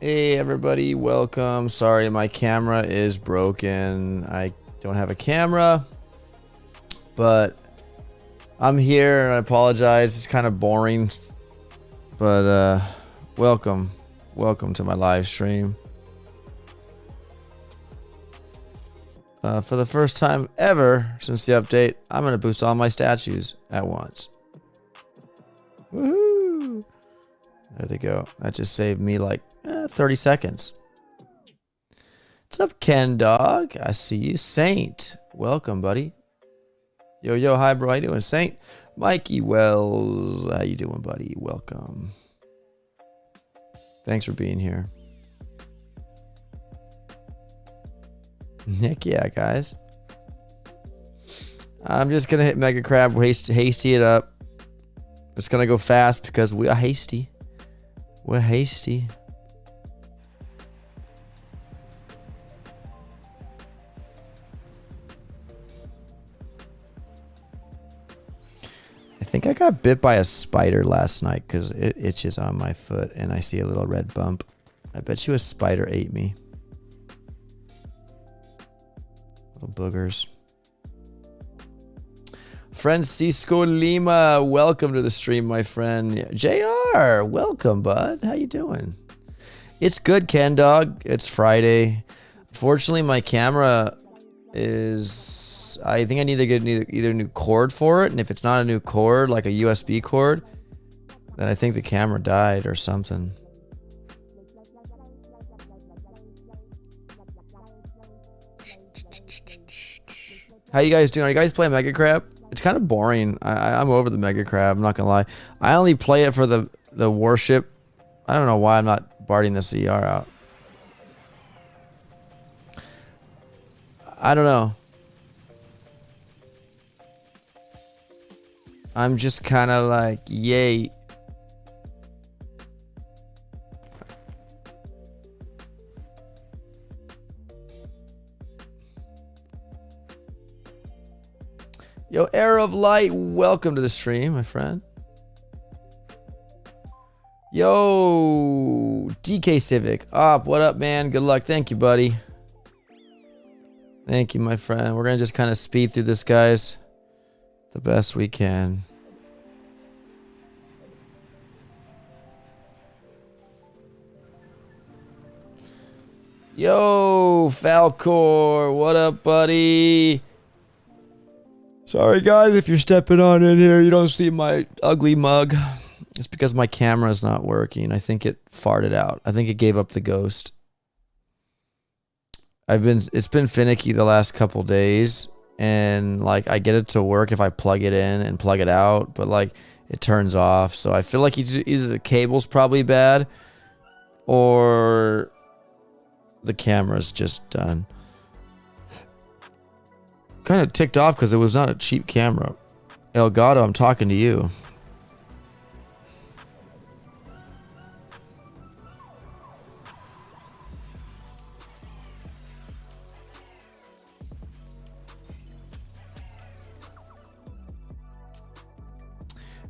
Hey everybody, welcome. Sorry, my camera is broken. I don't have a camera, but I'm here and I apologize. It's kind of boring, but welcome to my live stream. For the first time ever since the update, I'm gonna boost all my statues at once. Woohoo! There they go. That just saved me like 30 seconds. What's up, Ken Dog? I see you. Saint, welcome, buddy. Yo, hi, bro. How you doing, Saint? Mikey Wells, how you doing, buddy? Welcome. Thanks for being here. Heck yeah, guys. I'm just gonna hit Mega Crab, hasty it up. It's gonna go fast because we are hasty. We're hasty. I think I got bit by a spider last night because it itches on my foot and I see a little red bump. I bet you a spider ate me. Little boogers. Francisco Lima, welcome to the stream, my friend. JR, welcome, bud. How you doing? It's good, Ken Dog. It's Friday. Unfortunately, my camera is... I think I need to get either a new cord for it, and if it's not a new cord, like a USB cord, then I think the camera died or something. How you guys doing? Are you guys playing Mega Crab? It's kind of boring. I'm over the Mega Crab, I'm not gonna lie. I only play it for the Warship. I don't know why I'm not barding the CR out. I don't know. I'm just kind of like, yay. Yo, Arrow of Light, welcome to the stream, my friend. Yo, DK Civic. What up, man? Good luck. Thank you, buddy. Thank you, my friend. We're going to just kind of speed through this, guys. The best we can. Yo, Falcor, what up, buddy? Sorry, guys, if you're stepping on in here, you don't see my ugly mug. It's because my camera is not working. I think it farted out. I think it gave up the ghost. It's been finicky the last couple days. And like I get it to work if I plug it in and plug it out, but like it turns off. So I feel like either the cable's probably bad or the camera's just done. Kind of ticked off because it was not a cheap camera. Elgato, I'm talking to you.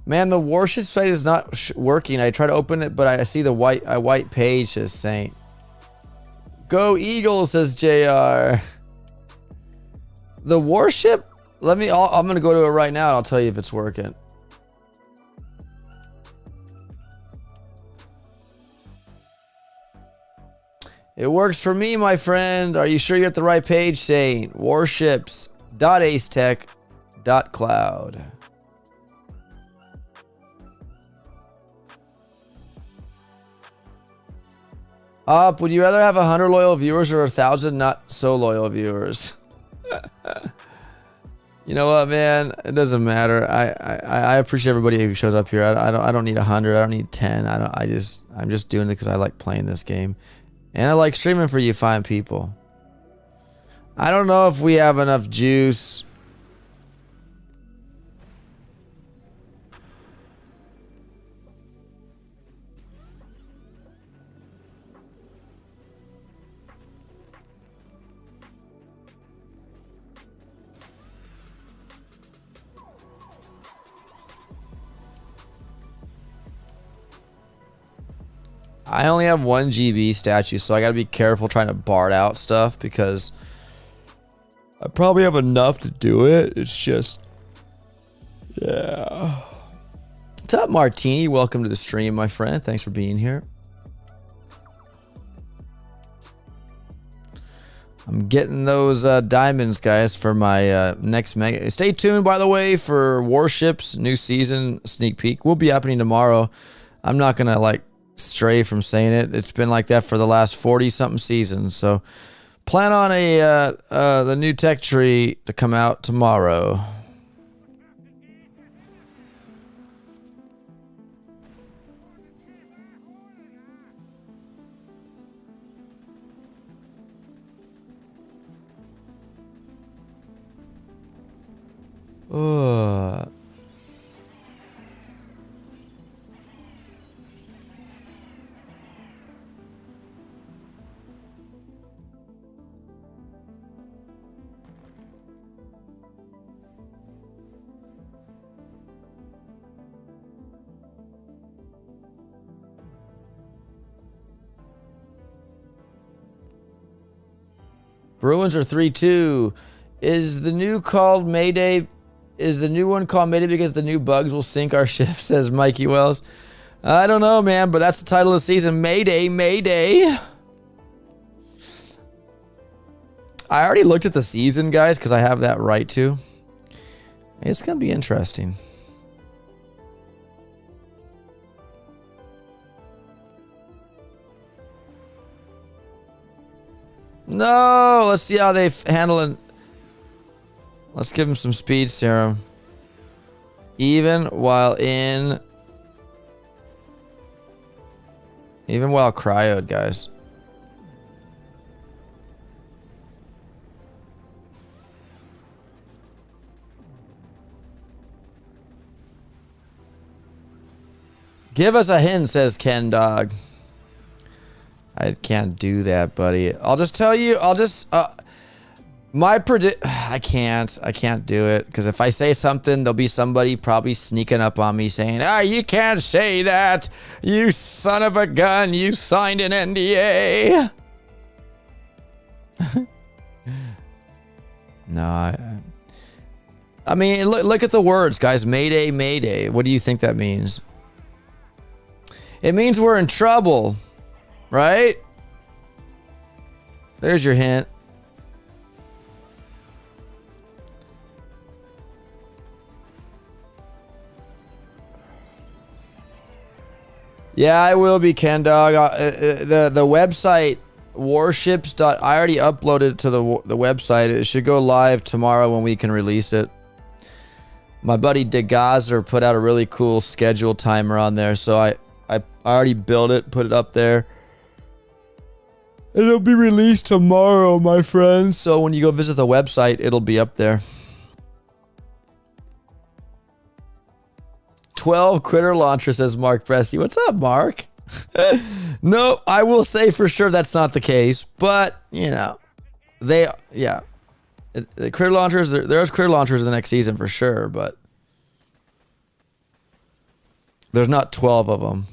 Man, the Warships site is not working. I try to open it, but I see the white page says Saint. Go Eagles, says JR. The Warship? I'm going to go to it right now and I'll tell you if it's working. It works for me, my friend. Are you sure you're at the right page, Saint? Warships.acetech.cloud. Would you rather have 100 loyal viewers or 1,000 not so loyal viewers? You know what, man? It doesn't matter. I appreciate everybody who shows up here. I don't need 100. I don't need 10. I'm just doing it because I like playing this game, and I like streaming for you fine people. I don't know if we have enough juice. I only have 1 GB statue, so I gotta be careful trying to bard out stuff because I probably have enough to do it. It's just, yeah. What's up, Martini? Welcome to the stream, my friend. Thanks for being here. I'm getting those diamonds, guys, for my next mega. Stay tuned, by the way, for Warships new season sneak peek. Will be happening tomorrow. I'm not gonna like stray from saying it. It's been like that for the last 40-something seasons. So plan on the new tech tree to come out tomorrow. Bruins are 3-2. Is the new called Mayday? Is the new one called Mayday because the new bugs will sink our ship? Says Mikey Wells. I don't know, man, but that's the title of the season. Mayday, Mayday. I already looked at the season, guys, because I have that right to. It's gonna be interesting. No, let's see how they handle it. Let's give him some speed serum. Even while cryoed, guys. Give us a hint, says Ken Dog. I can't do that, buddy. I'll just tell you. I can't do it because if I say something, there'll be somebody probably sneaking up on me saying, you can't say that, you son of a gun, you signed an NDA. No, I mean, look at the words, guys. Mayday, Mayday. What do you think that means? It means we're in trouble, right? There's your hint. Yeah, I will be, Ken Dog. The website Warships. I already uploaded it to the website. It should go live tomorrow when we can release it. My buddy DeGazer put out a really cool schedule timer on there, so I already built it, put it up there. It'll be released tomorrow, my friends. So when you go visit the website, it'll be up there. 12 critter launcher, says Mark Presti. What's up, Mark? No, I will say for sure that's not the case, but you know, the critter launchers. There's critter launchers in the next season for sure, but there's not 12 of them.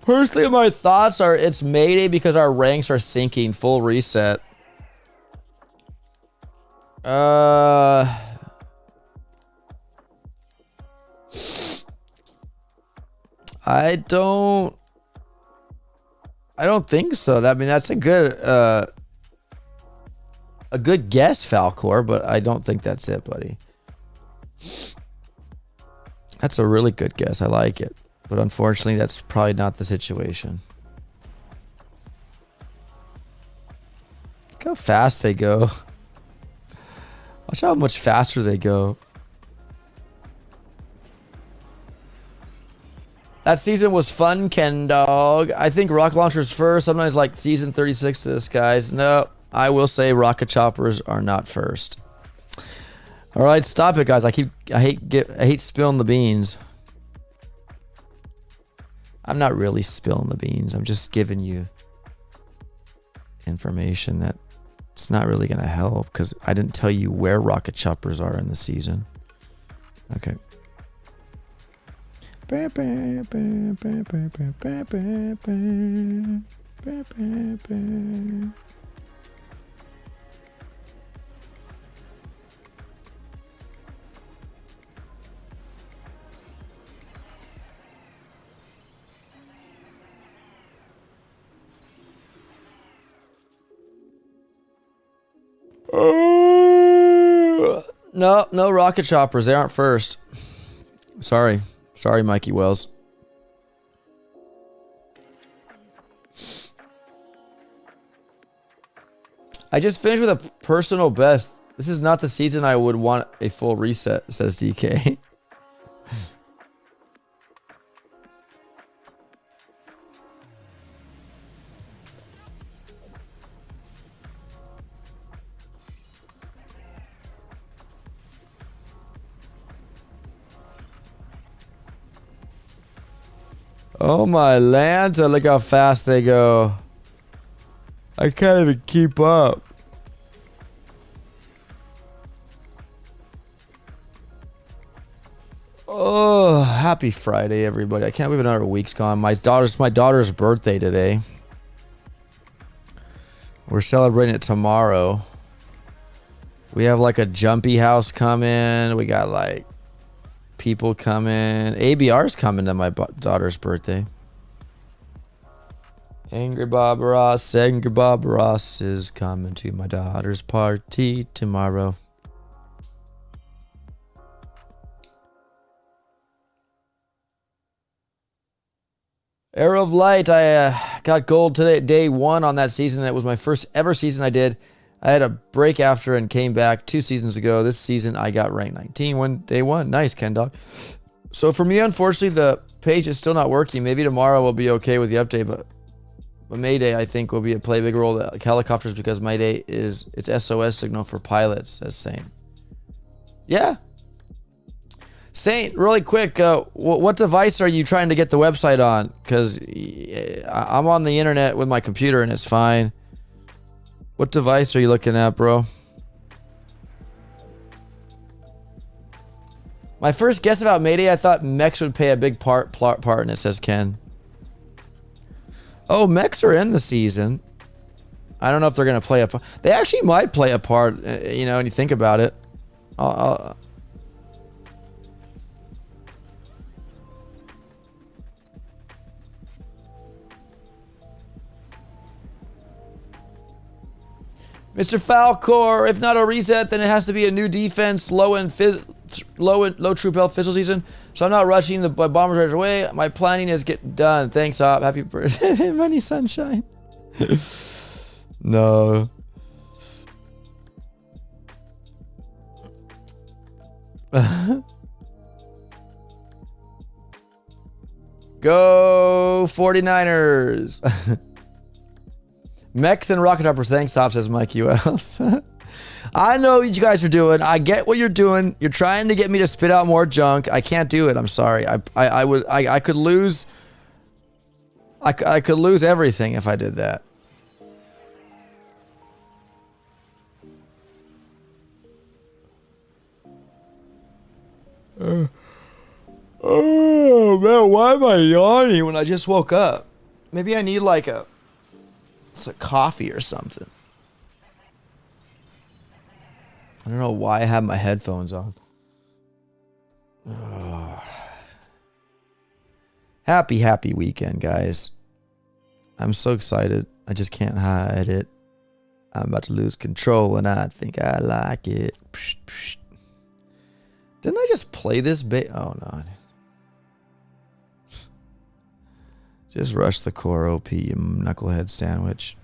Personally, my thoughts are it's Mayday because our ranks are sinking. Full reset. I don't think so. I mean, that's a good guess, Falcor, but I don't think that's it, buddy. That's a really good guess. I like it. But unfortunately, that's probably not the situation. Look how fast they go. Watch how much faster they go. That season was fun, Ken Dog. I think rocket launchers first. Sometimes like season 36 to this, guys. No, I will say rocket choppers are not first. All right, stop it, guys. I hate spilling the beans. I'm not really spilling the beans. I'm just giving you information that it's not really going to help because I didn't tell you where rocket choppers are in the season. Okay. No rocket choppers. They aren't first. Sorry, Mikey Wells. I just finished with a personal best. This is not the season I would want a full reset, says DK. Oh my Lanta, look how fast they go. I can't even keep up. Oh, happy Friday, everybody. I can't believe another week's gone. My daughter's birthday today. We're celebrating it tomorrow. We have like a jumpy house coming. We got like people coming. ABR's coming to my daughter's birthday. Angry Bob Ross is coming to my daughter's party tomorrow. Arrow of Light, I got gold today, day 1 on that season. It was my first ever season I did. I had a break after and came back 2 seasons ago. This season, I got ranked 19 day 1. Nice, Ken Dog. So for me, unfortunately, the page is still not working. Maybe tomorrow will be okay with the update, but Mayday, I think, will play a big role with helicopters because Mayday is its SOS signal for pilots, says Saint. Yeah. Saint, really quick, what device are you trying to get the website on? Because I'm on the internet with my computer and it's fine. What device are you looking at, bro? My first guess about Mayday, I thought mechs would play a big part in it, says Ken. Oh, mechs are in the season. I don't know if they're going to play a part. They actually might play a part, you know, when you think about it. Mr. Falcor, if not a reset, then it has to be a new defense, low troop health physical season. So I'm not rushing the bombers right away. My planning is get done. Thanks, Hop. Happy birthday, money, sunshine. No. Go 49ers. Mechs and rocket hoppers. Thanks, Hop, says Mike ULs. I know what you guys are doing. I get what you're doing. You're trying to get me to spit out more junk. I can't do it. I'm sorry. I could lose. I could lose everything if I did that. Oh man, why am I yawning when I just woke up? Maybe I need like a coffee or something. I don't know why I have my headphones on. Oh. Happy weekend, guys. I'm so excited. I just can't hide it. I'm about to lose control and I think I like it. Psh, psh. Didn't I just play this bit? Oh no. Just rush the core OP, you knucklehead sandwich.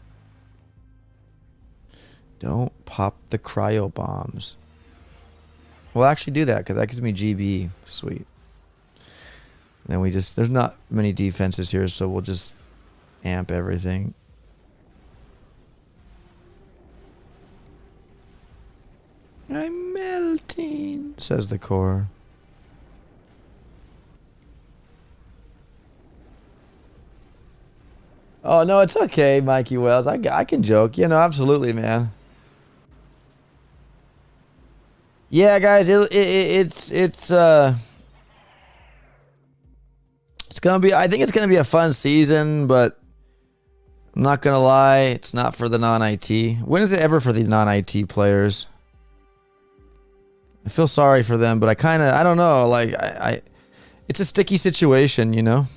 Don't pop the cryo bombs. We'll actually do that because that gives me GB. Sweet. And then there's not many defenses here, so we'll just amp everything. I'm melting, says the core. Oh no, it's okay, Mikey Wells. I can joke. You know, absolutely, man. Yeah, guys, it's gonna be. I think it's gonna be a fun season, but I'm not gonna lie, it's not for the non-IT. When is it ever for the non-IT players? I feel sorry for them, but I don't know. Like it's a sticky situation, you know.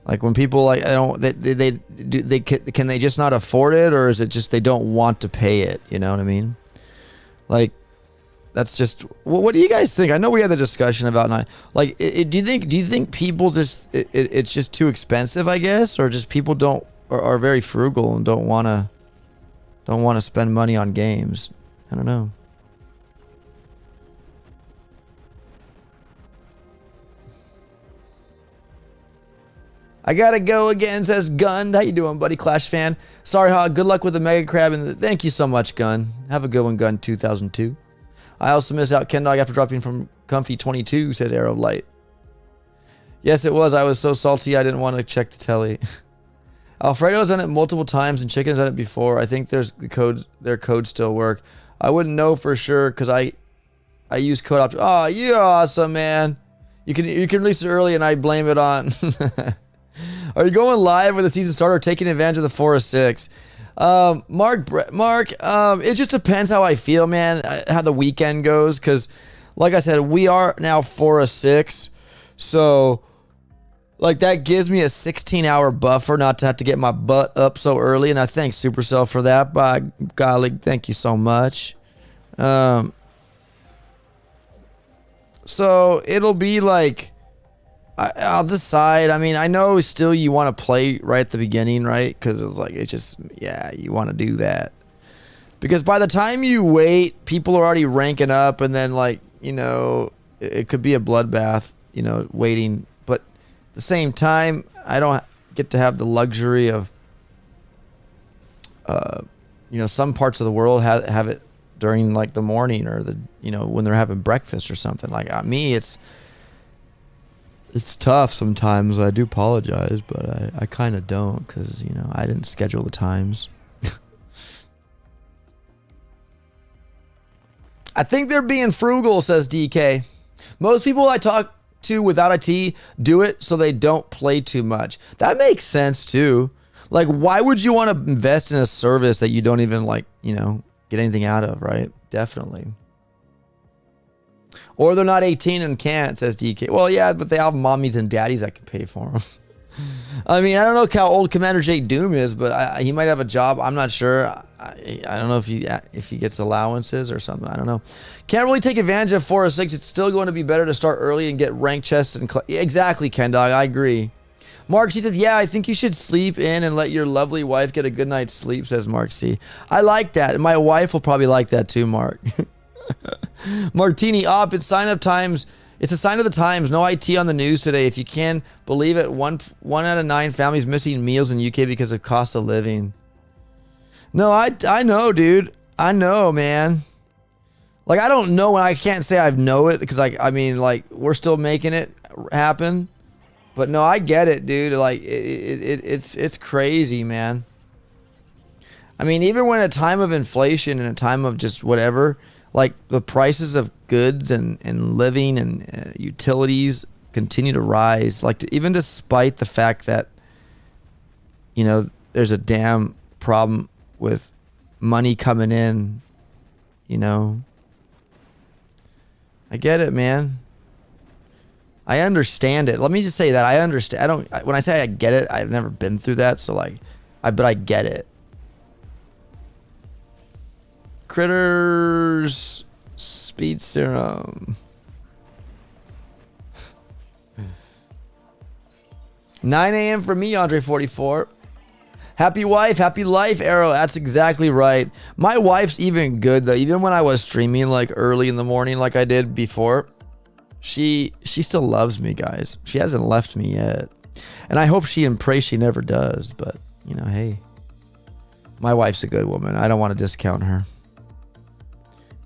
Like when people like I don't they can they just not afford it, or is it just they don't want to pay it? You know what I mean? Like that's just what do you guys think? I know we had the discussion about not like do you think people just it's just too expensive, I guess, or just people don't are very frugal and don't want to spend money on games? I don't know. I gotta go again, says Gun. How you doing, buddy? Clash fan. Sorry, Hog. Good luck with the Mega Crab. And thank you so much, Gun. Have a good one, Gun 2002. I also missed out Ken Dog after dropping from Comfy 22, says Arrow Light. Yes, it was. I was so salty I didn't want to check the telly. Alfredo's done it multiple times and Chicken's done it before. I think their codes still work. I wouldn't know for sure because I use code option. Oh, you're awesome, man. You can release it early and I blame it on. Are you going live with the season starter or taking advantage of the 4 or 6? Mark, it just depends how I feel, man, how the weekend goes. Because, like I said, we are now 4 or 6. So, like, that gives me a 16-hour buffer not to have to get my butt up so early. And I thank Supercell for that. By golly, thank you so much. So, it'll be like... I'll decide. I mean, I know still you want to play right at the beginning, right? Because it's like, it's just, yeah, you want to do that. Because by the time you wait, people are already ranking up, and then, like, you know, it could be a bloodbath, you know, waiting. But at the same time, I don't get to have the luxury of, you know, some parts of the world have it during, like, the morning or the, you know, when they're having breakfast or something. Like, me, it's tough sometimes. I do apologize, but I kind of don't because, you know, I didn't schedule the times. I think they're being frugal, says DK. Most people I talk to without IT do it so they don't play too much. That makes sense too. Like, why would you want to invest in a service that you don't even, like, you know, get anything out of, right? Definitely. Or they're not 18 and can't, says DK. Well, yeah, but they have mommies and daddies that can pay for them. I mean, I don't know how old Commander Jake Doom is, but he might have a job. I'm not sure. I don't know if he gets allowances or something. I don't know. Can't really take advantage of 4 or 6. It's still going to be better to start early and get ranked chests. And exactly, Ken Dog. I agree. Mark, she says, yeah, I think you should sleep in and let your lovely wife get a good night's sleep, says Mark C. I like that. My wife will probably like that too, Mark. Martini up. It's sign of times. It's a sign of the times. No IT on the news today. If you can believe it, one out of 9 families missing meals in UK because of cost of living. No, I know, dude. I know, man. Like, I don't know, and I can't say I know it because, like, I mean, like, we're still making it happen. But no, I get it, dude. Like, it's crazy, man. I mean, even when a time of inflation and a time of just whatever, like the prices of goods and living and utilities continue to rise. Like, even despite the fact that, you know, there's a damn problem with money coming in, you know. I get it, man. I understand it. Let me just say that I understand. When I say I get it, I've never been through that. So, like, but I get it. Critters speed serum. 9 a.m. for me, Andre 44. Happy wife, happy life, Arrow. That's exactly right. My wife's even good though. Even when I was streaming like early in the morning, like I did before, she still loves me, guys. She hasn't left me yet, and I hope and pray she never does. But you know, hey, my wife's a good woman. I don't want to discount her.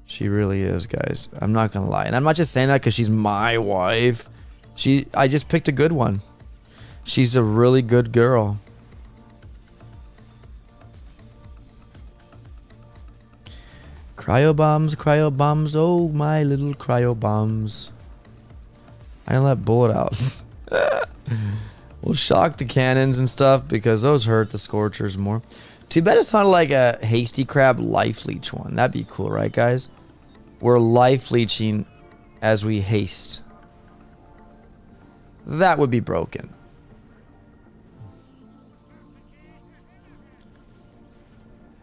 She really is, guys. I'm not gonna lie, and I'm not just saying that because she's my wife. I just picked a good one. She's a really good girl. Cryo bombs, cryo bombs. Oh, my little cryo bombs. I didn't let bullet out. We'll shock the cannons and stuff because those hurt the scorchers more. Too bad it's not like a hasty crab life leech one. That'd be cool, right, guys? We're life leeching as we haste. That would be broken.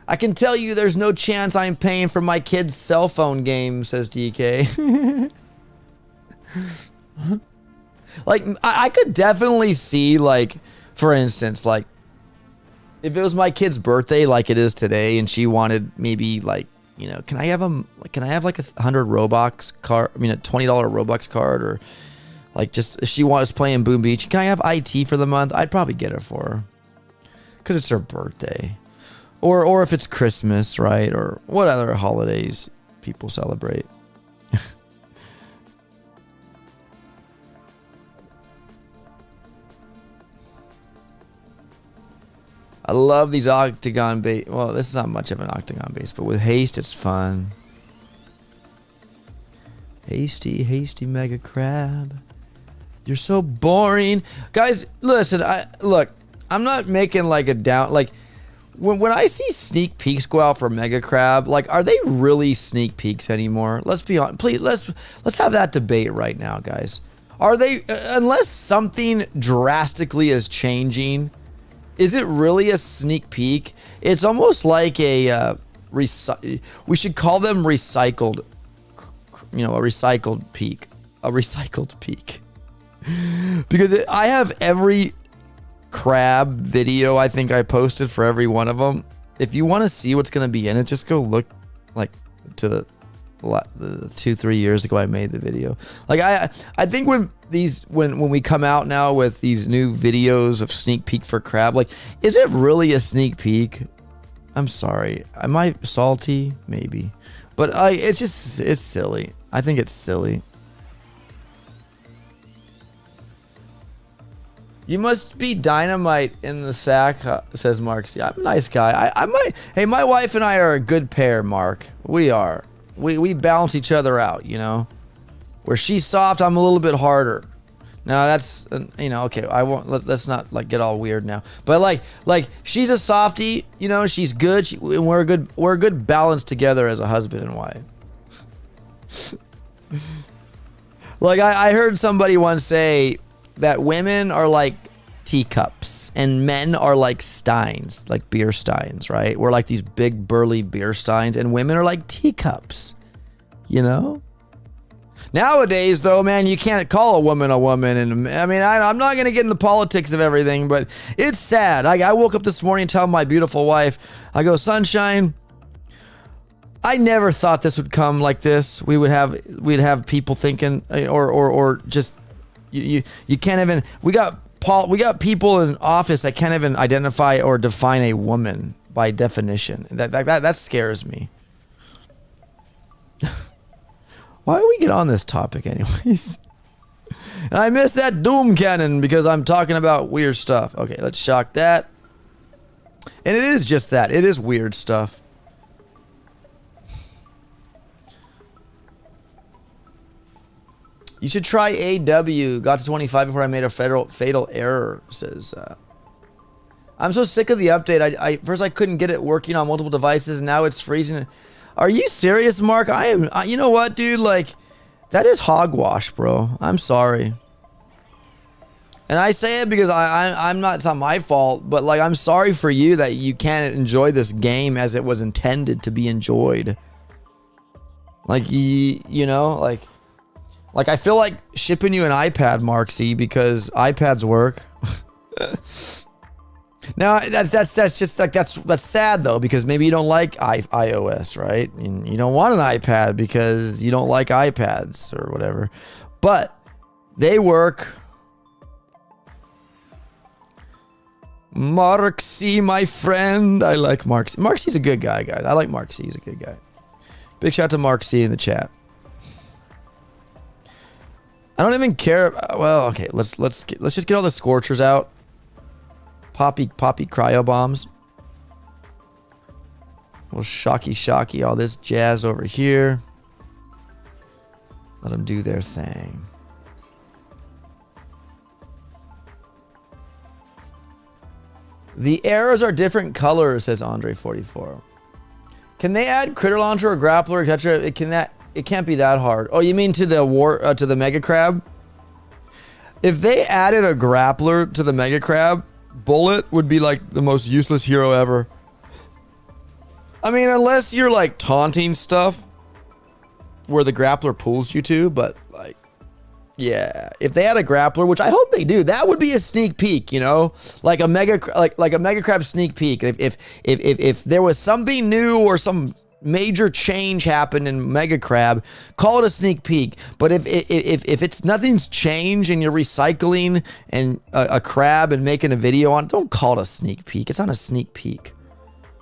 I can tell you there's no chance I'm paying for my kid's cell phone game, says DK. Like, I could definitely see, like, for instance, like, if it was my kid's birthday like it is today and she wanted maybe, like, you know, can I have like a 100 Robux card, I mean a $20 Robux card, or like just if she was playing Boom Beach, can I have IT for the month? I'd probably get it for her because it's her birthday. Or if it's Christmas, right? Or what other holidays people celebrate. I love these octagon base. Well, this is not much of an octagon base, but with haste, it's fun. Hasty, hasty mega crab. You're so boring. Guys, listen, I'm not making like a down, like, when I see sneak peeks go out for Mega Crab, like, are they really sneak peeks anymore? Let's be honest. Please, let's have that debate right now, guys. Are they, unless something drastically is changing, is it really a sneak peek? It's almost like a we should call them recycled, you know, a recycled peak. A recycled peak. Because I have every crab video I think I posted for every one of them. If you want to see what's going to be in it, just go look like to the 2-3 years ago I made the video. Like I think when we come out now with these new videos of sneak peek for crab, like, is it really a sneak peek? I'm sorry. Am I salty? Maybe. But it's silly. I think it's silly. You must be dynamite in the sack, says Mark. See, I'm a nice guy. Hey, my wife and I are a good pair, Mark. We are. We balance each other out, you know. Where she's soft, I'm a little bit harder. Now that's, you know, okay. I won't. Let's not like get all weird now. But like she's a softie, you know. She's good. And we're a good balance together as a husband and wife. Like I heard somebody once say that women are like teacups and men are like steins, like beer steins, right? We're like these big burly beer steins and women are like teacups, you know? Nowadays, though, man, you can't call a woman. And I mean, I'm not going to get into politics of everything, but it's sad. I woke up this morning and tell my beautiful wife, I go, sunshine, I never thought this would come like this. We'd have people thinking, or just, you can't even, we got people in office that can't even identify or define a woman by definition. That scares me. Why do we get on this topic anyways? And I missed that doom cannon because I'm talking about weird stuff. Okay, let's shock that. And it is just that. It is weird stuff. You should try AW. Got to 25 before I made a fatal error, says. I'm so sick of the update. First I couldn't get it working on multiple devices, and now it's freezing. Are you serious, Mark? I am. You know what, dude? Like, that is hogwash, bro. I'm sorry. And I say it because I'm not. It's not my fault, but like, I'm sorry for you that you can't enjoy this game as it was intended to be enjoyed. Like, you know, like I feel like shipping you an iPad, Mark C, because iPads work. Now that's just like that's sad though, because maybe you don't like iOS, right? And you don't want an iPad because you don't like iPads or whatever. But they work. Mark C, my friend. I like Mark C. Mark C's a good guy, guys. I like Mark C. He's a good guy. Big shout out to Mark C in the chat. I don't even care. Well, okay, let's just get all the scorchers out. Poppy cryo bombs. We'll shocky all this jazz over here. Let them do their thing. The arrows are different colors, says Andre44. Can they add critter launcher or grappler, etc.? It can't be that hard. Oh, you mean to the mega crab? If they added a grappler to the mega crab, Bullet would be like the most useless hero ever. I mean, unless you're like taunting stuff where the grappler pulls you to, but like, yeah, if they had a grappler, which I hope they do, that would be a sneak peek, you know, like a mega crab sneak peek. If there was something new or some major change happened in Mega Crab, call it a sneak peek. But if it's nothing's changed and you're recycling and a crab and making a video on it, don't call it a sneak peek. It's not a sneak peek.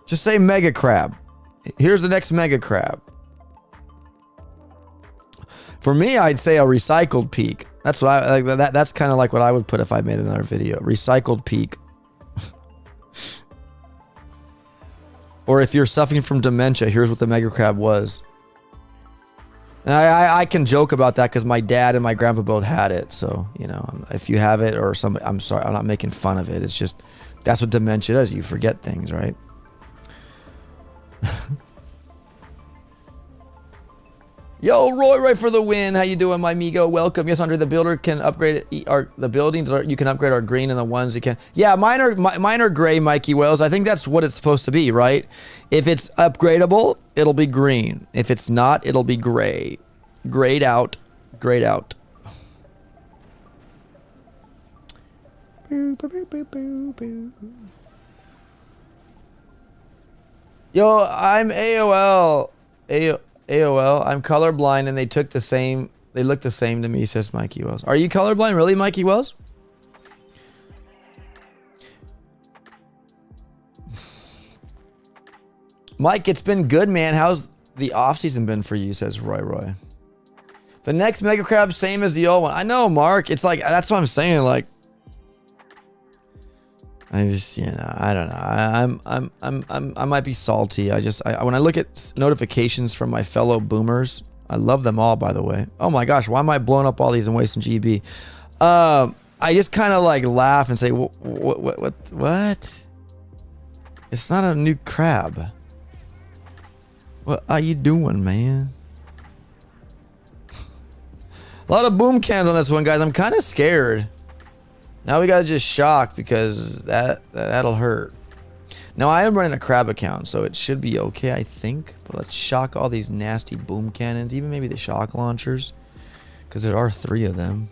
Just say Mega Crab. Here's the next Mega Crab. For me, I'd say a recycled peak. That's what I like. That's kind of like what I would put if I made another video. Recycled peak. Or if you're suffering from dementia, here's what the Mega Crab was. And I can joke about that because my dad and my grandpa both had it. So, you know, if you have it or somebody, I'm sorry, I'm not making fun of it. It's just, that's what dementia does. You forget things, right? Yo, Roy for the win. How you doing, my amigo? Welcome. Yes, Andre, the builder can upgrade the building. You can upgrade our green and the ones you can. Yeah, mine are gray, Mikey Wells. I think that's what it's supposed to be, right? If it's upgradable, it'll be green. If it's not, it'll be gray. Grayed out. Grayed out. Yo, I'm AOL. AOL, I'm colorblind and they look the same to me, says Mikey Wells. Are you colorblind, really, Mikey Wells? Mike, it's been good, man. How's the off-season been for you, says Roy. The next Mega Crab, same as the old one. I know, Mark. It's like, that's what I'm saying, like, I just, you know, I don't know. I might be salty. When I look at notifications from my fellow boomers, I love them all, by the way. Oh my gosh, why am I blowing up all these and wasting GB? I just kind of like laugh and say, what? It's not a new crab. What are you doing, man? A lot of boom cams on this one, guys. I'm kind of scared. Now we gotta just shock because that'll hurt. Now I am running a crab account, so it should be okay, I think. But let's shock all these nasty boom cannons, even maybe the shock launchers, because there are 3 of them.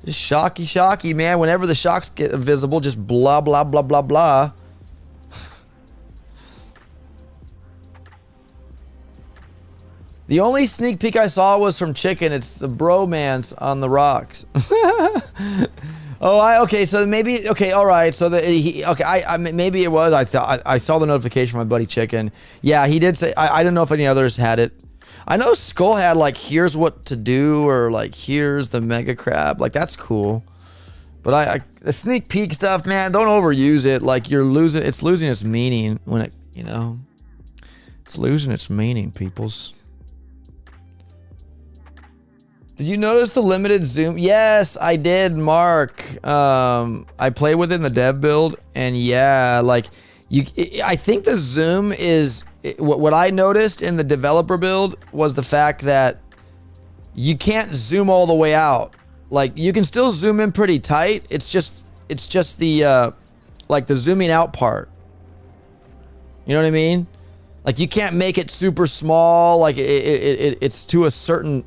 Just shocky, man. Whenever the shocks get visible, just blah blah blah blah blah. The only sneak peek I saw was from Chicken. It's the bromance on the rocks. Okay. So maybe, okay, all right. So maybe it was. I saw the notification from my buddy Chicken. Yeah, he did say. I don't know if any others had it. I know Skull had like, here's what to do, or like, here's the Mega Crab. Like, that's cool. But the sneak peek stuff, man, don't overuse it. Like, it's losing its meaning when it, you know, it's losing its meaning, peoples. Did you notice the limited zoom? Yes, I did, Mark. I played with it in the dev build, and yeah, like I think the zoom is what I noticed in the developer build was the fact that you can't zoom all the way out. Like, you can still zoom in pretty tight. It's just the like the zooming out part. You know what I mean? Like, you can't make it super small. Like it's to a certain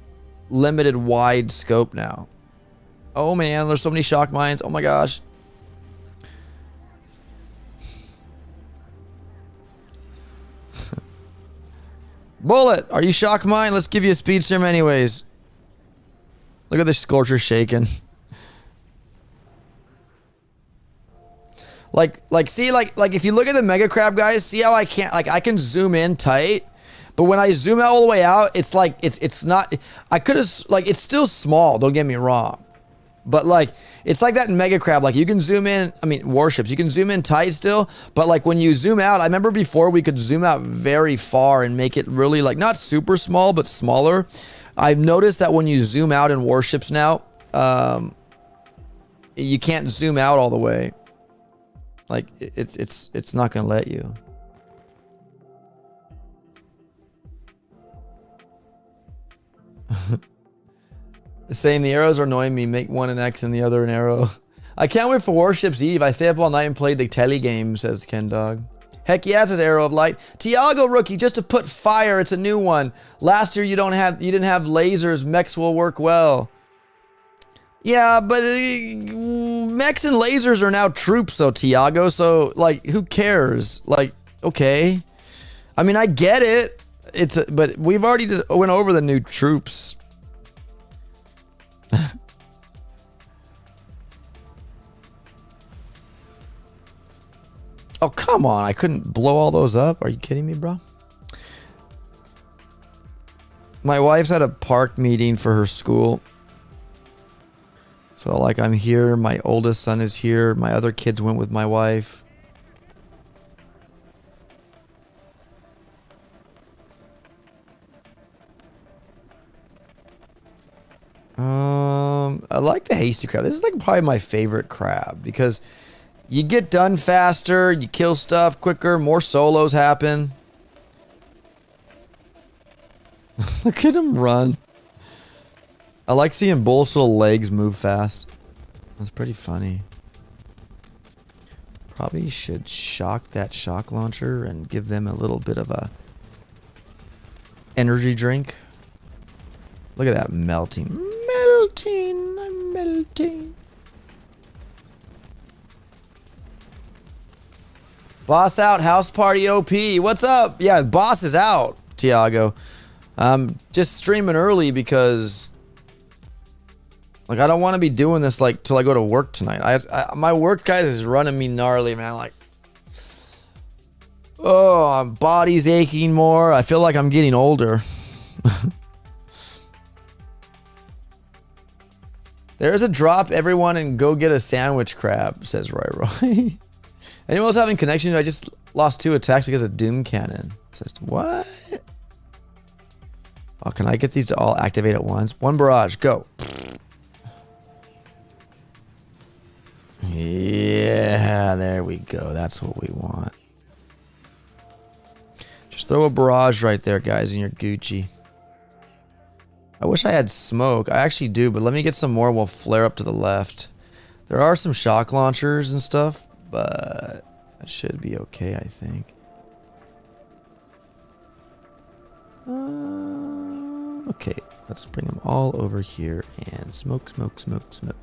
limited wide scope now. Oh man, there's so many shock mines. Oh my gosh. Bullet, are you shock mine? Let's give you a speed sim anyways. Look at the Scorcher shaking. Like see, like if you look at the Mega Crab, guys, see how I can zoom in tight. But when I zoom out all the way out, it's like, it's not, I could have, like, it's still small, don't get me wrong. But like, it's like that in Mega Crab. Like you can zoom in, I mean, Warships, you can zoom in tight still, but like when you zoom out, I remember before we could zoom out very far and make it really like, not super small, but smaller. I've noticed that when you zoom out in Warships now, you can't zoom out all the way. Like it's not gonna let you. Saying the arrows are annoying me. Make one an X and the other an arrow. I can't wait for Warships Eve. I stay up all night and play the telly game, says Ken Dog. Heck yeah, says Arrow of Light. Tiago rookie, just to put fire. It's a new one. Last year you didn't have lasers. Mechs will work well. Yeah, but mechs and lasers are now troops, though, Tiago. So like, who cares? Like, okay. I mean, I get it. But we've already just went over the new troops. Oh, come on. I couldn't blow all those up. Are you kidding me, bro? My wife's at a park meeting for her school. So, like, I'm here. My oldest son is here. My other kids went with my wife. I like the hasty crab. This is like probably my favorite crab because you get done faster, you kill stuff quicker, more solos happen. Look at him run. I like seeing Bull's little legs move fast. That's pretty funny. Probably should shock that shock launcher and give them a little bit of a energy drink. Look at that melting. Melting. I'm melting. Boss out. House party OP. What's up? Yeah, boss is out, Tiago. I'm just streaming early because like I don't want to be doing this like till I go to work tonight. My work guys is running me gnarly, man. Like, oh, my body's aching more. I feel like I'm getting older. There's a drop, everyone, and go get a sandwich crab, says Roy Roy. Anyone else having connection? I just lost 2 attacks because of Doom Cannon. Says, what? Oh, can I get these to all activate at once? One barrage, go. Yeah, there we go. That's what we want. Just throw a barrage right there, guys, and you're Gucci. I wish I had smoke. I actually do, but let me get some more. We'll flare up to the left. There are some shock launchers and stuff, but it should be okay, I think. Okay, let's bring them all over here and smoke, smoke, smoke, smoke.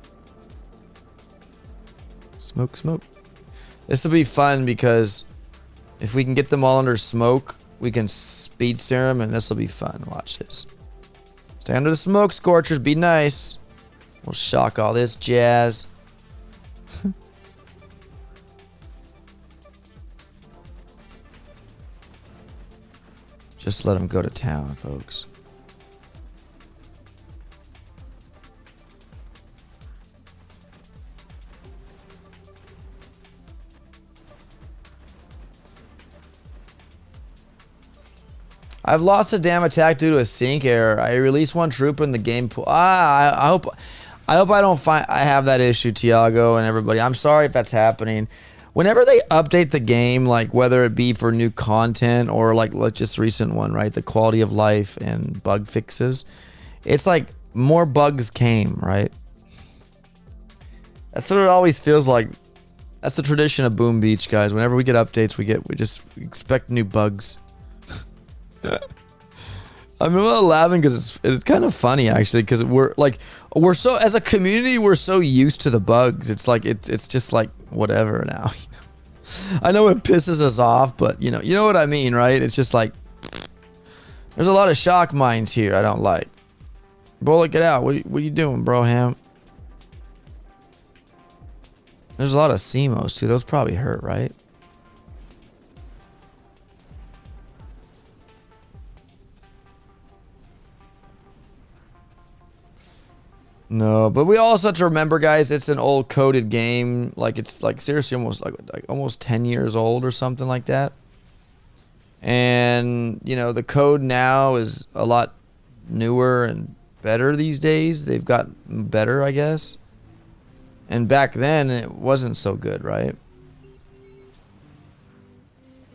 Smoke, smoke. This will be fun because if we can get them all under smoke, we can speed serum and this will be fun. Watch this. Stay under the smoke, Scorchers. Be nice. We'll shock all this jazz. Just let them go to town, folks. I've lost a damn attack due to a sync error. I released one trooper in the game pool. I hope I don't find I have that issue, Tiago and everybody. I'm sorry if that's happening. Whenever they update the game, like whether it be for new content or like just recent one, right? The quality of life and bug fixes, it's like more bugs came, right? That's what it always feels like. That's the tradition of Boom Beach, guys. Whenever we get updates, we just expect new bugs. I'm a little laughing because it's kind of funny actually because we're so as a community we're so used to the bugs. It's like it's just like whatever now. I know it pisses us off, but you know what I mean, right? It's just like there's a lot of shock mines here I don't like. Bullet, get out. What are you doing, bro, Ham? There's a lot of CMOs too. Those probably hurt, right? No, but we also have to remember, guys, it's an old coded game. Like, it's like seriously almost like almost 10 years old or something like that. And, you know, the code now is a lot newer and better these days. They've got better, I guess. And back then, it wasn't so good, right?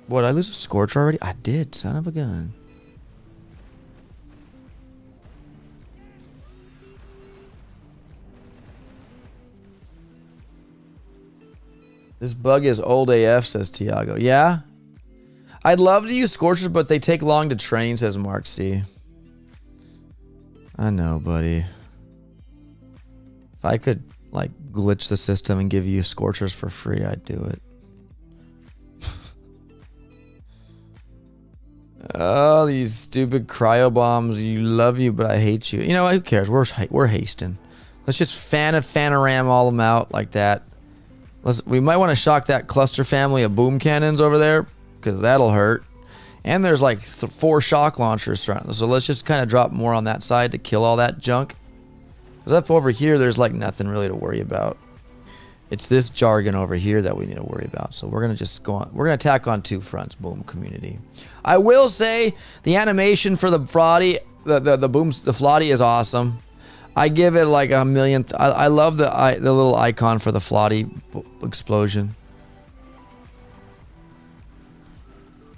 What, I lose a Scorcher already? I did, son of a gun. This bug is old AF, says Tiago. Yeah? I'd love to use Scorchers, but they take long to train, says Mark C. I know, buddy. If I could, like, glitch the system and give you Scorchers for free, I'd do it. Oh, these stupid cryo bombs. You love you, but I hate you. You know, who cares? We're hasting. Let's just Fanaram all them out like that. We might want to shock that cluster family of boom cannons over there, because that'll hurt. And there's like 4 shock launchers surrounding. So let's just kind of drop more on that side to kill all that junk. Because up over here, there's like nothing really to worry about. It's this jargon over here that we need to worry about. So we're going to just go on. We're going to attack on 2 fronts, boom community. I will say the animation for the Flotty, the Flotty is awesome. I give it like a millionth. I love the little icon for the Flotty explosion.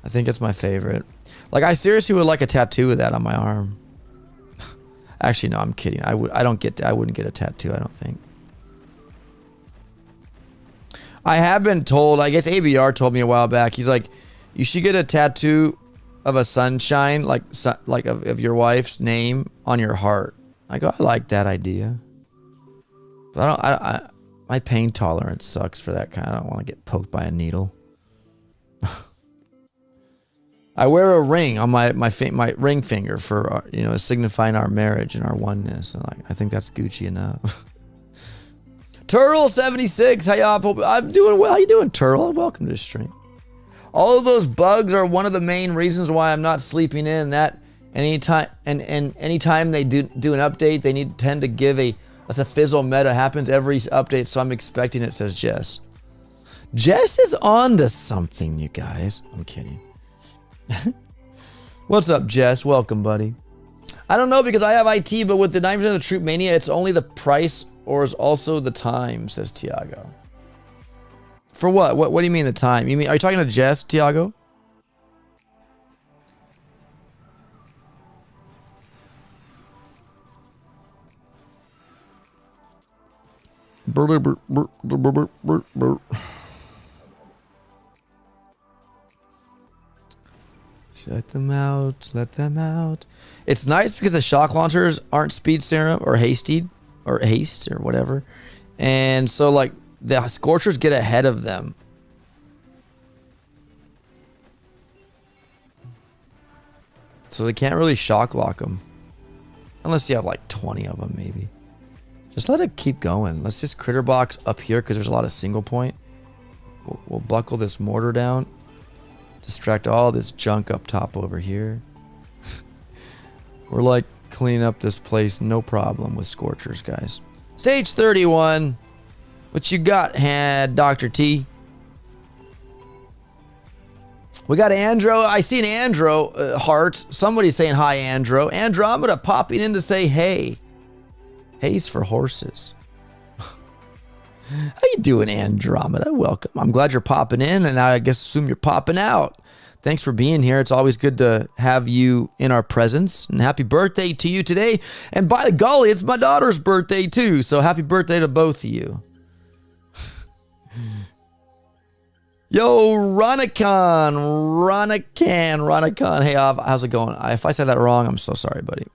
I think it's my favorite. Like, I seriously would like a tattoo of that on my arm. Actually, no, I'm kidding. I wouldn't get a tattoo, I don't think. I have been told, I guess ABR told me a while back, he's like, you should get a tattoo of a sunshine, like of your wife's name on your heart. I go, I like that idea. But my pain tolerance sucks for that kind. I don't want to get poked by a needle. I wear a ring on my ring finger for, you know, signifying our marriage and our oneness. And I think that's Gucci enough. Turtle76, how y'all? I'm doing well. How you doing, Turtle? Welcome to the stream. All of those bugs are one of the main reasons why I'm not sleeping in. That anytime anytime they do an update, they tend to give a fizzle meta happens every update. So I'm expecting it, says Jess. Jess is on to something, you guys. I'm kidding. What's up, Jess? Welcome, buddy. I don't know because I have IT, but with the 9% of the Troop Mania, it's only the price or is also the time, says Tiago. For what? What do you mean the time? You mean, are you talking to Jess, Tiago? Shut them out. Let them out. It's nice because the shock launchers aren't speed serum or hasted or haste or whatever. And so like the Scorchers get ahead of them. So they can't really shock lock them. Unless you have like 20 of them maybe. Just let it keep going. Let's just critter box up here because there's a lot of single point. We'll buckle this mortar down. Distract all this junk up top over here. We're like cleaning up this place, no problem with Scorchers, guys. Stage 31. What you got, Dr. T? We got Andro. I seen Andro heart. Somebody's saying hi, Andro. Andromeda popping in to say hey. Hey's for horses. How you doing, Andromeda? Welcome. I'm glad you're popping in, and I guess assume you're popping out. Thanks for being here. It's always good to have you in our presence. And happy birthday to you today. And by the golly, it's my daughter's birthday too. So happy birthday to both of you. Yo, Ronican. Hey, how's it going? If I said that wrong, I'm so sorry, buddy.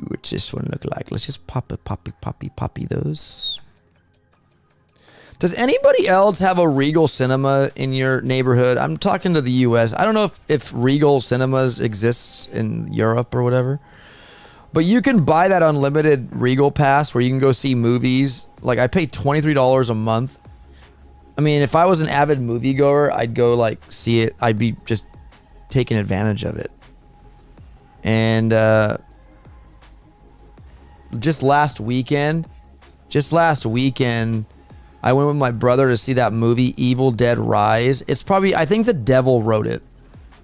What's this one look like? Let's just poppy those. Does anybody else have a Regal Cinema in your neighborhood? I'm talking to the U.S. I don't know if Regal Cinemas exists in Europe or whatever. But you can buy that unlimited Regal Pass where you can go see movies. Like, I pay $23 a month. I mean, if I was an avid moviegoer, I'd go, like, see it. I'd be just taking advantage of it. And, just last weekend, I went with my brother to see that movie Evil Dead Rise. It's probably, I think the devil wrote it.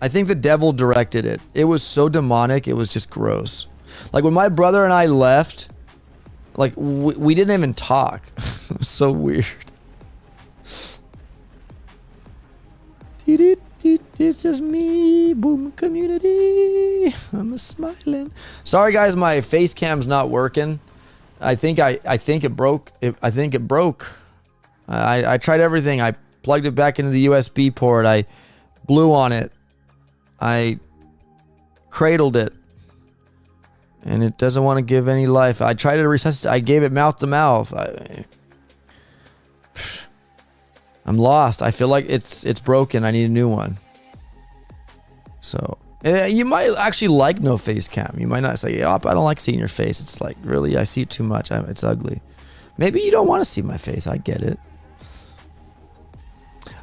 I think the devil directed it. It was so demonic, it was just gross. Like when my brother and I left, like we didn't even talk. It was so weird. This is me, boom community. I'm a smiling. Sorry guys, my face cam's not working. I think it broke. I think it broke. I tried everything. I plugged it back into the USB port. I blew on it. I cradled it. And it doesn't want to give any life. I tried to resuscitate. I gave it mouth to mouth. I'm lost. I feel like it's broken. I need a new one. So you might actually like no face cam. You might not say, "Oh, I don't like seeing your face." It's like, really, I see it too much. It's ugly. Maybe you don't want to see my face. I get it.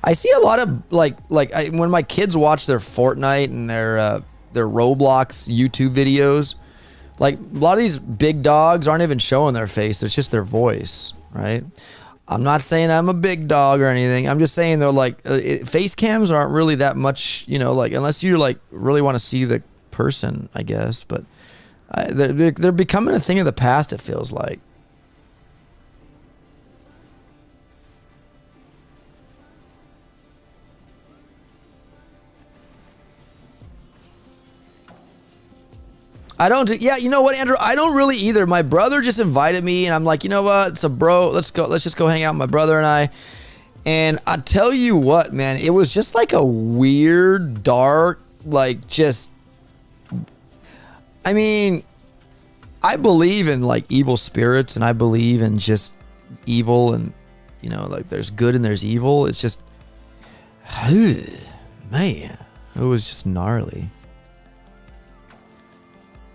I see a lot of when my kids watch their Fortnite and their Roblox YouTube videos. Like a lot of these big dogs aren't even showing their face. It's just their voice, right? I'm not saying I'm a big dog or anything. I'm just saying though, like face cams aren't really that much, you know, like unless you like really want to see the person, I guess. But they're becoming a thing of the past. It feels like. Yeah, you know what, Andrew? I don't really either. My brother just invited me, and I'm like, you know what? It's a bro. Let's go. Let's just go hang out with my brother and I. And I tell you what, man, it was just like a weird, dark, like just. I mean, I believe in like evil spirits, and I believe in just evil, and you know, like there's good and there's evil. It's just, man, it was just gnarly.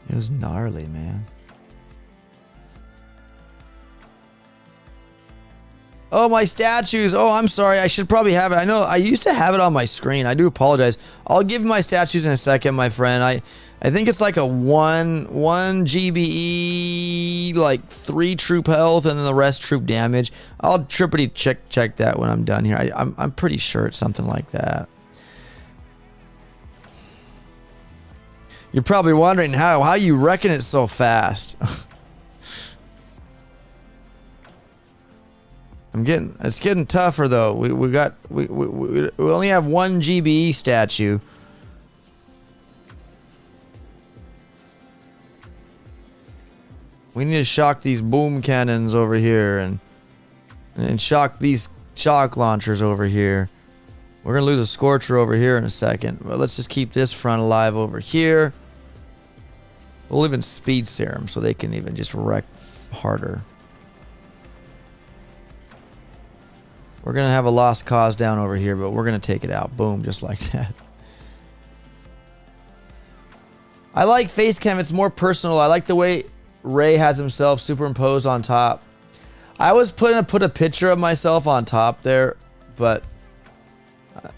It was gnarly, man. Oh, my statues. Oh, I'm sorry. I should probably have it. I know I used to have it on my screen. I do apologize. I'll give you my statues in a second, my friend. I think it's like a 1 GBE, like 3 troop health, and then the rest troop damage. I'll trippity check that when I'm done here. I'm pretty sure it's something like that. You're probably wondering how you reckon it so fast. It's getting tougher though. We only have 1 GBE statue. We need to shock these boom cannons over here and shock these shock launchers over here. We're gonna lose a Scorcher over here in a second, but let's just keep this front alive over here. We'll even speed serum so they can even just wreck harder. We're gonna have a lost cause down over here, but we're gonna take it out. Boom, just like that. I like face cam. It's more personal. I like the way Ray has himself superimposed on top. I was put a picture of myself on top there, but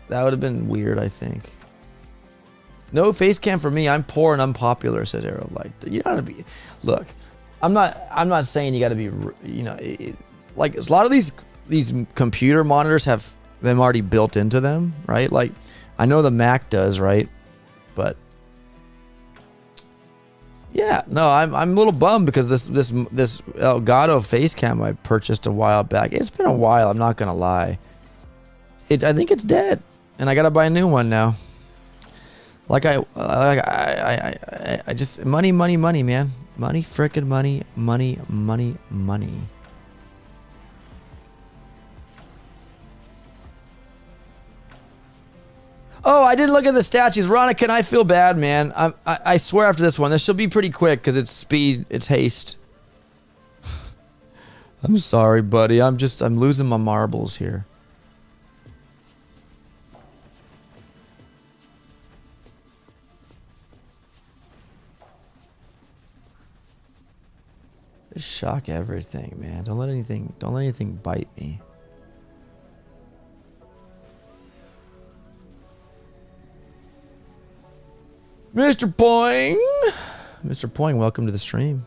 that would have been weird, I think. No face cam for me. I'm poor and unpopular, says Arrow. Like, you gotta be. Look, I'm not saying you gotta be. You know, like a lot of these computer monitors have them already built into them, right? Like, I know the Mac does, right? But yeah, no, I'm a little bummed because this Elgato face cam I purchased a while back. It's been a while. I'm not gonna lie. I think it's dead, and I gotta buy a new one now. I just money, man, money, frickin' money. Oh, I didn't look at the statues, Veronica. And I feel bad, man. I swear after this one, this should be pretty quick because it's speed, it's haste. I'm sorry, buddy. I'm losing my marbles here. Just shock everything, man. Don't let anything bite me. Mr. Poing, welcome to the stream.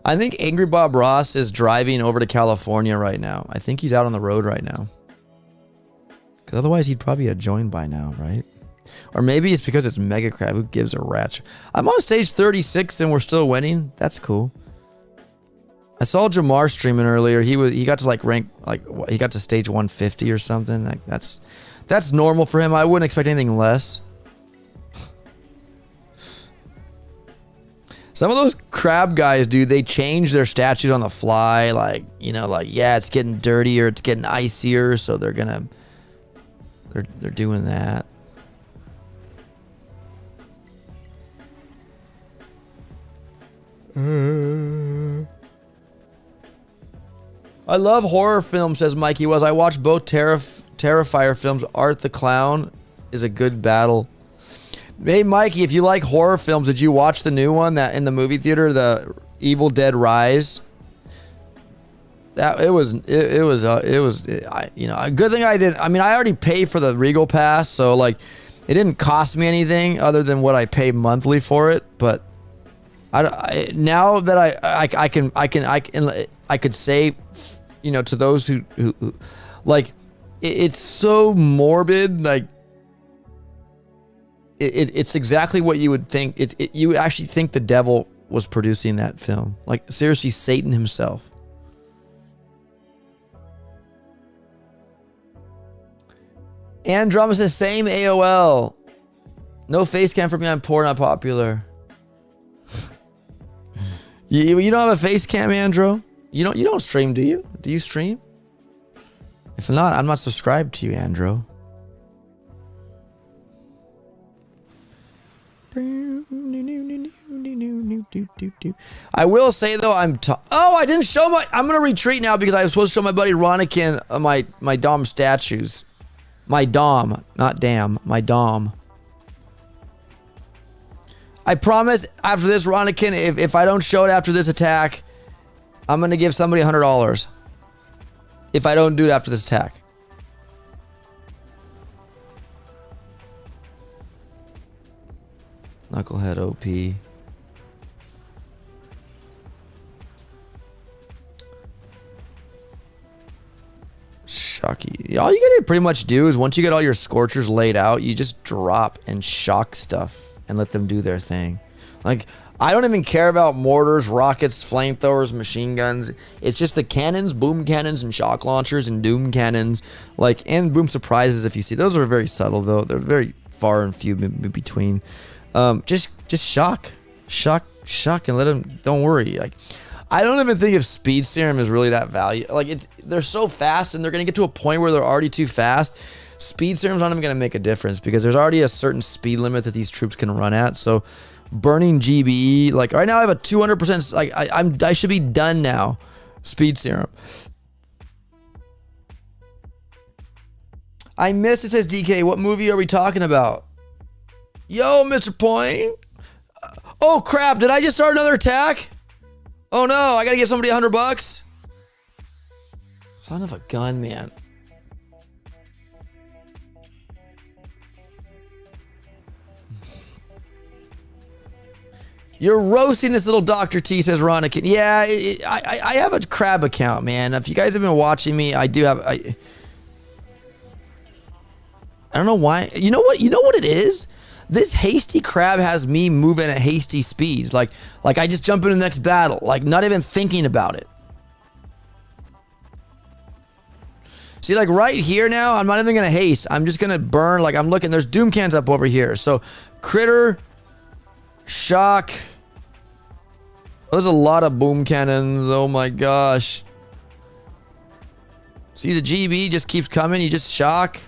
I think Angry Bob Ross is driving over to California right now. I think he's out on the road right now. Because otherwise he'd probably have joined by now, right? Or maybe it's because it's Mega Crab. Who gives a ratch? I'm on stage 36 and we're still winning. That's cool. I saw Jamar streaming earlier. He got to like rank, like he got to stage 150 or something. Like that's normal for him. I wouldn't expect anything less. Some of those crab guys, dude, they change their statues on the fly. Like, you know, like, yeah, it's getting dirtier, it's getting icier, so they're doing that. I love horror films, says Mikey Was. I watched both Terrifier films. Art the Clown is a good battle. Hey, Mikey, if you like horror films, did you watch the new one that in the movie theater, the Evil Dead Rise? That it was you know, a good thing I did. I mean, I already paid for the Regal Pass, so like it didn't cost me anything other than what I pay monthly for it. But now that I could say, you know, to those who like, it's so morbid, like. It's exactly what you would think. You would actually think the devil was producing that film. Like, seriously, Satan himself. Andromeda says, same AOL. No face cam for me. I'm poor, not popular. you don't have a face cam, Andro? You don't stream, do you? Do you stream? If not, I'm not subscribed to you, Andro. I will say though, I didn't show I'm gonna retreat now because I was supposed to show my buddy Ronikin my Dom statues. My Dom, not damn, my Dom. I promise after this, Ronikin, if I don't show it after this attack, I'm gonna give somebody $100. If I don't do it after this attack. Knucklehead OP. Shocky. All you gotta pretty much do is once you get all your scorchers laid out, you just drop and shock stuff and let them do their thing. Like, I don't even care about mortars, rockets, flamethrowers, machine guns. It's just the cannons, boom cannons, and shock launchers, and doom cannons. Like, and boom surprises if you see. Those are very subtle though. They're very far and few in between. Just shock, and let them. Don't worry. Like, I don't even think if speed serum is really that value. Like, they're so fast, and they're gonna get to a point where they're already too fast. Speed serum's not even gonna make a difference because there's already a certain speed limit that these troops can run at. So, burning GBE, like right now, I have a 200%. Like, I should be done now. Speed serum. I missed it. Says DK. What movie are we talking about? Yo, Mr. Point. Oh, crap. Did I just start another attack? Oh, no. I got to give somebody $100. Son of a gun, man. You're roasting this little Dr. T, says Ronikin. Yeah, I have a crab account, man. If you guys have been watching me, I do have... I don't know why. You know what? You know what it is? This hasty crab has me moving at hasty speeds. Like I just jump into the next battle. Like, not even thinking about it. See, like right here now, I'm not even going to haste. I'm just going to burn. Like, I'm looking. There's doom cans up over here. So, critter, shock. There's a lot of boom cannons. Oh my gosh. See, the GB just keeps coming. You just shock.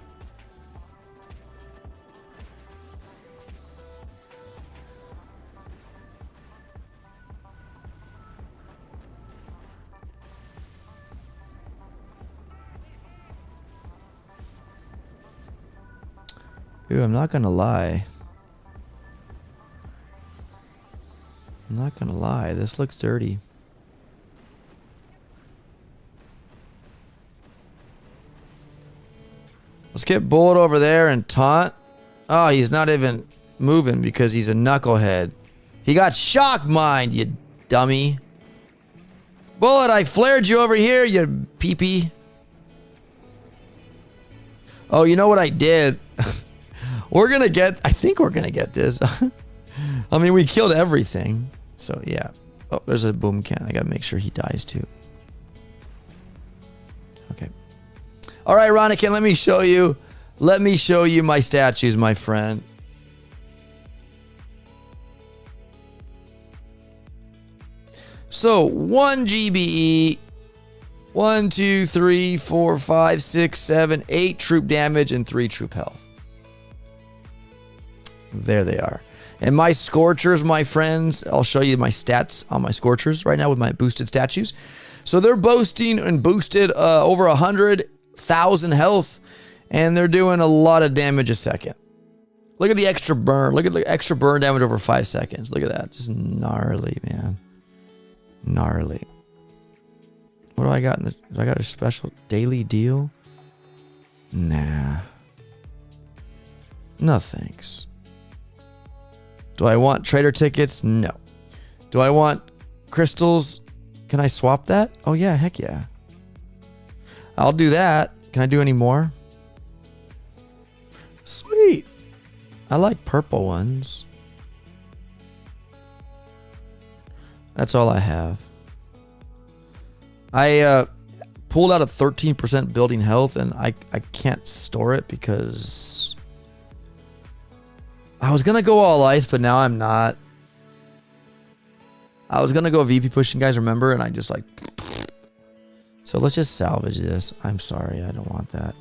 Dude, I'm not gonna lie. I'm not gonna lie. This looks dirty. Let's get Bullet over there and taunt. Oh, he's not even moving because he's a knucklehead. He got shock mind, you dummy. Bullet, I flared you over here, you pee-pee. Oh, you know what I did? I think we're gonna get this. I mean, we killed everything. So, yeah. Oh, there's a boom can. I gotta make sure he dies, too. Okay. All right, Ronikin, let me show you. Let me show you my statues, my friend. So, 1 GBE, 1, 2, 3, 4, 5, 6, 7, 8 troop damage, and 3 troop health. There they are. And my Scorchers, my friends, I'll show you my stats on my Scorchers right now with my boosted statues. So they're boasting and boosted over 100,000 health, and they're doing a lot of damage a second. Look at the extra burn. Look at the extra burn damage over 5 seconds. Look at that. Just gnarly, man. Gnarly. What do I got? Do I got a special daily deal? Nah. No thanks. Do I want trader tickets? No. Do I want crystals? Can I swap that? Oh yeah, heck yeah. I'll do that. Can I do any more? Sweet. I like purple ones. That's all I have. I pulled out a 13% building health, and I can't store it because I was going to go all ice, but now I'm not. I was going to go VP pushing, guys, remember? And I just like... So let's just salvage this. I'm sorry, I don't want that.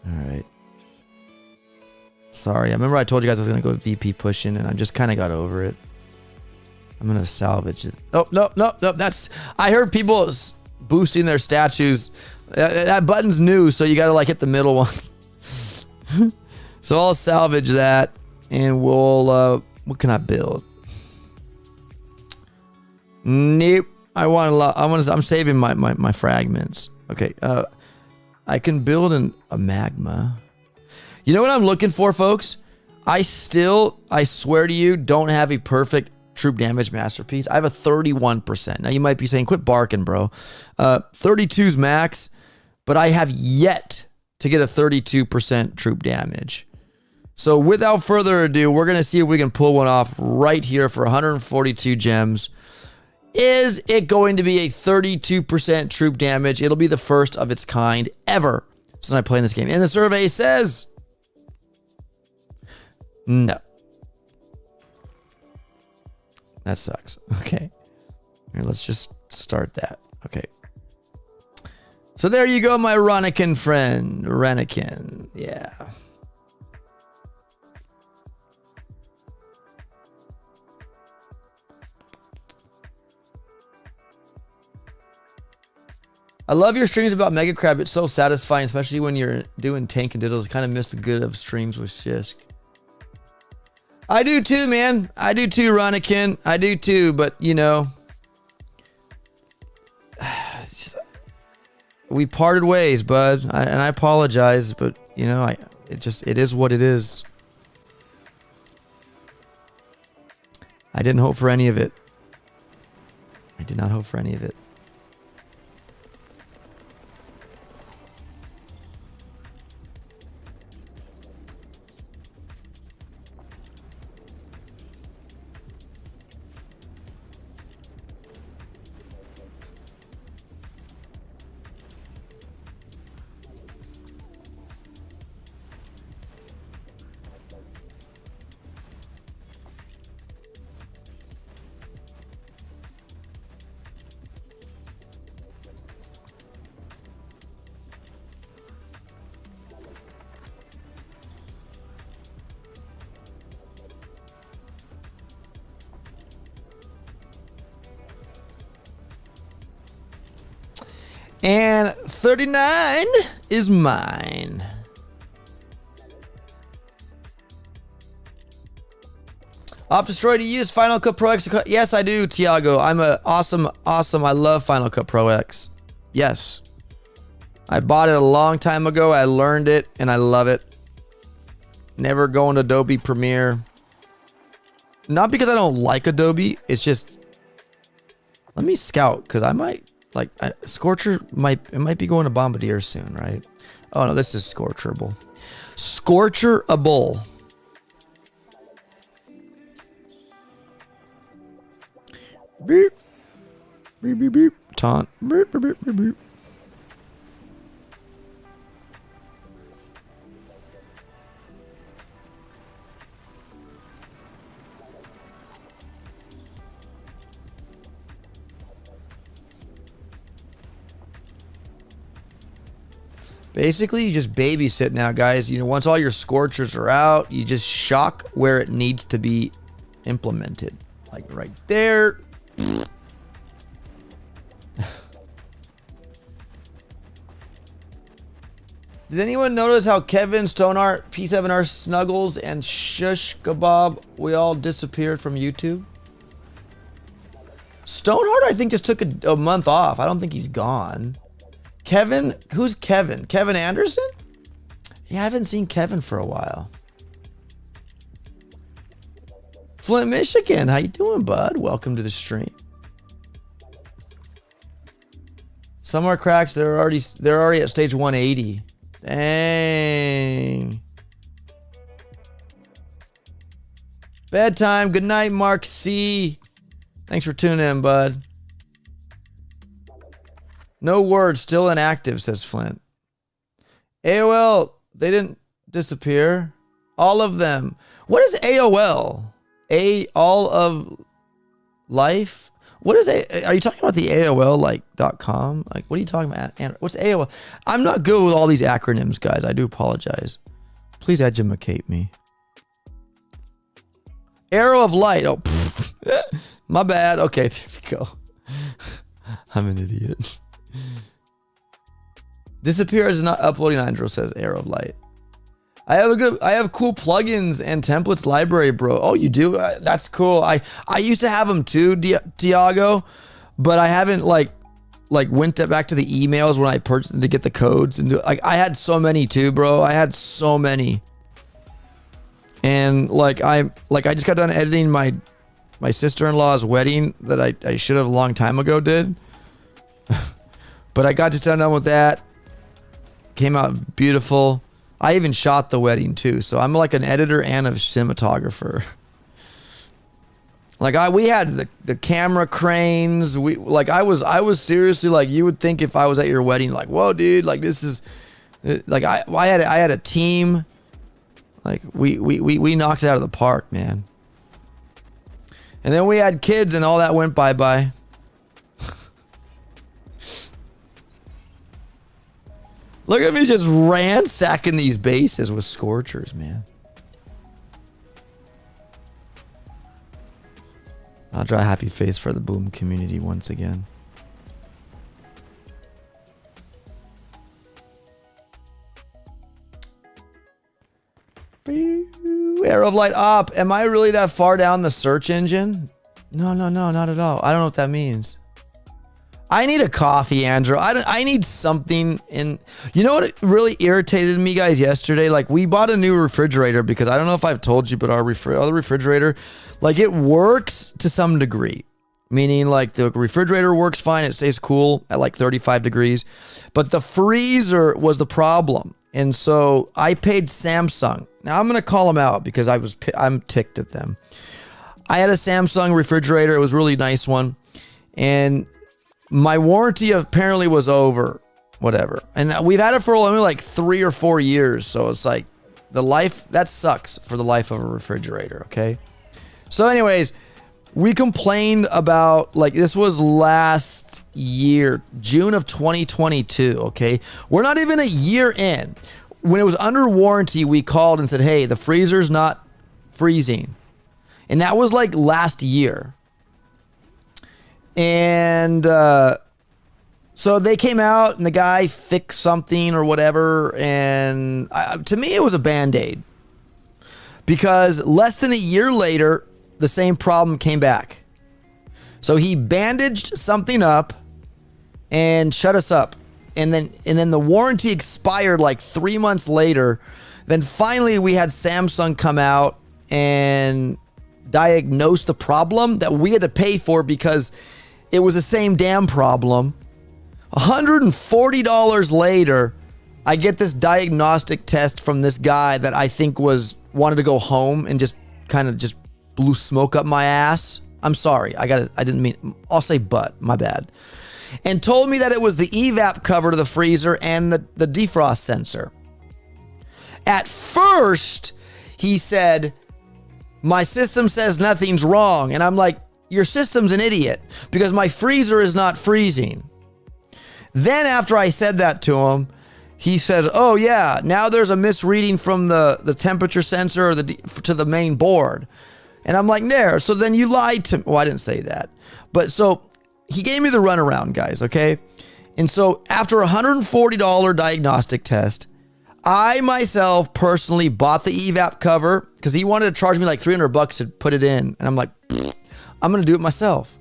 Alright. Sorry, I remember I told you guys I was going to go VP pushing, and I just kind of got over it. I'm going to salvage it. Oh, no. That's... I heard people boosting their statues. That button's new, so you got to like hit the middle one. So I'll salvage that, and we'll... what can I build? Nope. I'm saving my fragments. Okay. I can build a magma. You know what I'm looking for, folks? I swear to you, don't have a perfect troop damage masterpiece. I have a 31%. Now you might be saying, quit barking, bro. 32's max, but I have yet to get a 32% troop damage. So without further ado, we're going to see if we can pull one off right here for 142 gems. Is it going to be a 32% troop damage? It'll be the first of its kind ever since I play in this game. And the survey says no. That sucks. Okay. Here, let's just start that. Okay. So there you go, my Ronikin friend. Ronikin. Yeah. I love your streams about Mega Crab. It's so satisfying, especially when you're doing tank and diddles. Kind of miss the good of streams with Shisk. I do too, man. I do too, Ronikin. I do too, but you know, we parted ways, bud. And I apologize, but you know, it is what it is. I didn't hope for any of it. I did not hope for any of it. And 39 is mine. Opdestroy, do you use Final Cut Pro X? Yes, I do, Tiago. I'm a awesome. I love Final Cut Pro X. Yes. I bought it a long time ago. I learned it, and I love it. Never going to Adobe Premiere. Not because I don't like Adobe. It's just Let me scout, because I might, like, Scorcher might be going to Bombardier soon, right? Oh, no, this is Scorcherable. Scorcherable. Beep. Beep, beep, beep. Taunt. Beep, beep, beep, beep, beep. Basically, you just babysit now, guys. You know, once all your Scorchers are out, you just shock where it needs to be implemented. Like right there. Did anyone notice how Kevin, Stoneheart, P7R, Snuggles, and Shush Kebab, we all disappeared from YouTube? Stoneheart, I think, just took a month off. I don't think he's gone. Kevin, who's Kevin? Kevin Anderson? Yeah, I haven't seen Kevin for a while. Flint, Michigan, how you doing, bud? Welcome to the stream. Some are cracks. They're already at stage 180. Dang. Bedtime. Good night, Mark C. Thanks for tuning in, bud. No word, still inactive, says Flint. AOL, they didn't disappear. All of them. What is AOL? All of life? What is are you talking about the AOL like .com? Like, what are you talking about? What's AOL? I'm not good with all these acronyms, guys. I do apologize. Please educate me. Arrow of light. Oh, my bad. Okay, there we go. I'm an idiot. Disappear is not uploading. Andrew says Arrow of Light. I have cool plugins and templates library, bro. Oh, you do? That's cool. I used to have them too, Tiago, but I haven't like went back to the emails when I purchased them to get the codes and I had so many too, bro. I had so many, and I just got done editing my sister-in-law's wedding that I should have a long time ago did. But I got just done with that. Came out beautiful. I even shot the wedding too. So I'm like an editor and a cinematographer. We had the camera cranes. I was seriously like, you would think if I was at your wedding, like, whoa, dude, like this is like I had a team. Like we knocked it out of the park, man. And then we had kids and all that went bye-bye. Look at me just ransacking these bases with Scorchers, man. I'll draw a happy face for the Boom community once again. Arrow of light up. Am I really that far down the search engine? No, not at all. I don't know what that means. I need a coffee, Andrew. I need something in... You know what really irritated me, guys, yesterday? Like, we bought a new refrigerator because I don't know if I've told you, but our other refrigerator, like, it works to some degree. Meaning, like, the refrigerator works fine. It stays cool at, like, 35 degrees. But the freezer was the problem. And so I paid Samsung. Now, I'm going to call them out because I'm ticked at them. I had a Samsung refrigerator. It was a really nice one. And... my warranty apparently was over, whatever. And we've had it for only like 3 or 4 years. So it's like that sucks for the life of a refrigerator. Okay. So anyways, we complained about this was last year, June of 2022. Okay. We're not even a year in. When it was under warranty, we called and said, hey, the freezer's not freezing. And that was like last year. And so they came out and the guy fixed something or whatever. And to me, it was a Band-Aid. Because less than a year later, the same problem came back. So he bandaged something up and shut us up. And then the warranty expired like 3 months later. Then finally we had Samsung come out and diagnose the problem that we had to pay for because it was the same damn problem. $140 later, I get this diagnostic test from this guy that I think wanted to go home and just kind of just blew smoke up my ass. I'm sorry. I didn't mean, I'll say but, my bad. And told me that it was the evap cover to the freezer and the defrost sensor. At first, he said, my system says nothing's wrong. And I'm like, your system's an idiot because my freezer is not freezing. Then after I said that to him, he said, oh yeah, now there's a misreading from the temperature sensor to the main board. And I'm like, there. So then you lied to me. Well, I didn't say that. But so he gave me the runaround, guys, okay? And so after a $140 diagnostic test, I myself personally bought the evap cover because he wanted to charge me like $300 to put it in. And I'm like, I'm going to do it myself.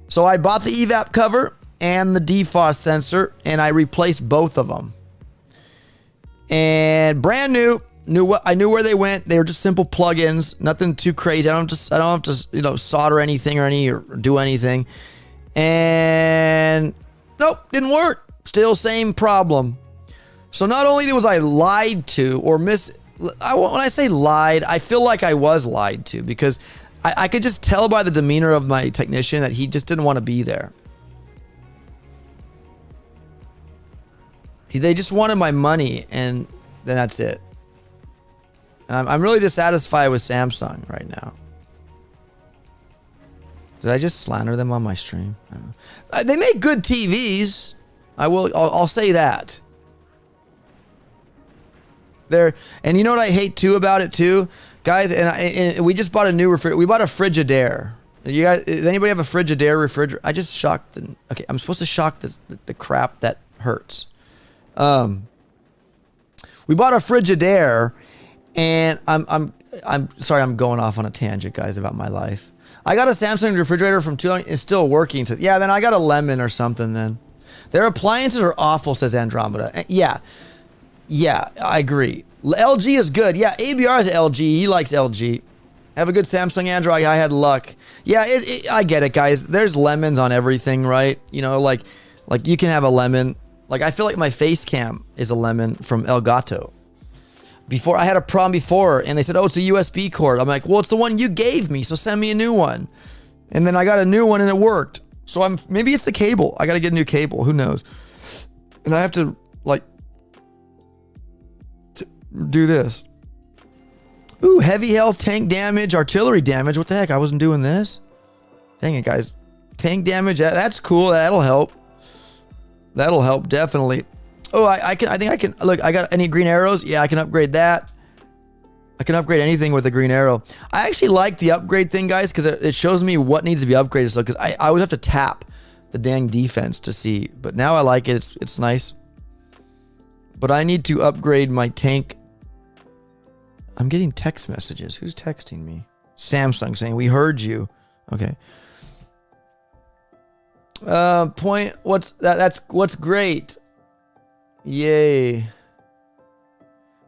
So I bought the evap cover and the defrost sensor, and I replaced both of them. And brand new, I knew where they went. They were just simple plugins, nothing too crazy. I don't have to solder anything or do anything. And nope, didn't work. Still same problem. So not only was I lied to or when I say lied, I feel like I was lied to because I could just tell by the demeanor of my technician that he just didn't want to be there. They just wanted my money, and then that's it. And I'm really dissatisfied with Samsung right now. Did I just slander them on my stream? I don't know. They make good TVs. I'll say that. And you know what I hate too about it too, guys. And we just bought a new refrigerator. We bought a Frigidaire. You guys, does anybody have a Frigidaire refrigerator? I just shocked. Okay, I'm supposed to shock the crap that hurts. We bought a Frigidaire, and I'm sorry, I'm going off on a tangent, guys, about my life. I got a Samsung refrigerator from 2 long. It's still working. So yeah, then I got a Lemon or something. Then their appliances are awful, says Andromeda. Yeah, I agree. LG is good. Yeah, ABR is LG. He likes LG. Have a good Samsung Android. I had luck. Yeah, I get it, guys. There's lemons on everything, right? You know, like you can have a lemon. Like, I feel like my face cam is a lemon from Elgato. Before, I had a problem before, and they said, oh, it's a USB cord. I'm like, well, it's the one you gave me, so send me a new one. And then I got a new one, and it worked. So maybe it's the cable. I got to get a new cable. Who knows? And I have to, do this. Ooh, heavy health, tank damage, artillery damage. What the heck? I wasn't doing this. Dang it, guys. Tank damage, that's cool. That'll help. That'll help, definitely. Oh, I think I can. Look, I got any green arrows? Yeah, I can upgrade that. I can upgrade anything with a green arrow. I actually like the upgrade thing, guys, because it shows me what needs to be upgraded. So, because I would have to tap the dang defense to see. But now I like it. It's nice. But I need to upgrade my tank. I'm getting text messages. Who's texting me? Samsung saying, we heard you. Okay. What's great. Yay.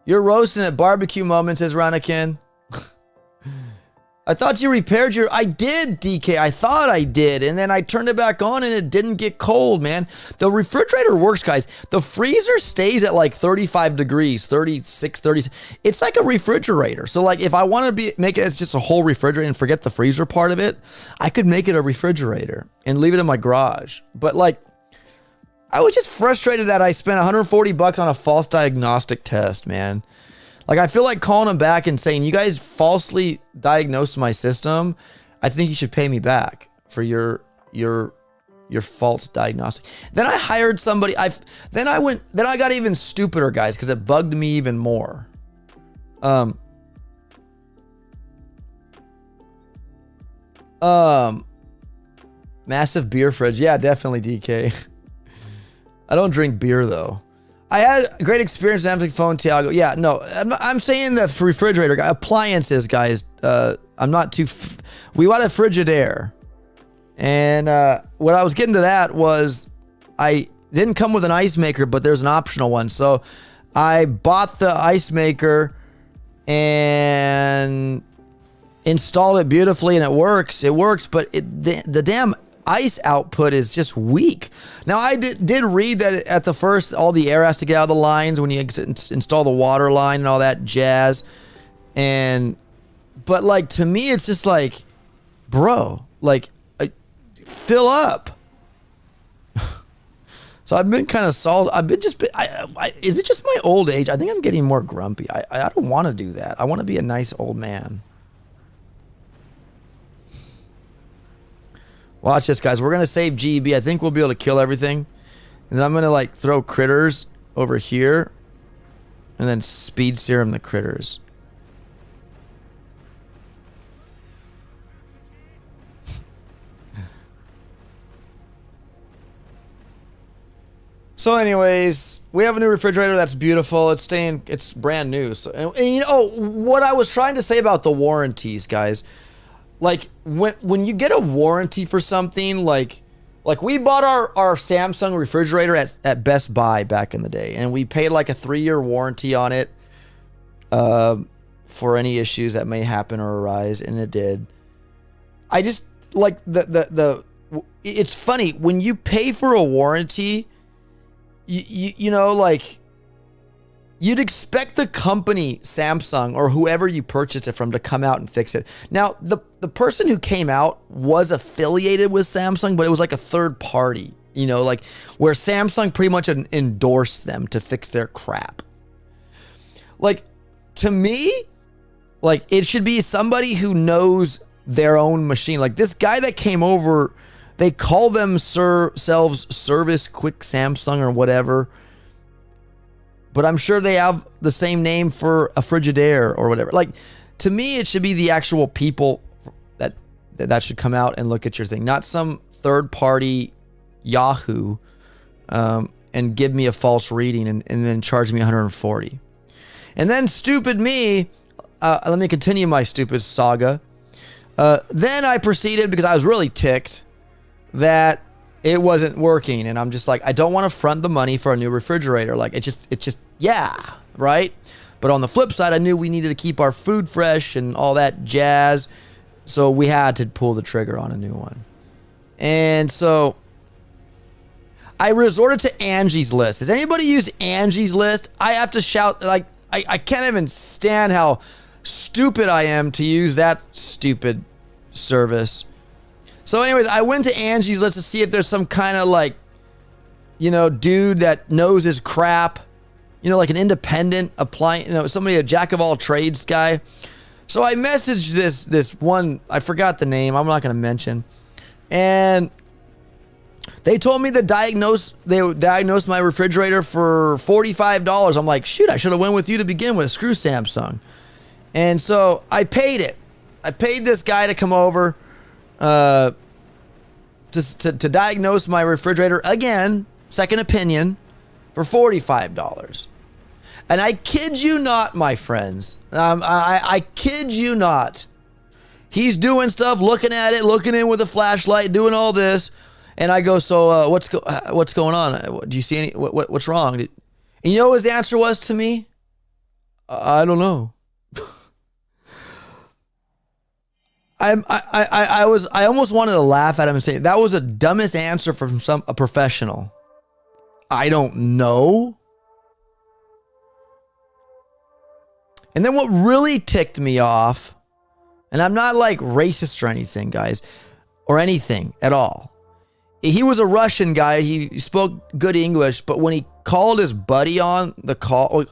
You're roasting at barbecue moment, says Ranakin. I thought you repaired I did, DK. I thought I did. And then I turned it back on and it didn't get cold, man. The refrigerator works, guys. The freezer stays at like 35 degrees, 36, 30. It's like a refrigerator. So like if I want to make it as just a whole refrigerator and forget the freezer part of it, I could make it a refrigerator and leave it in my garage. But like, I was just frustrated that I spent $140 on a false diagnostic test, man. Like, I feel like calling them back and saying, you guys falsely diagnosed my system. I think you should pay me back for your false diagnostic. Then I hired somebody. Then I got even stupider, guys, because it bugged me even more. Massive beer fridge. Yeah, definitely, DK. I don't drink beer though. I had a great experience with Samsung phone, Tiago. Yeah, no, I'm saying the refrigerator, appliances, guys. I'm not too. We bought a Frigidaire, and what I was getting to that was I didn't come with an ice maker, but there's an optional one. So I bought the ice maker and installed it beautifully, and it works. It works, but the damn ice output is just weak. Now, I did read that at the first, all the air has to get out of the lines when you install the water line and all that jazz. But like, to me, it's just like, bro, like, fill up. So I've been kind of salty. Is it just my old age? I think I'm getting more grumpy. I don't want to do that. I want to be a nice old man. Watch this, guys. We're going to save GB. I think we'll be able to kill everything. And then I'm going to like throw critters over here. And then speed serum the critters. So anyways, we have a new refrigerator. That's beautiful. It's brand new. So, and you know, what I was trying to say about the warranties, guys, like when you get a warranty for something, like we bought our Samsung refrigerator at Best Buy back in the day, and we paid like a 3-year warranty on it, for any issues that may happen or arise. And it did. I just like it's funny when you pay for a warranty, you know, like you'd expect the company Samsung or whoever you purchased it from to come out and fix it. Now, the person who came out was affiliated with Samsung, but it was like a third party, you know, like where Samsung pretty much endorsed them to fix their crap. Like, to me, like it should be somebody who knows their own machine. Like this guy that came over, they call themselves Service Quick Samsung or whatever. But I'm sure they have the same name for a Frigidaire or whatever. Like, to me, it should be the actual people that should come out and look at your thing, not some third-party Yahoo and give me a false reading and then charge me $140. And then stupid me, let me continue my stupid saga. Then I proceeded, because I was really ticked that it wasn't working, and I'm just like, I don't want to front the money for a new refrigerator. Like, it's just, yeah, right? But on the flip side, I knew we needed to keep our food fresh and all that jazz, so we had to pull the trigger on a new one. And so I resorted to Angie's List. Has anybody used Angie's List? I have to shout, like, I can't even stand how stupid I am to use that stupid service. So anyways, I went to Angie's List to see if there's some kind of like, you know, dude that knows his crap, you know, like an independent appliance, you know, somebody, a jack of all trades guy. So I messaged this one, I forgot the name, I'm not going to mention. And they told me they would diagnose my refrigerator for $45. I'm like, shoot, I should have went with you to begin with. Screw Samsung. And so I paid it. I paid this guy to come over to diagnose my refrigerator again, second opinion, for $45. And I kid you not, my friends. I kid you not. He's doing stuff, looking at it, looking in with a flashlight, doing all this. And I go, so what's going on? Do you see any? What's wrong? And you know what his answer was to me? I don't know. I almost wanted to laugh at him and say that was the dumbest answer from a professional. I don't know. And then what really ticked me off, and I'm not like racist or anything, guys, or anything at all. He was a Russian guy. He spoke good English, but when he called his buddy on the call,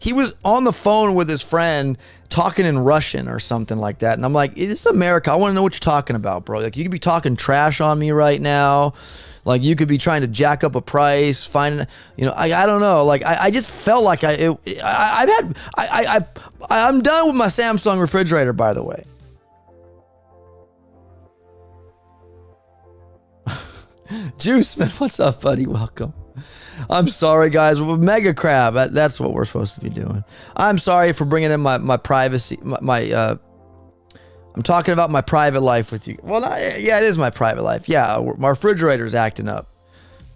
he was on the phone with his friend talking in Russian or something like that. And I'm like, this is America. I want to know what you're talking about, bro. Like, you could be talking trash on me right now. Like, you could be trying to jack up a price, finding, you know, I don't know. Like, I just felt like I'm done with my Samsung refrigerator, by the way. Juiceman, what's up, buddy? Welcome. I'm sorry, guys. Mega Crab, that's what we're supposed to be doing. I'm sorry for bringing in my privacy. I'm talking about my private life with you. Well, yeah, it is my private life. Yeah, my refrigerator's acting up.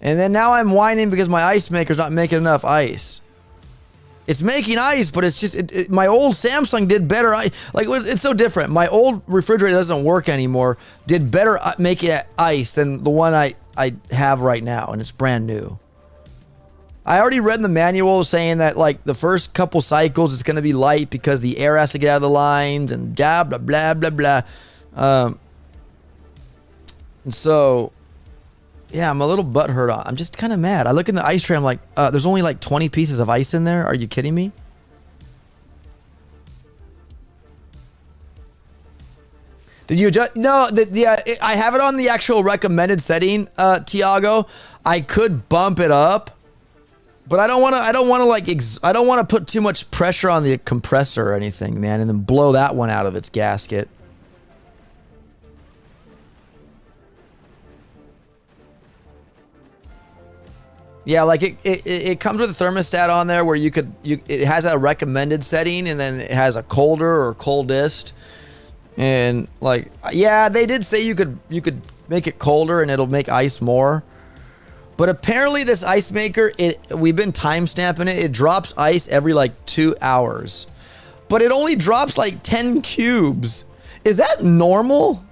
And then now I'm whining because my ice maker's not making enough ice. It's making ice, but it's just my old Samsung did better. It's so different. My old refrigerator doesn't work anymore. Did better making ice than the one I have right now, and it's brand new. I already read in the manual saying that like the first couple cycles it's going to be light because the air has to get out of the lines and blah blah blah blah blah. And so, yeah, I'm a little butthurt. I'm just kind of mad. I look in the ice tray. I'm like, there's only like 20 pieces of ice in there. Are you kidding me? Did you adjust? No, I have it on the actual recommended setting, Tiago. I could bump it up, but I don't want to put too much pressure on the compressor or anything, man, and then blow that one out of its gasket. Yeah, like it comes with a thermostat on there where it has a recommended setting, and then it has a colder or coldest. And like, yeah, they did say you could make it colder and it'll make ice more. But apparently this ice maker, we've been time stamping it. It drops ice every like 2 hours, but it only drops like 10 cubes. Is that normal?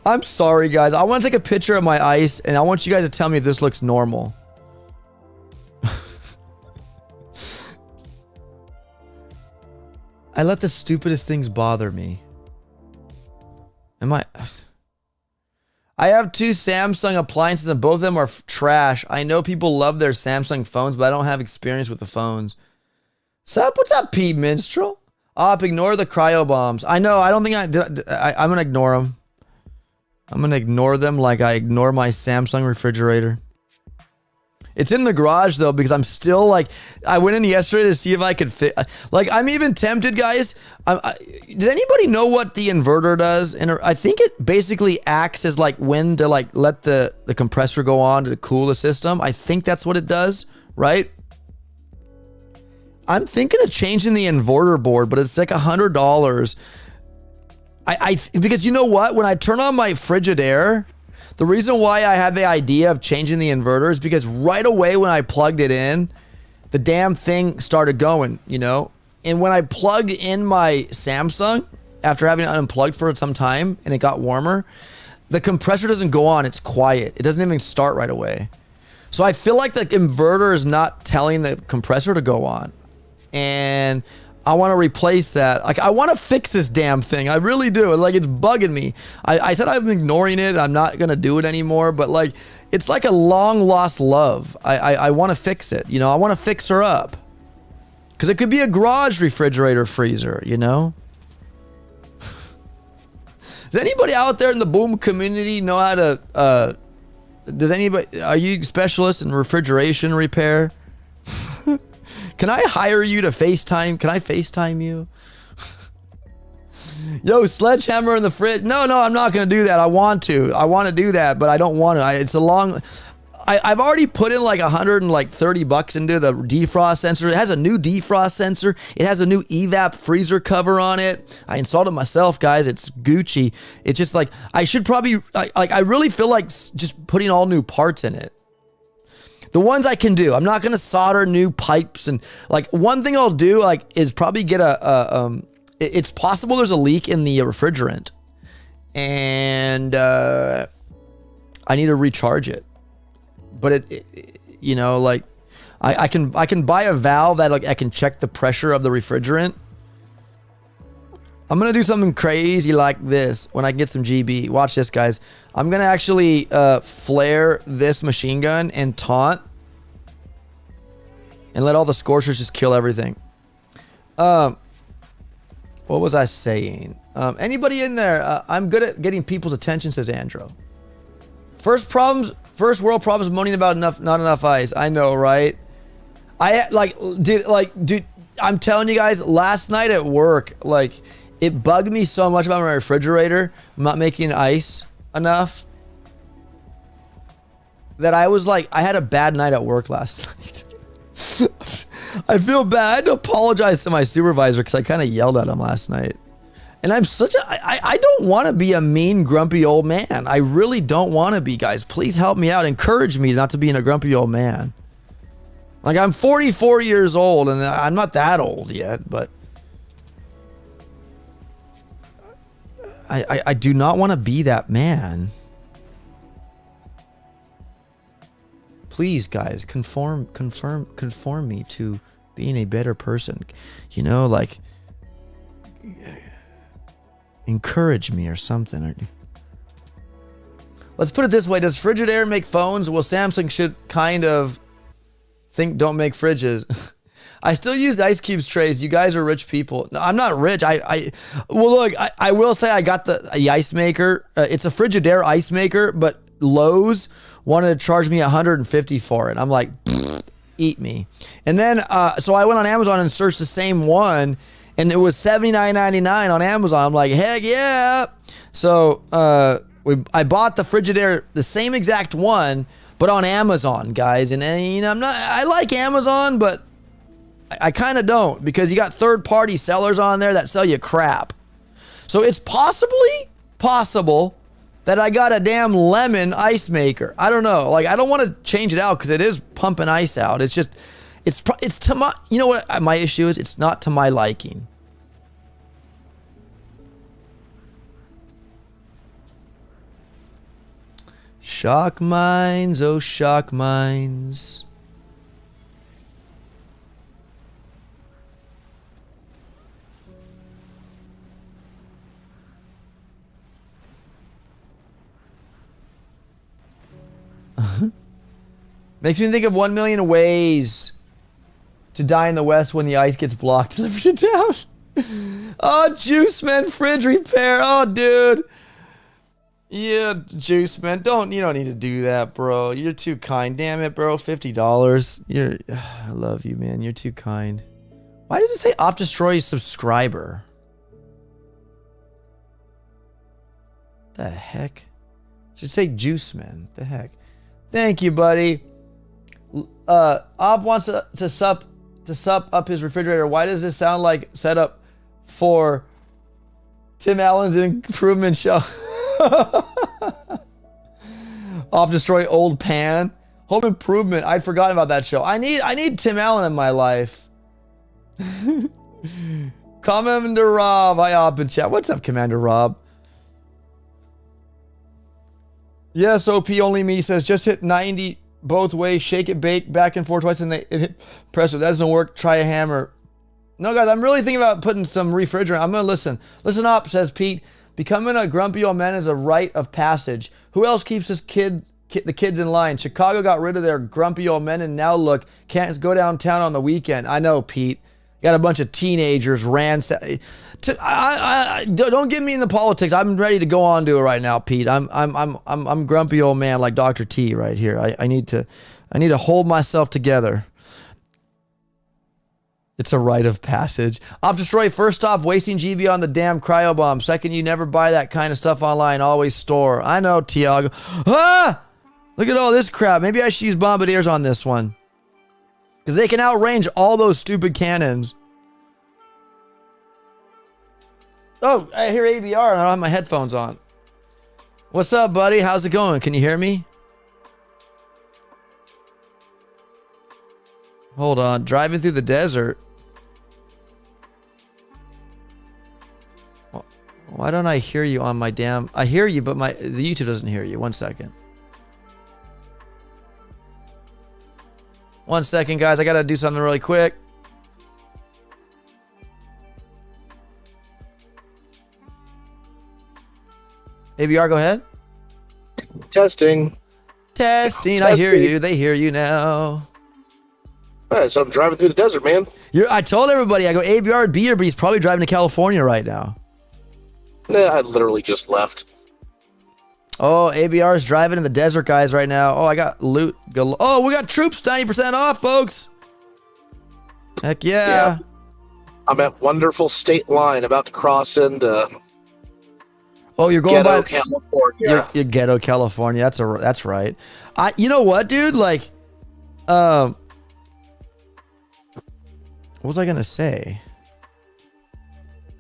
I'm sorry, guys. I want to take a picture of my ice, and I want you guys to tell me if this looks normal. I let the stupidest things bother me. I have 2 Samsung appliances, and both of them are trash. I know people love their Samsung phones, but I don't have experience with the phones. What's up, Pete Minstrel? Ignore the cryo bombs. I know. I don't think I'm going to ignore them. I'm going to ignore them like I ignore my Samsung refrigerator. It's in the garage, though, because I'm still like... I went in yesterday to see if I could fit... Like, I'm even tempted, guys. Does anybody know what the inverter does? And I think it basically acts as like when to like let the compressor go on to cool the system. I think that's what it does, right? I'm thinking of changing the inverter board, but it's like $100. Because you know what? When I turn on my Frigidaire, the reason why I had the idea of changing the inverter is because right away when I plugged it in, the damn thing started going, you know? And when I plugged in my Samsung, after having it unplugged for some time and it got warmer, the compressor doesn't go on. It's quiet. It doesn't even start right away. So I feel like the inverter is not telling the compressor to go on. And I want to replace that. Like, I want to fix this damn thing. I really do. Like, it's bugging me. I said I'm ignoring it. I'm not going to do it anymore. But, like, it's like a long-lost love. I want to fix it. You know, I want to fix her up. Because it could be a garage refrigerator freezer, you know? Does anybody out there in the Boom community know how to... does anybody... Are you specialists in refrigeration repair? Can I hire you to FaceTime? Can I FaceTime you? Yo, sledgehammer in the fridge. No, I'm not going to do that. I want to do that, but I don't want to. It's a long... I've already put in like $130 into the defrost sensor. It has a new defrost sensor. It has a new evap freezer cover on it. I installed it myself, guys. It's Gucci. It's just like, I should probably... I really feel like just putting all new parts in it. The ones I can do. I'm not going to solder new pipes. And like one thing I'll do is probably get it's possible there's a leak in the refrigerant. And I need to recharge it. But you know, like I can buy a valve that like I can check the pressure of the refrigerant. I'm going to do something crazy like this when I can get some GB. Watch this, guys. I'm going to actually flare this machine gun and taunt. And let all the scorchers just kill everything. What was I saying? Anybody in there? I'm good at getting people's attention, says Andro. First world problems moaning about not enough ice. I know, right? Dude, I'm telling you guys, last night at work, like... It bugged me so much about my refrigerator not making ice enough that I was like, I had a bad night at work last night. I feel bad. I had to apologize to my supervisor because I kind of yelled at him last night. And I'm I don't want to be a mean, grumpy old man. I really don't want to be, guys. Please help me out. Encourage me not to be a grumpy old man. Like, I'm 44 years old, and I'm not that old yet, but I do not want to be that man. Please, guys, conform me to being a better person. You know, like, encourage me or something. Let's put it this way. Does Frigidaire make phones? Well, Samsung should kind of think don't make fridges. I still use the ice cubes trays. You guys are rich people. No, I'm not rich. Well, look, I will say I got the ice maker. It's a Frigidaire ice maker, but Lowe's wanted to charge me $150 for it. I'm like, eat me. And then, so I went on Amazon and searched the same one, and it was $79.99 on Amazon. I'm like, heck yeah. So I bought the Frigidaire, the same exact one, but on Amazon, guys. And you know, I like Amazon, but I kind of don't, because you got third-party sellers on there that sell you crap. So it's possible that I got a damn lemon ice maker. I don't know. Like, I don't want to change it out because it is pumping ice out. It's just, it's to my, you know what my issue is? It's not to my liking. Shock mines, oh shock mines. Makes me think of 1 million ways to die in the West when the ice gets blocked. Delivered to town. Oh, Juice Man fridge repair. Oh, dude. Yeah, Juice Man. You don't need to do that, bro. You're too kind. Damn it, bro. $50. I love you, man. You're too kind. Why does it say Op Destroy subscriber? The heck? Should say Juice Man. The heck? Thank you, buddy. Op wants to sup up his refrigerator. Why does this sound like setup for Tim Allen's improvement show? Op Destroy Old Pan. Home Improvement. I'd forgotten about that show. I need Tim Allen in my life. Commander Rob. Hi, Op in chat. What's up, Commander Rob? Yes, OP only me says just hit 90 both ways, shake it, bake, back and forth twice, and it hit press. If that doesn't work, try a hammer. No, guys, I'm really thinking about putting some refrigerant. I'm gonna listen. Listen up, says Pete. Becoming a grumpy old man is a rite of passage. Who else keeps the kids in line? Chicago got rid of their grumpy old men, and now look, can't go downtown on the weekend. I know, Pete. Got a bunch of teenagers don't get me in the politics. I'm ready to go on to it right now, Pete. I'm grumpy old man like Dr. T right here. I need to hold myself together. It's a rite of passage. Op Destroy, first stop wasting GB on the damn cryo bomb. Second, you never buy that kind of stuff online. Always store. I know, Tiago. Ah! Look at all this crap. Maybe I should use bombardiers on this one, because they can outrange all those stupid cannons. Oh, I hear ABR and I don't have my headphones on. What's up, buddy? How's it going? Can you hear me? Hold on. Driving through the desert. Why don't I hear you on my damn... I hear you, but the YouTube doesn't hear you. 1 second. 1 second, guys. I got to do something really quick. ABR, go ahead. Testing. I hear you. They hear you now. All right, so I'm driving through the desert, man. I told everybody, I go, ABR would be here, but he's probably driving to California right now. Yeah, I literally just left. Oh, ABR is driving in the desert, guys, right now. Oh, I got loot. Oh, we got troops 90% off, folks. Heck yeah. I'm at wonderful state line, about to cross into... Oh, you're going Ghetto, by California. You're Ghetto, California. That's right. You know what, dude? Like, what was I gonna say?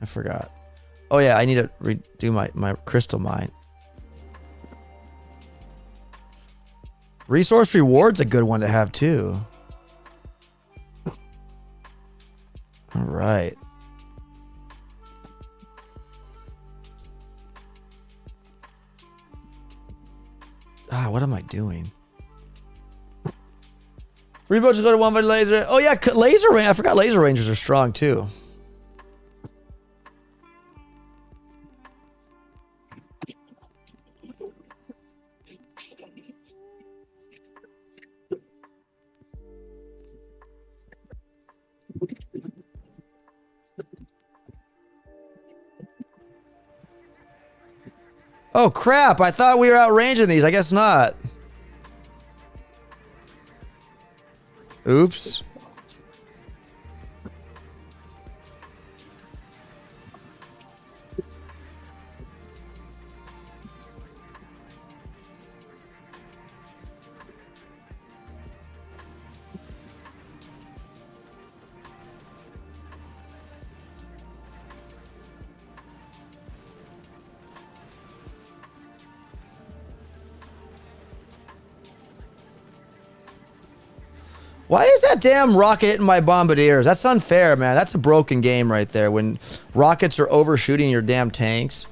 I forgot. Oh yeah, I need to redo my crystal mine. Resource reward's a good one to have too. All right. What am I doing? Reboats go to 1 by laser. Oh yeah, laser range. I forgot laser rangers are strong too. Oh crap, I thought we were outranging these. I guess not. Oops. Why is that damn rocket hitting my bombardiers? That's unfair, man. That's a broken game right there when rockets are overshooting your damn tanks.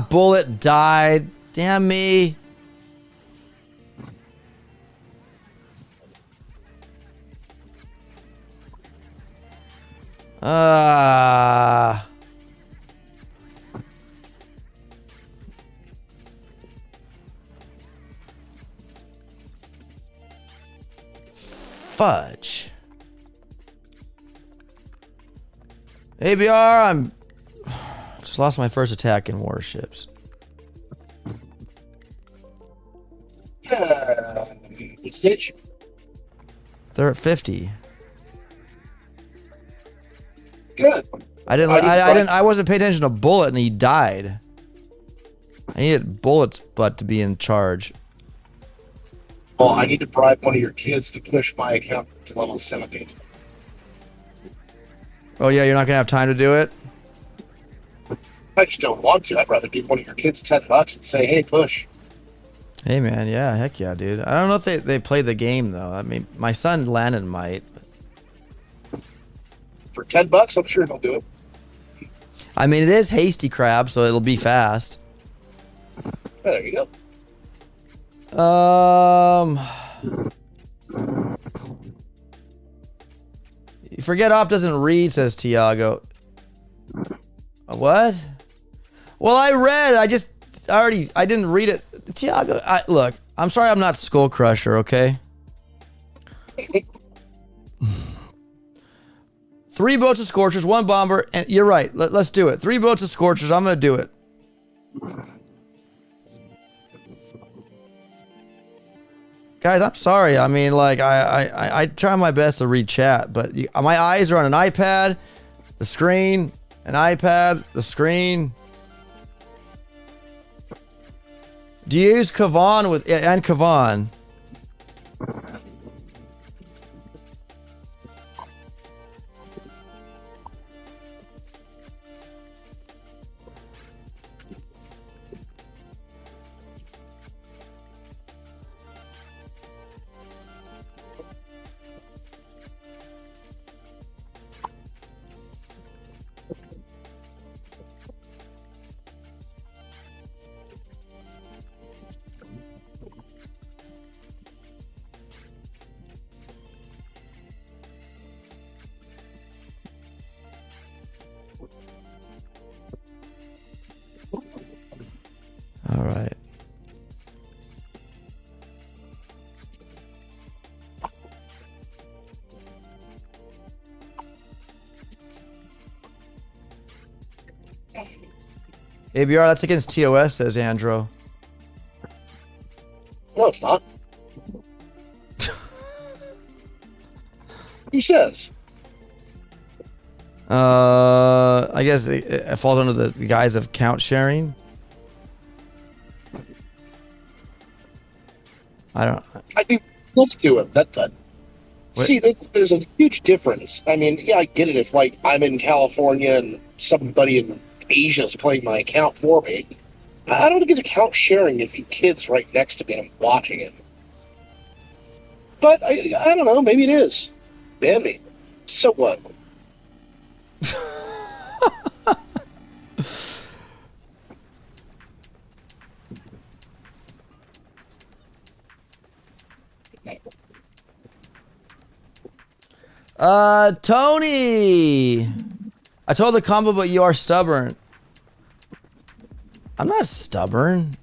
Bullet died. Damn me. Fudge. ABR, I'm just lost my first attack in Warships. What stage? They're at 50. Good. I wasn't paying attention to Bullet and he died. I needed Bullet's butt to be in charge. Well, I need to bribe one of your kids to push my account to level 70. Oh yeah, you're not gonna have time to do it? I just don't want to. I'd rather give one of your kids $10 and say, hey, push. Hey man, yeah, heck yeah, dude. I don't know if they play the game though. I mean, my son Landon might. For $10, I'm sure he'll do it. I mean, it is hasty crab, so it'll be fast. There you go. You forget op doesn't read, says Tiago. What? Well, I read. I didn't read it. Tiago, look, I'm sorry I'm not Skull Crusher, okay? 3 boats of Scorchers, 1 bomber, and you're right. Let's do it. 3 boats of Scorchers. I'm gonna do it. Guys, I'm sorry. I mean, like, I try my best to read chat, but my eyes are on an iPad, the screen, an iPad, the screen. Do you use Kavan and Kavan? All right. ABR, that's against TOS, says Andro. No, it's not. says? I guess it falls under the guise of count sharing. I do. Let's do it. See, there's a huge difference. I mean, yeah, I get it. If like I'm in California and somebody in Asia is playing my account for me, I don't think it's account sharing if your kid's right next to me and I'm watching it. But I don't know. Maybe it is. Ban me. So what? Tony, I told the combo, but you are stubborn. I'm not stubborn.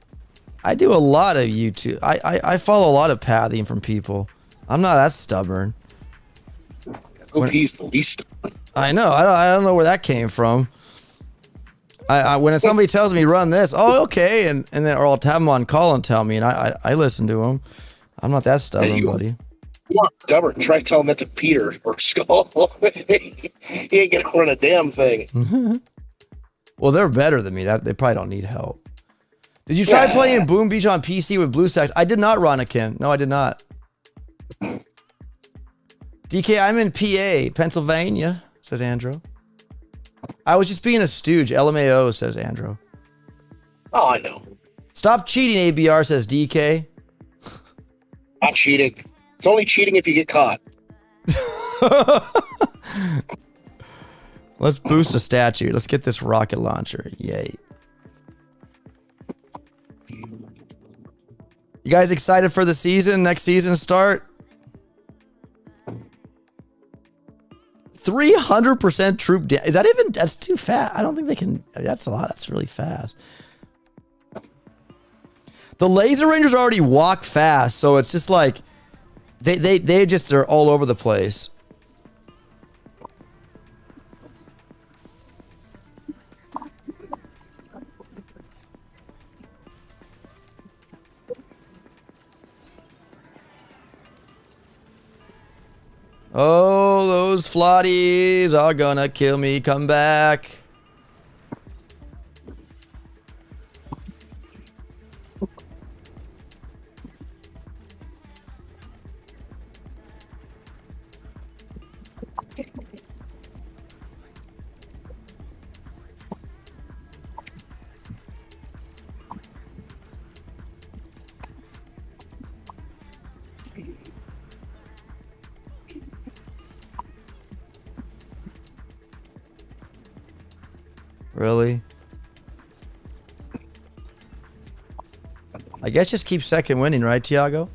I do a lot of YouTube. I follow a lot of pathing from people. I'm not that stubborn. He's the least. I know. I don't know where that came from. When somebody tells me run this, oh okay, and then or I'll have them on call and tell me, and I listen to them. I'm not that stubborn, buddy. You aren't stubborn. Try telling that to Peter or Skull. He ain't gonna run a damn thing. Well, they're better than me. They probably don't need help. Did you try playing Boom Beach on PC with BlueStacks? I did not, Ronikin. No, I did not. DK, I'm in PA, Pennsylvania, says Andrew. I was just being a stooge. LMAO, says Andrew. Oh, I know. Stop cheating, ABR, says DK. Not cheating. It's only cheating if you get caught. Let's boost a statue. Let's get this rocket launcher. Yay. You guys excited for the season? Next season start? 300% troop is that even? That's too fast. I don't think they can. That's a lot. That's really fast. The Laser Rangers already walk fast, so it's just like they just are all over the place. Oh, those flotties are gonna kill me. Come back. Really? I guess just keep second winning, right, Tiago?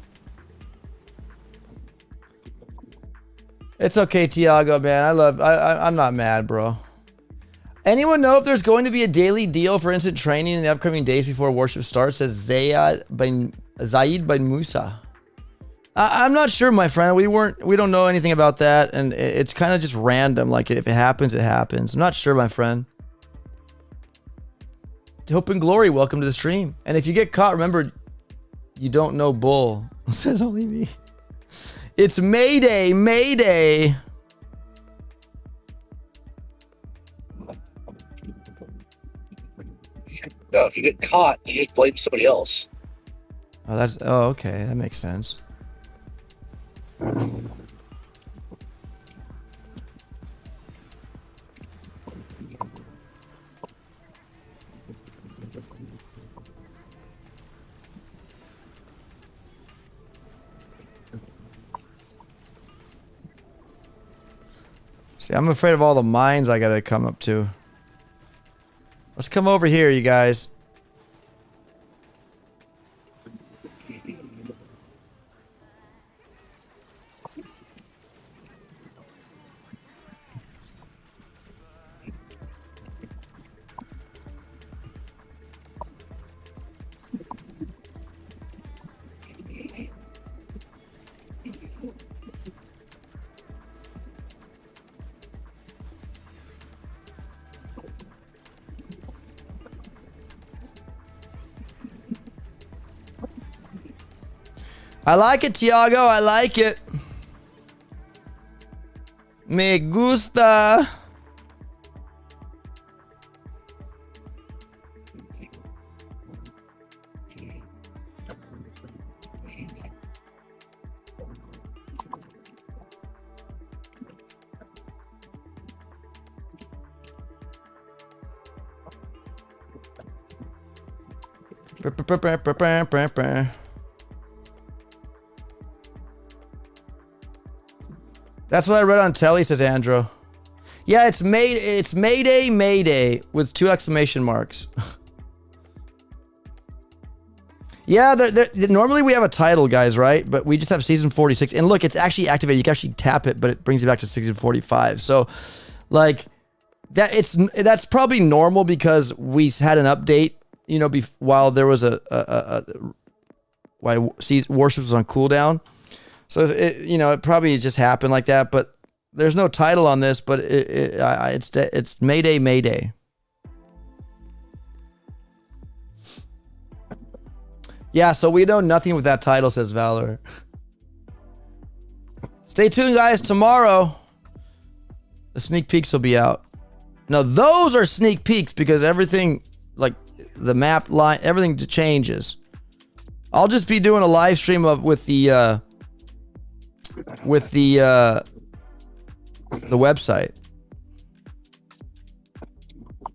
It's okay, Tiago, man. I'm not mad, bro. Anyone know if there's going to be a daily deal for instant training in the upcoming days before Warship starts? Says Zaid bin Musa. I'm not sure, my friend. We don't know anything about that, and it's kind of just random. Like if it happens, it happens. I'm not sure, my friend. Hope and Glory, welcome to the stream. And if you get caught, remember, you don't know bull. Says only me. It's Mayday, Mayday. No, if you get caught, you just blame somebody else. Oh, okay. That makes sense. See, I'm afraid of all the mines I gotta come up to. Let's come over here, you guys. I like it, Tiago. I like it. Me gusta. That's what I read on telly, says Andrew. Yeah, it's Mayday, Mayday with 2 exclamation marks. Yeah, normally we have a title, guys, right? But we just have season 46. And look, it's actually activated. You can actually tap it, but it brings you back to season 45. So, like, that's probably normal because we had an update, you know, while there was why Warships was on cooldown. So, it probably just happened like that. But there's no title on this, but it's Mayday, Mayday. Yeah, so we know nothing with that title, says Valor. Stay tuned, guys. Tomorrow, the sneak peeks will be out. Now, those are sneak peeks because everything, like the map line, everything changes. I'll just be doing a live stream with the website.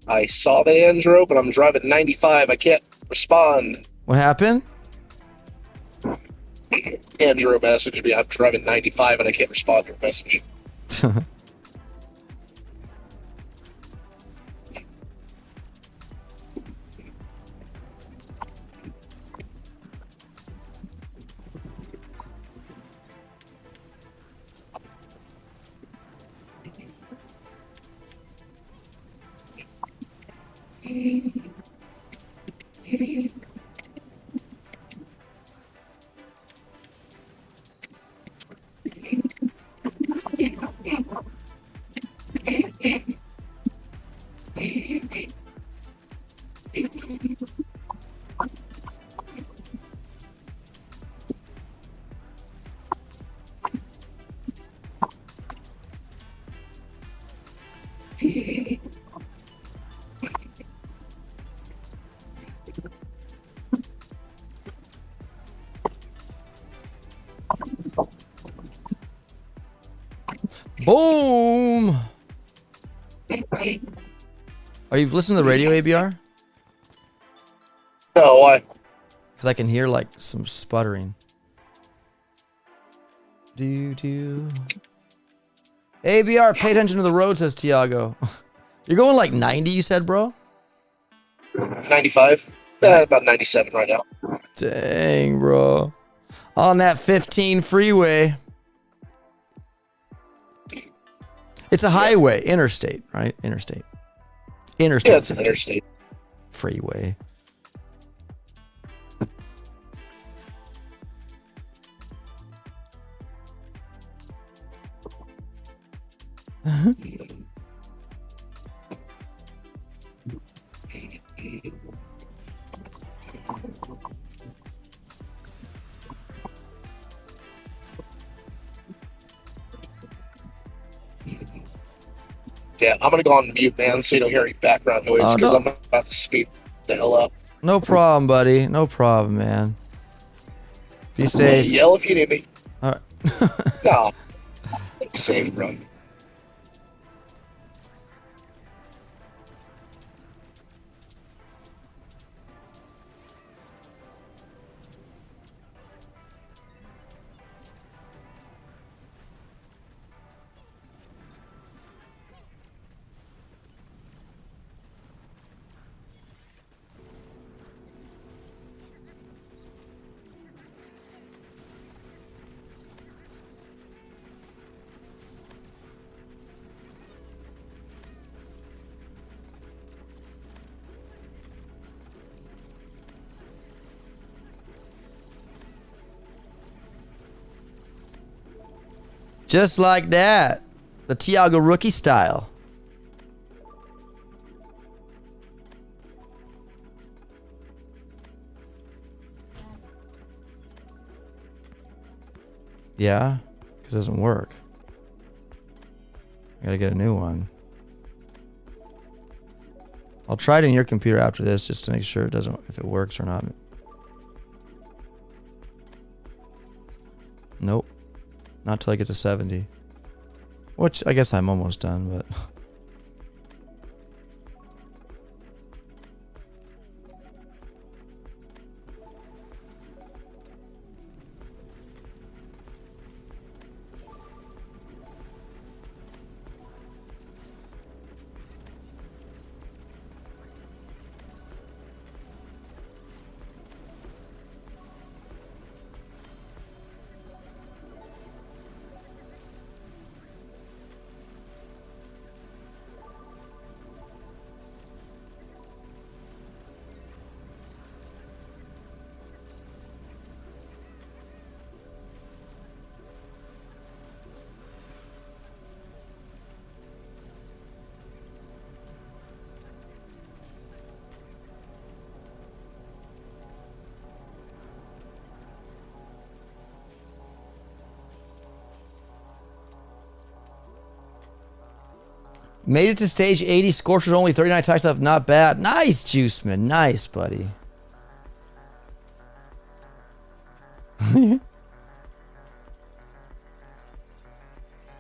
I saw that, Andrew, but I'm driving 95. I can't respond. What happened? Andrew messaged me. I'm driving 95 and I can't respond to her message. Boom! Are you listening to the radio, ABR? No, why? Because I can hear like some sputtering. ABR, pay attention to the road, says Tiago. You're going like 90, you said, bro? 95? About 97 right now. Dang, bro. On that 15 freeway. It's a highway, interstate, right? Interstate. Yeah, it's an interstate. Freeway. Yeah, I'm gonna go on mute, man, so you don't hear any background noise, because I'm about to speed the hell up. No problem, buddy. No problem, man. Be safe. Yell if you need me. All right. No. Safe, bro. Just like that. The Tiago rookie style. Yeah, because it doesn't work. I gotta get a new one. I'll try it in your computer after this just to make sure it doesn't, if it works or not. Nope. Not till I get to 70. Which I guess I'm almost done, but... Made it to stage 80. Scorchers only 39 attacks left. Not bad. Nice, Juiceman. Nice, buddy.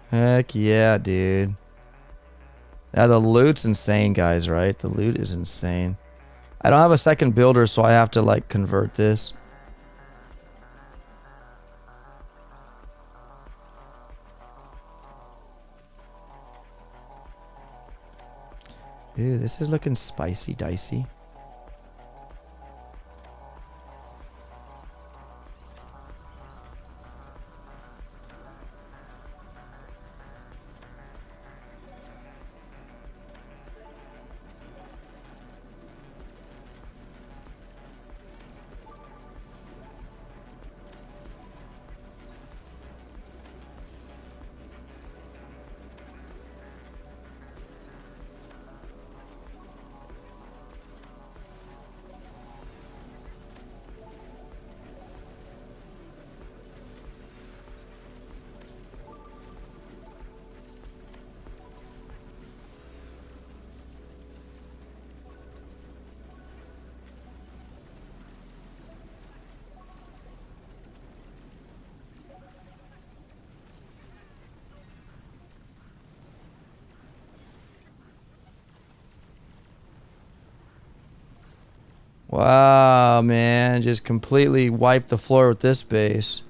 Heck yeah, dude. Yeah, the loot's insane, guys, right? The loot is insane. I don't have a second builder, so I have to, like, convert this. Ew, this is looking spicy dicey. Wow, man. Just completely wiped the floor with this base.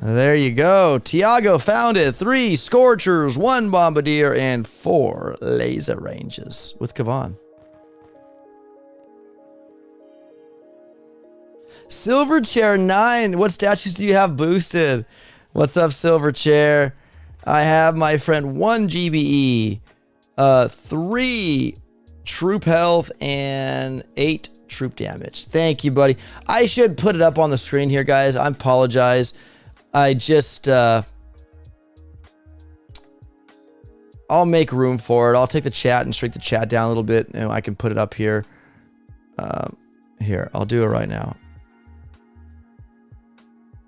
There you go. Tiago found it. 3 Scorchers, 1 Bombardier, and 4 Laser Ranges with Kavan. Silverchair 9. What statues do you have boosted? What's up, Silverchair? I have, my friend, 1 GBE, 3 troop health, and 8 troop damage. Thank you, buddy. I should put it up on the screen here, guys. I apologize. I just, I'll make room for it. I'll take the chat and shrink the chat down a little bit, and I can put it up here. Here, I'll do it right now.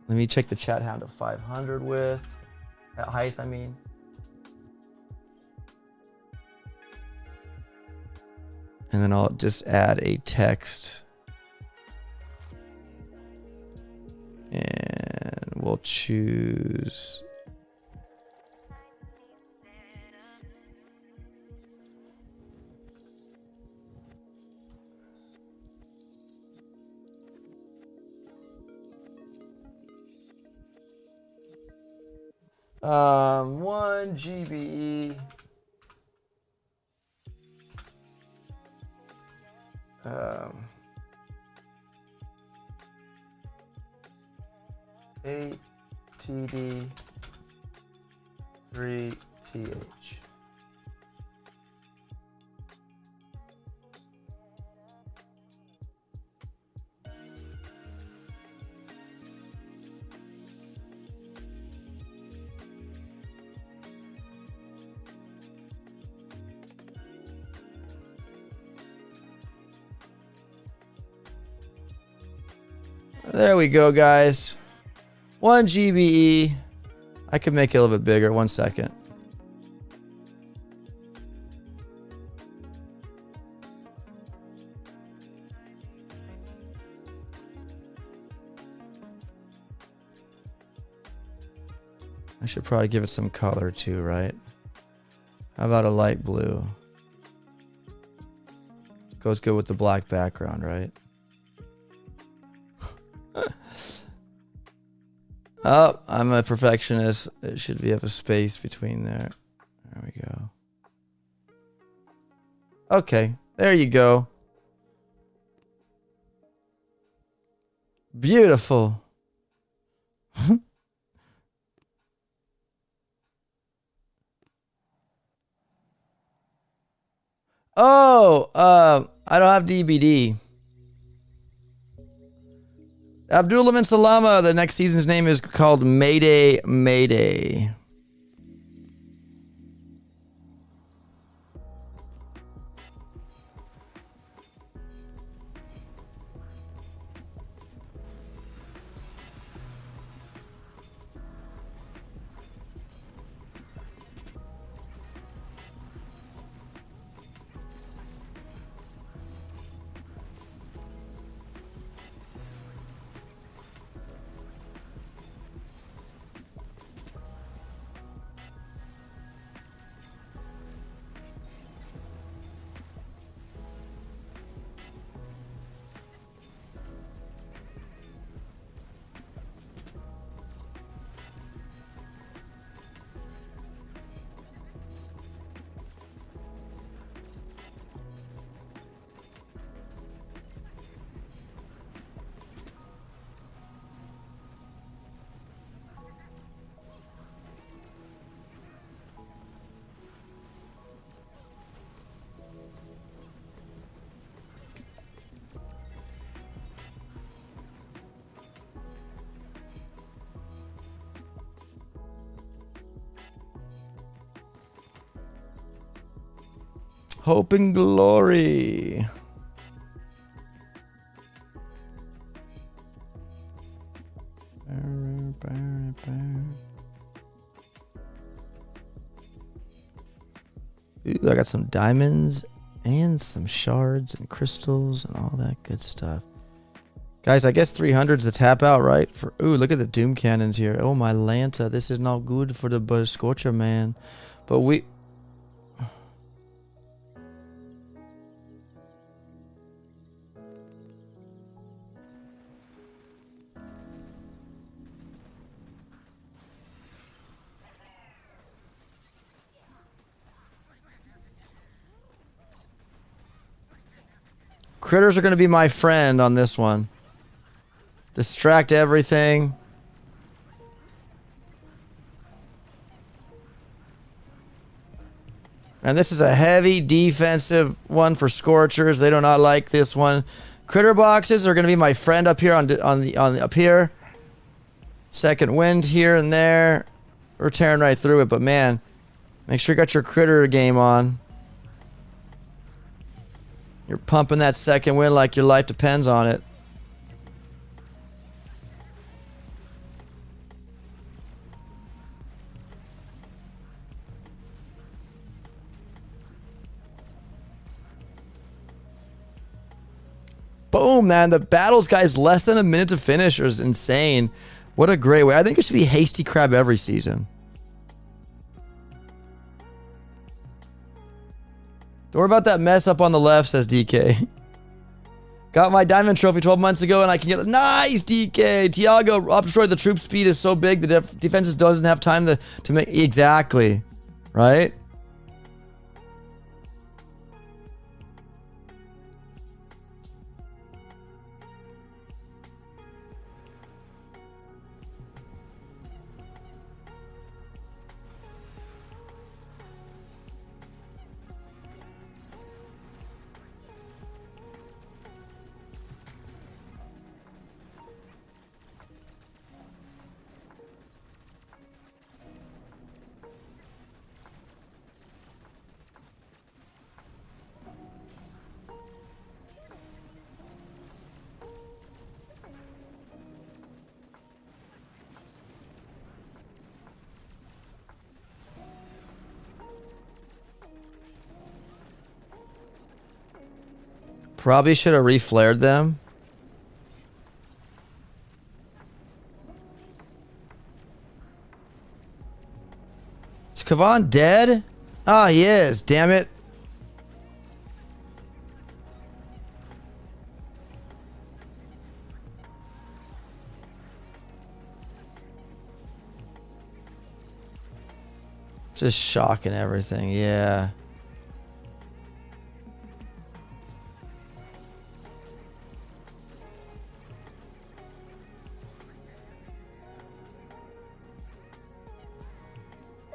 Let me check the chat down to 500 with height, I mean. And then I'll just add a text. And we'll choose. One GBE. 8 TD 3 TH. There we go, guys. 1 GBE. I could make it a little bit bigger. 1 second. I should probably give it some color too, right? How about a light blue? Goes good with the black background, right? Oh, I'm a perfectionist. It should have a space between there. There we go. Okay, there you go. Beautiful. Oh, I don't have DVD. Abdulaman Salama, the next season's name is called Mayday Mayday. Hope and glory. Ooh, I got some diamonds and some shards and crystals and all that good stuff. Guys, I guess 300's the tap out, right? For ooh, look at the doom cannons here. Oh, my Lanta. This is not good for the Scorcher, man. But we... Critters are going to be my friend on this one. Distract everything. And this is a heavy defensive one for Scorchers. They do not like this one. Critter boxes are going to be my friend up here on up here. Second wind here and there. We're tearing right through it, but man, make sure you got your critter game on. You're pumping that second wind like your life depends on it. Boom, man. The battles, guys, less than a minute to finish is insane. What a great way. I think it should be Hasty Crab every season. Don't worry about that mess up on the left, says DK. Got my diamond trophy 12 months ago and I can get... Nice, DK! Tiago, up destroy. The troop speed is so big the defenses doesn't have time to make... Exactly. Right? Probably should have reflared them. Is Kavan dead? Ah, he is. Damn it. Just shocking everything. Yeah.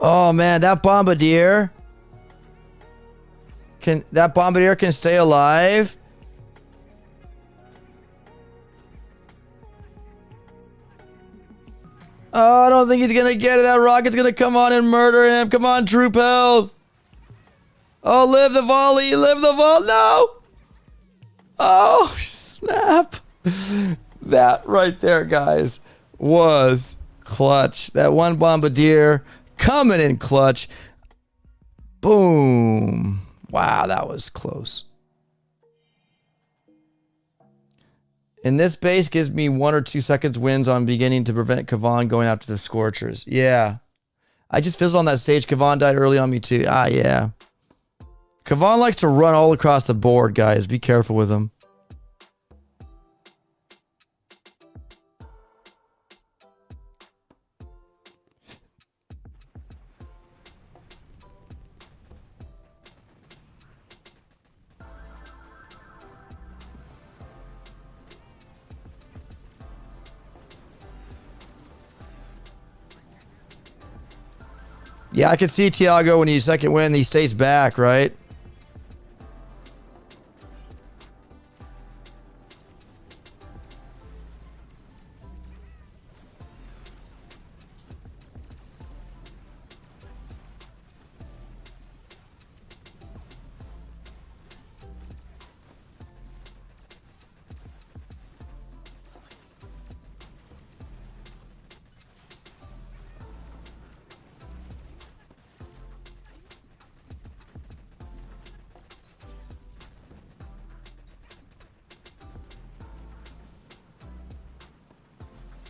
Oh man, that bombardier can stay alive. Oh, I don't think he's gonna get it. That rocket's gonna come on and murder him. Come on, troop health. Oh, live the volley, live the volley. No. Oh, snap. That right there, guys, was clutch. That one bombardier coming in clutch. Boom. Wow, that was close. And this base gives me 1 or 2 seconds wins on beginning to prevent Kavan going after the Scorchers. Yeah. I just fizzled on that stage. Kavan died early on me too. Ah, yeah. Kavan likes to run all across the board, guys. Be careful with him. Yeah, I can see Tiago when he second win, he stays back, right?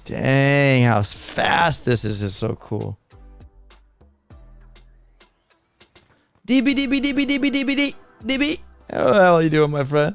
Dang, how fast this is so cool. DB, DB, DB, DB, DB, DB. How the hell are you doing, my friend?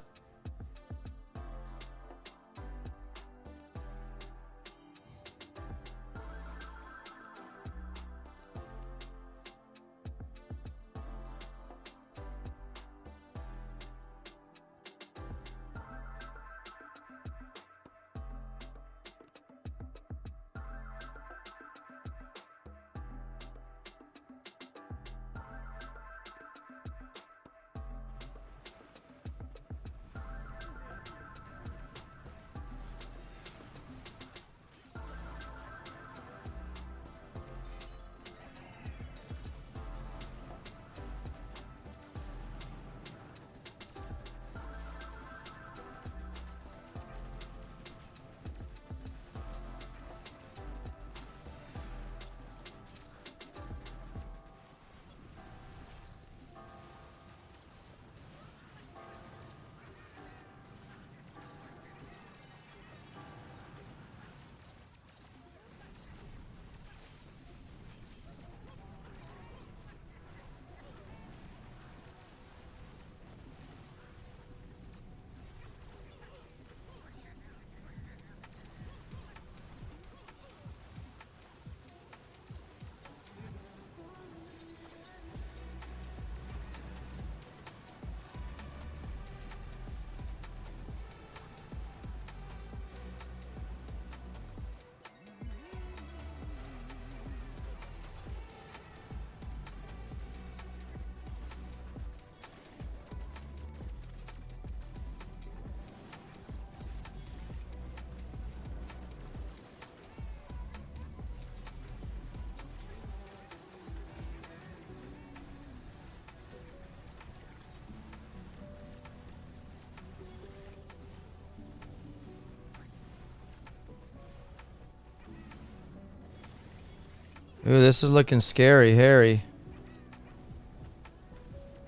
Ooh, this is looking scary, Harry.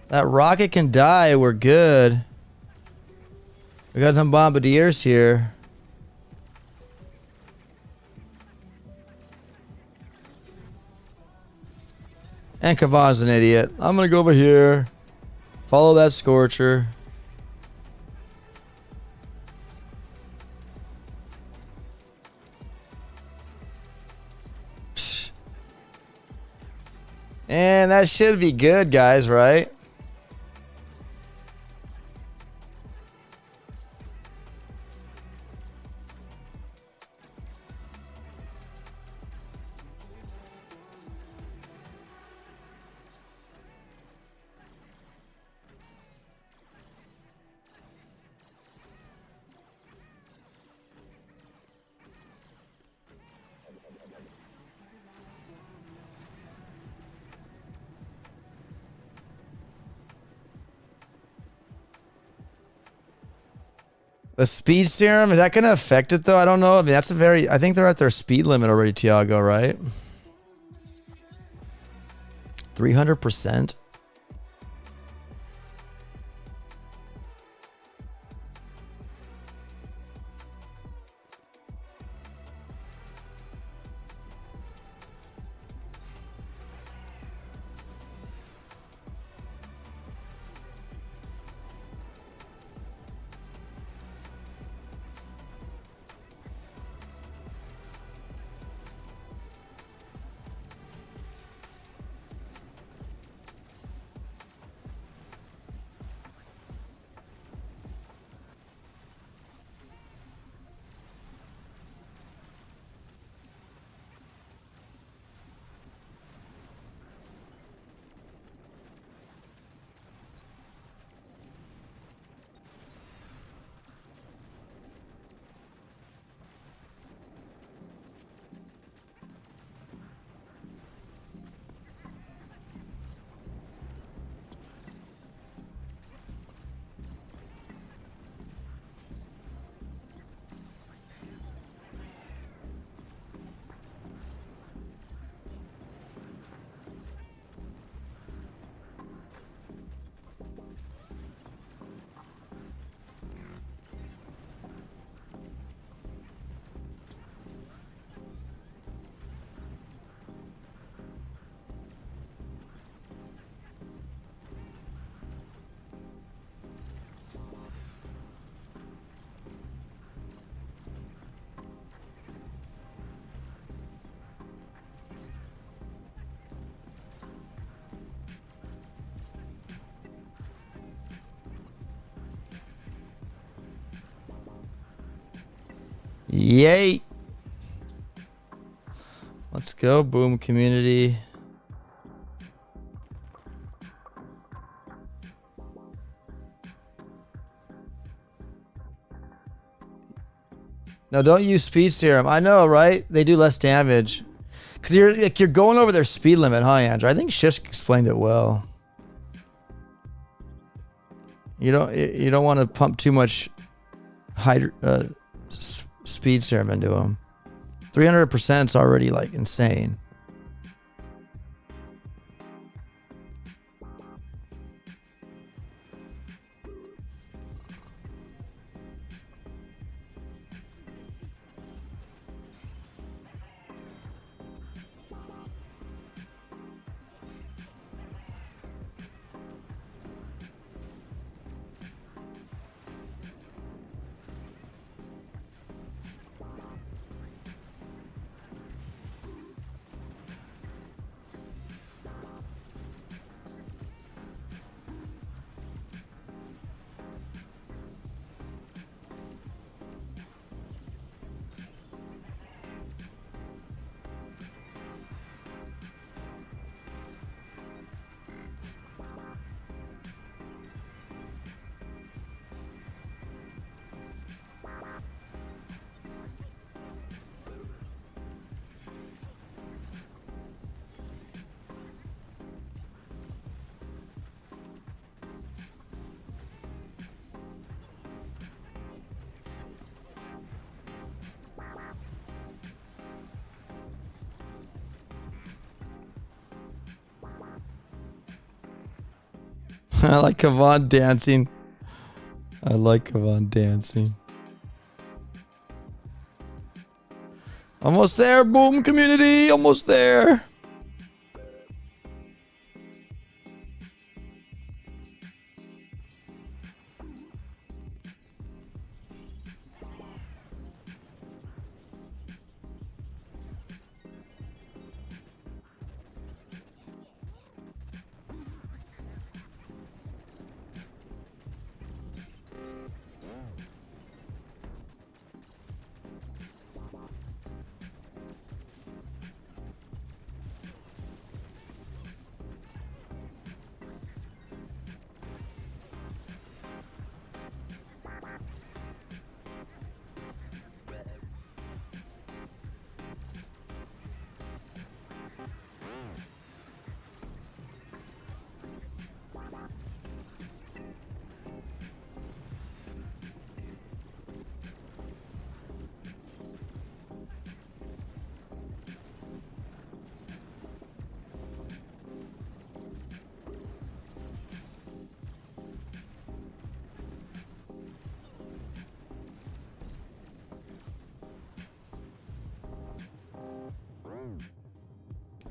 That rocket can die. We're good. We got some bombardiers here. And Kavan's an idiot. I'm gonna go over here. Follow that Scorcher. Psh. And that should be good, guys, right? The speed serum, is that going to affect it though? I don't know. I mean, that's a very, I think they're at their speed limit already, Tiago, right? 300%. Yay. Let's go, boom community. No, don't use speed serum. I know, right? They do less damage. Cause you're going over their speed limit, huh, Andrew? I think Shish explained it well. You don't want to pump too much speed serum into them. 300% is already like insane. I like Kavan dancing. I like Kavan dancing. Almost there, boom community, almost there.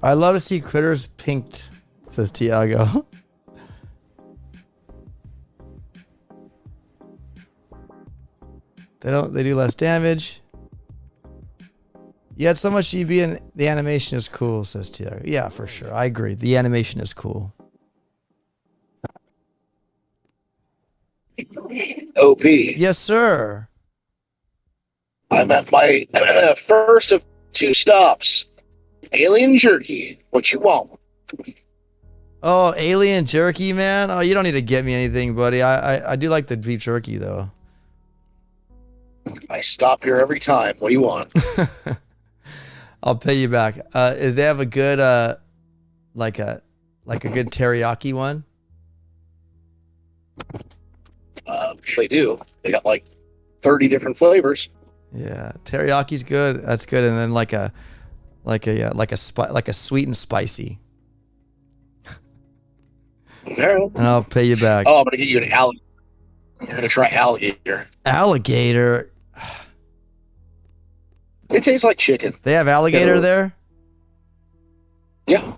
I love to see critters pinked, says Tiago. They do less damage. Yet so much EB and the animation is cool, says Tiago. Yeah, for sure. I agree. The animation is cool. OP. Yes, sir. I'm at my first of 2 stops. Alien jerky. What you want? Oh, alien jerky, man. Oh, you don't need to get me anything, buddy. I do like the beef jerky, though. I stop here every time. What do you want? I'll pay you back. If they have a good, like a good teriyaki one? They do. They got like 30 different flavors. Yeah, teriyaki's good. That's good. And then like a sweet and spicy. Right. And I'll pay you back. Oh, I'm gonna get you an alligator. You're gonna try alligator. Alligator. It tastes like chicken. They have alligator there? Yeah.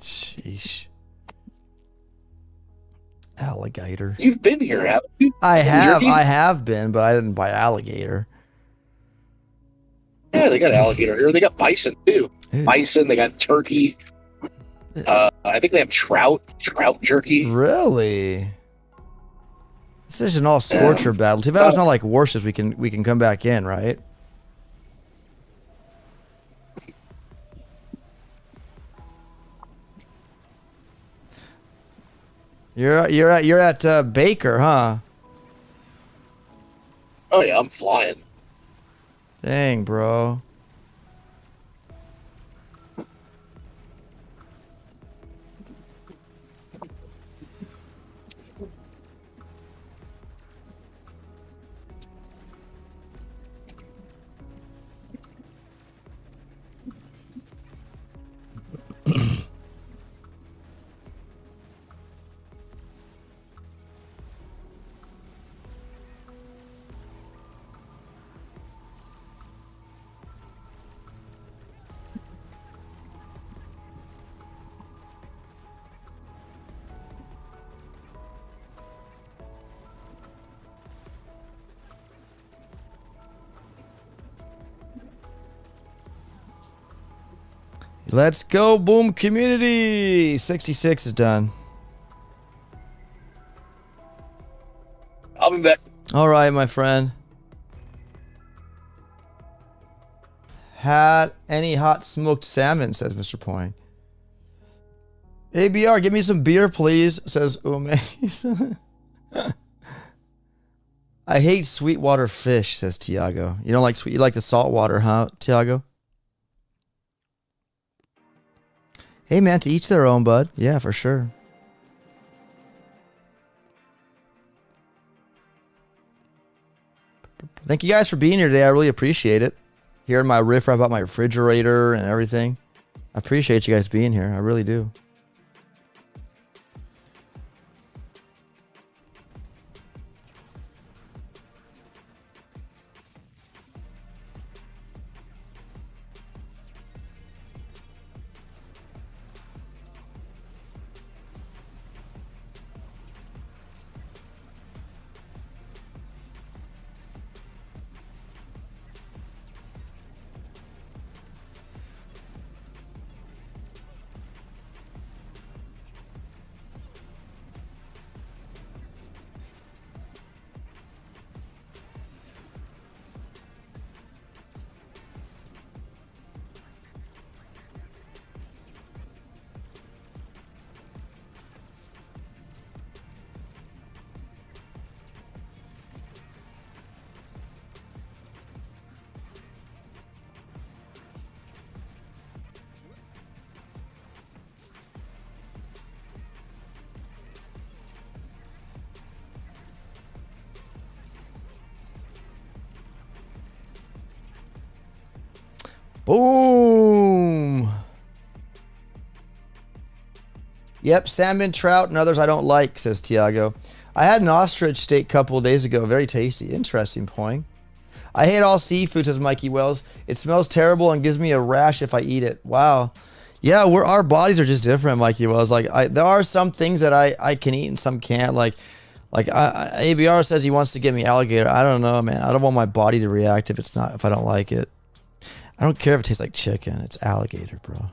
Sheesh. Alligator. You've been here, haven't you? I have been, but I didn't buy alligator. Yeah, they got alligator here. They got bison too. Ew. Bison. They got turkey. I think they have trout jerky. Really? This is an all scorcher battle. Too bad it's not like Warships. We can come back in, right? You're at Baker, huh? Oh yeah, I'm flying. Dang, bro. Let's go, boom community. 66 is done. I'll be back. All right, my friend. Had any hot smoked salmon, says Mr. Point. ABR, give me some beer, please, says Ume. I hate sweetwater fish, says Tiago. You don't like sweet, you like the salt water, huh, Tiago? Hey, man, to each their own, bud. Yeah, for sure. Thank you guys for being here today. I really appreciate it. Hearing my riff about my refrigerator and everything. I appreciate you guys being here. I really do. Boom. Yep, salmon, trout, and others I don't like, says Tiago. I had an ostrich steak a couple of days ago. Very tasty. Interesting point. I hate all seafood, says Mikey Wells. It smells terrible and gives me a rash if I eat it. Wow. Yeah, our bodies are just different, Mikey Wells. Like, there are some things that I can eat and some can't. Like ABR says he wants to get me alligator. I don't know, man. I don't want my body to react if I don't like it. I don't care if it tastes like chicken. It's alligator, bro.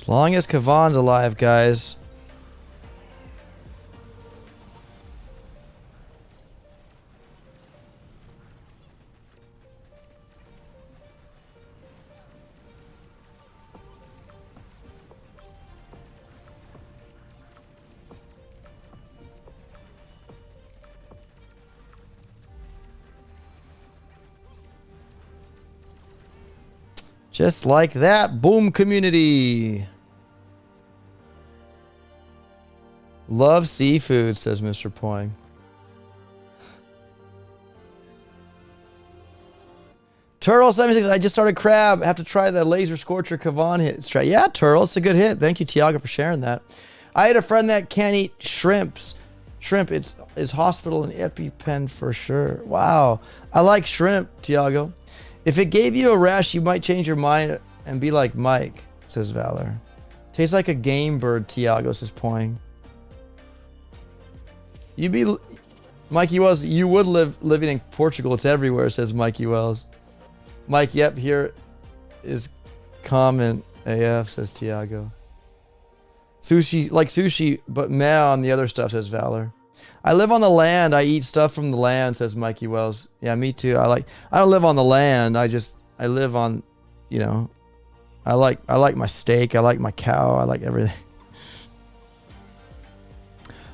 As long as Kavan's alive, guys. Just like that. Boom, community. Love seafood, says Mr. Poing. Turtle 76. I just started crab. Have to try the laser scorcher Kavan hit. Try. Yeah, Turtle. It's a good hit. Thank you, Tiago, for sharing that. I had a friend that can't eat shrimps. Shrimp. It's his hospital and EpiPen for sure. Wow. I like shrimp, Tiago. If it gave you a rash, you might change your mind and be like Mike, says Valor. Tastes like a game bird, Tiago, says Poing. Mikey Wells, you would living in Portugal. It's everywhere, says Mikey Wells. Mike, yep, here is comment AF, says Tiago. Sushi, like sushi, but meh on the other stuff, says Valor. I live on the land. I eat stuff from the land, says Mikey Wells. Yeah, me too. I don't live on the land. I live on, I like my steak. I like my cow. I like everything.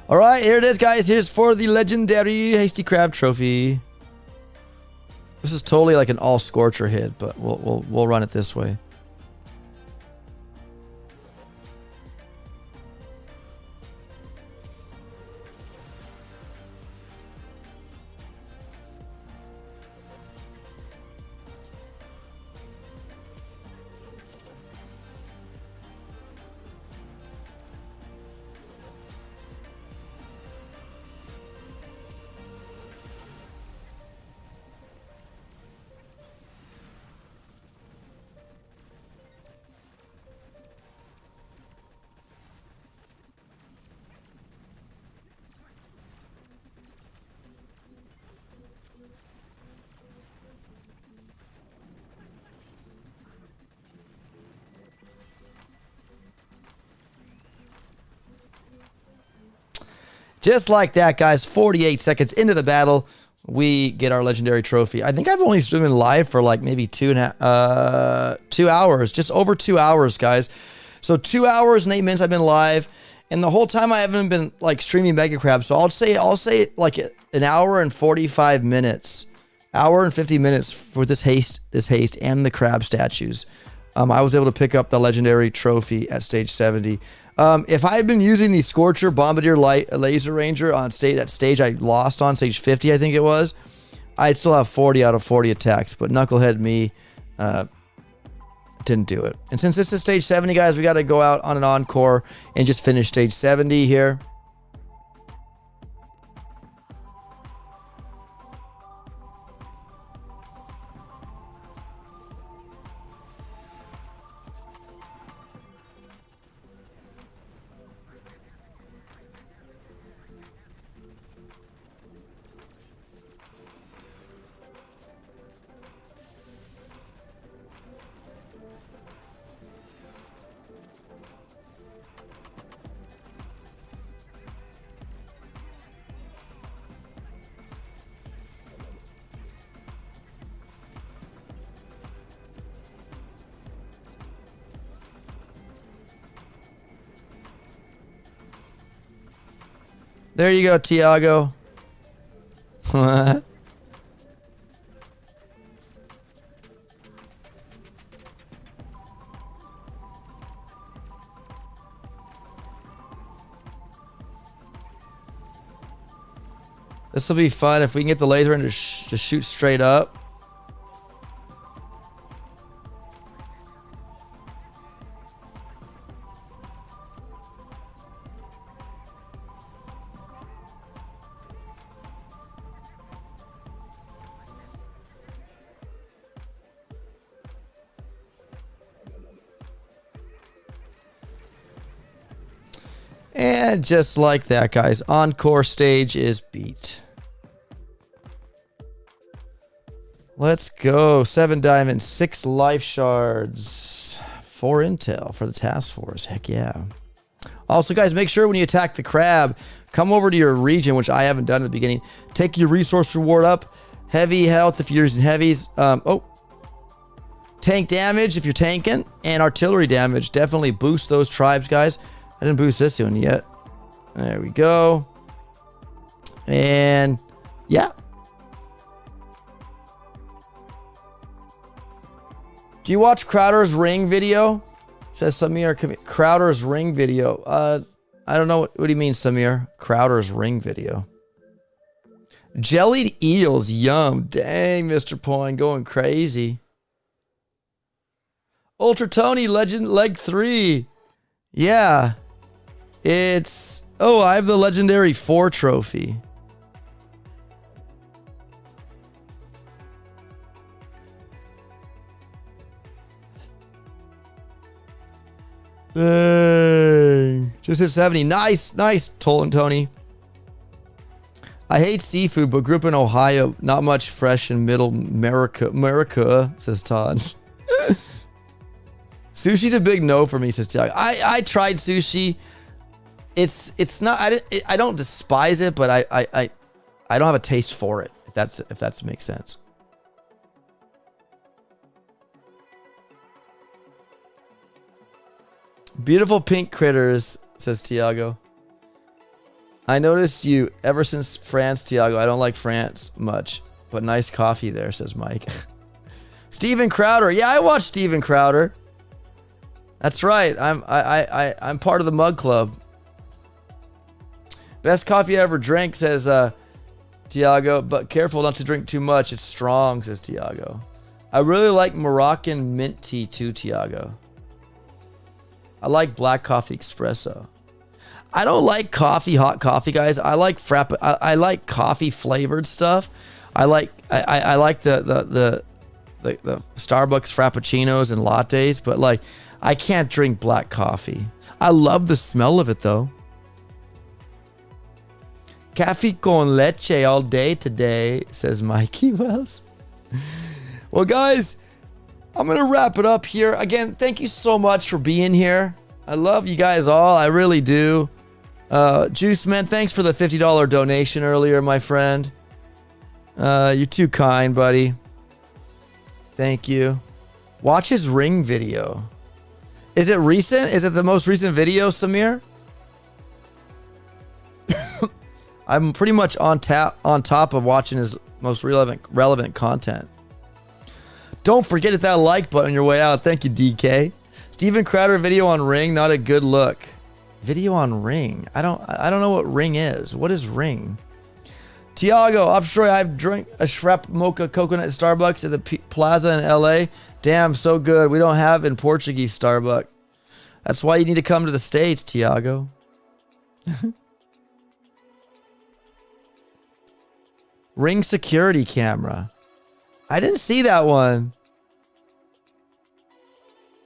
All right, here it is, guys. Here's for the legendary Hasty Crab Trophy. This is totally like an all scorcher hit, but we'll run it this way. Just like that, guys, 48 seconds into the battle, we get our legendary trophy. I think I've only been live for like maybe 2 hours, just over 2 hours, guys. So 2 hours and 8 minutes I've been live, and the whole time I haven't been like streaming Mega Crab. So I'll say like an hour and 45 minutes, hour and 50 minutes for this haste and the crab statues. I was able to pick up the legendary trophy at stage 70. If I had been using the Scorcher Bombardier Laser Ranger on that stage I lost on, stage 50, I think it was, I'd still have 40 out of 40 attacks. But Knucklehead me didn't do it. And since this is stage 70, guys, we got to go out on an encore and just finish stage 70 here. There you go, Tiago. This will be fun if we can get the laser and just shoot straight up. And just like that, guys, encore stage is beat. Let's go. 7 diamonds, 6 life shards, 4 intel for the task force. Heck yeah. Also, guys, make sure when you attack the crab, come over to your region, which I haven't done at the beginning. Take your resource reward up. Heavy health if you're using heavies. Tank damage if you're tanking. And artillery damage. Definitely boost those tribes, guys. I didn't boost this one yet. There we go. And yeah. Do you watch Crowder's Ring video? Says Samir. Crowder's Ring video. I don't know. What do you mean, Samir? Crowder's Ring video. Jellied eels. Yum. Dang, Mr. Poin. Going crazy. Ultra Tony Legend Leg 3. Yeah. It's... Oh, I have the Legendary 4 trophy. Dang. Just hit 70. Nice, nice, Toll Tony. I hate seafood, but grew up in Ohio. Not much fresh in middle America, says Todd. Sushi's a big no for me, says Todd. I tried sushi. It's not. I don't despise it, but I don't have a taste for it. If that makes sense. Beautiful pink critters, says Tiago. I noticed you ever since France, Tiago. I don't like France much, but nice coffee there, says Mike. Steven Crowder. Yeah, I watched Steven Crowder. That's right. I'm part of the Mug Club. Best coffee I ever drank, says Tiago, but careful not to drink too much. It's strong, says Tiago. I really like Moroccan mint tea too, Tiago. I like black coffee espresso. I don't like hot coffee, guys. I like I like coffee flavored stuff. I like the Starbucks frappuccinos and lattes, but like I can't drink black coffee. I love the smell of it though. Cafe con leche all day today, says Mikey Wells. Well, guys, I'm going to wrap it up here. Again, thank you so much for being here. I love you guys all. I really do. Juice Man, thanks for the $50 donation earlier, my friend. You're too kind, buddy. Thank you. Watch his ring video. Is it recent? Is it the most recent video, Samir? I'm pretty much on top of watching his most relevant content. Don't forget to hit that like button on your way out. Thank you, DK. Steven Crowder video on Ring, not a good look. Video on Ring. I don't know what Ring is. What is Ring? Tiago, Upstroy, I've drank a Shrap Mocha Coconut Starbucks at the Plaza in LA. Damn, so good. We don't have in Portuguese Starbucks. That's why you need to come to the States, Tiago. Ring security camera. I didn't see that one.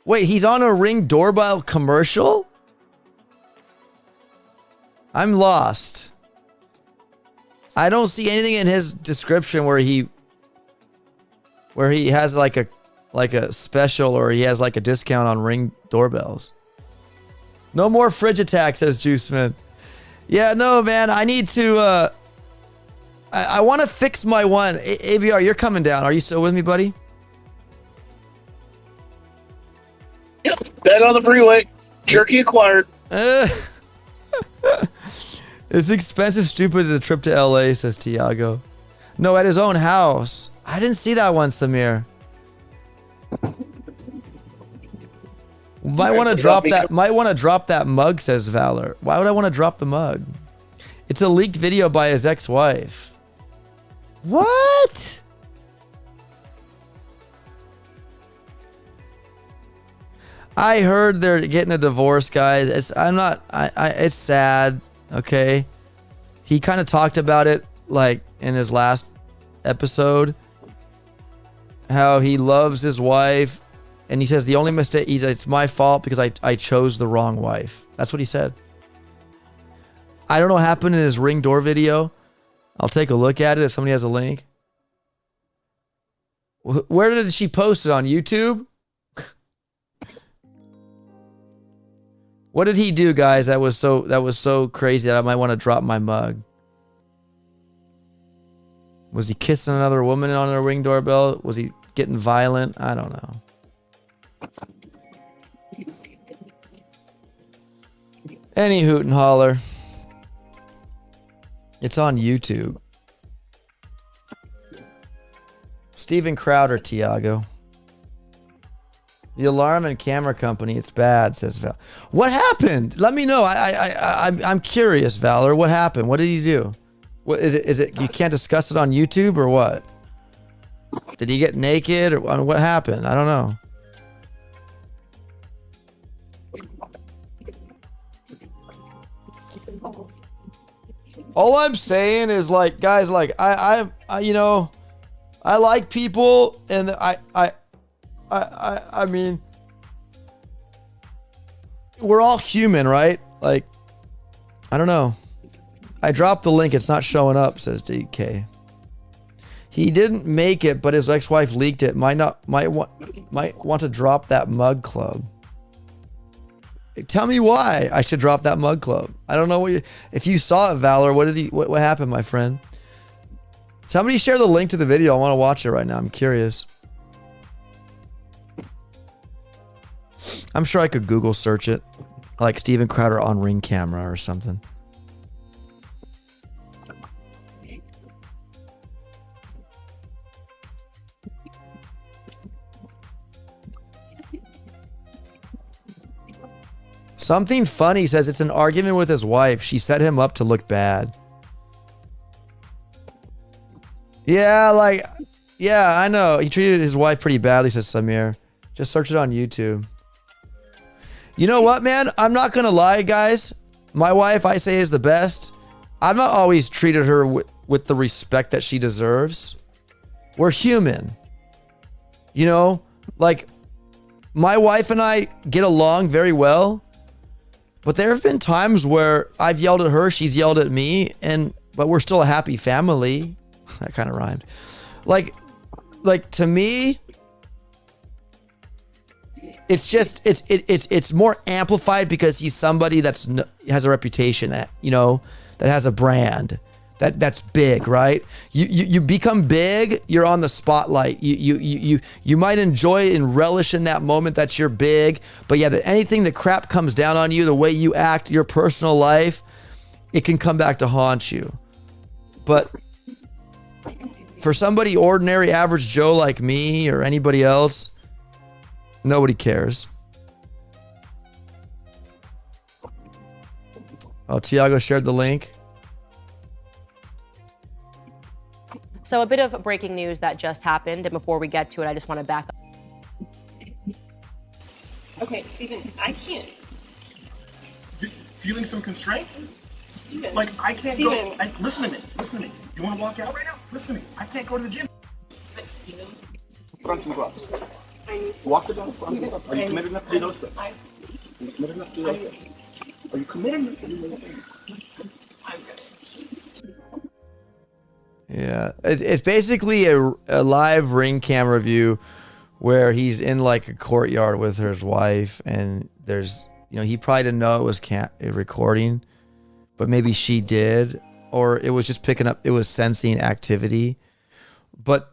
Wait, he's on a Ring doorbell commercial? I'm lost. I don't see anything in his description where he has like a special or he has like a discount on Ring doorbells. No more fridge attack, says Juiceman. Yeah, no, man. I need to I want to fix my one. AVR, you're coming down. Are you still with me, buddy? Yep. Bed on the freeway. Jerky acquired. It's expensive, stupid, the trip to LA, says Tiago. No, at his own house. I didn't see that one, Samir. Might want to drop that. Might want to drop that mug, says Valor. Why would I want to drop the mug? It's a leaked video by his ex-wife. What? I heard they're getting a divorce, guys. It's it's sad. Okay. He kind of talked about it like in his last episode. How he loves his wife. And he says the only mistake, it's my fault because I chose the wrong wife. That's what he said. I don't know what happened in his ring door video. I'll take a look at it if somebody has a link. Where did she post it? On YouTube? What did he do, guys? That was so crazy that I might want to drop my mug. Was he kissing another woman on a ring doorbell? Was he getting violent? I don't know. Any hoot and holler. It's on YouTube. Steven Crowder, Tiago. The alarm and camera company, it's bad, says Val. What happened? Let me know. I'm curious, Valor. What happened? What did he do? What is it? Is it you can't discuss it on YouTube or what? Did he get naked or what happened? I don't know. All I'm saying is, like, guys, like I you know, I like people, and I mean, we're all human, right? Like, I don't know. I dropped the link. It's not showing up, says DK. He didn't make it, but his ex-wife leaked it. Might want to drop that mug club. Tell me why I should drop that mug club. I don't know if you saw it, Valor. What happened, my friend? Somebody share the link to the video. I want to watch it right now. I'm curious. I'm sure I could Google search it, like Steven Crowder on ring camera or something. Something funny says it's an argument with his wife. She set him up to look bad. Yeah, like, yeah, I know. He treated his wife pretty badly, says Samir. Just search it on YouTube. You know what, man? I'm not going to lie, guys. My wife, I say, is the best. I've not always treated her with the respect that she deserves. We're human. You know, like, my wife and I get along very well. But there have been times where I've yelled at her, she's yelled at me, but we're still a happy family. That kind of rhymed. Like to me, it's just it's more amplified because he's somebody has a reputation, that, you know, that has a brand that's big, right? You become big, you're on the spotlight. You might enjoy and relish in that moment that you're big, but yeah, anything that crap comes down on you, the way you act, your personal life, it can come back to haunt you. But for somebody ordinary, average Joe like me or anybody else, nobody cares. Oh, Tiago shared the link. So a bit of breaking news that just happened, and before we get to it, I just want to back up. Okay, Steven, I can't. Feeling some constraints? Steven. Like, I can't Steven. go. Listen to me. You want to walk out right now? Listen to me. I can't go to the gym. But Steven. Put on some gloves. I need to. Walk it down. Steven, Are you committed enough to do those things? Are you committed enough to do those things? Are you committed enough to do those things? I'm good. Yeah, it's basically a live ring camera view where he's in like a courtyard with his wife, and there's, you know, he probably didn't know it was recording, but maybe she did, or it was just picking up, it was sensing activity. But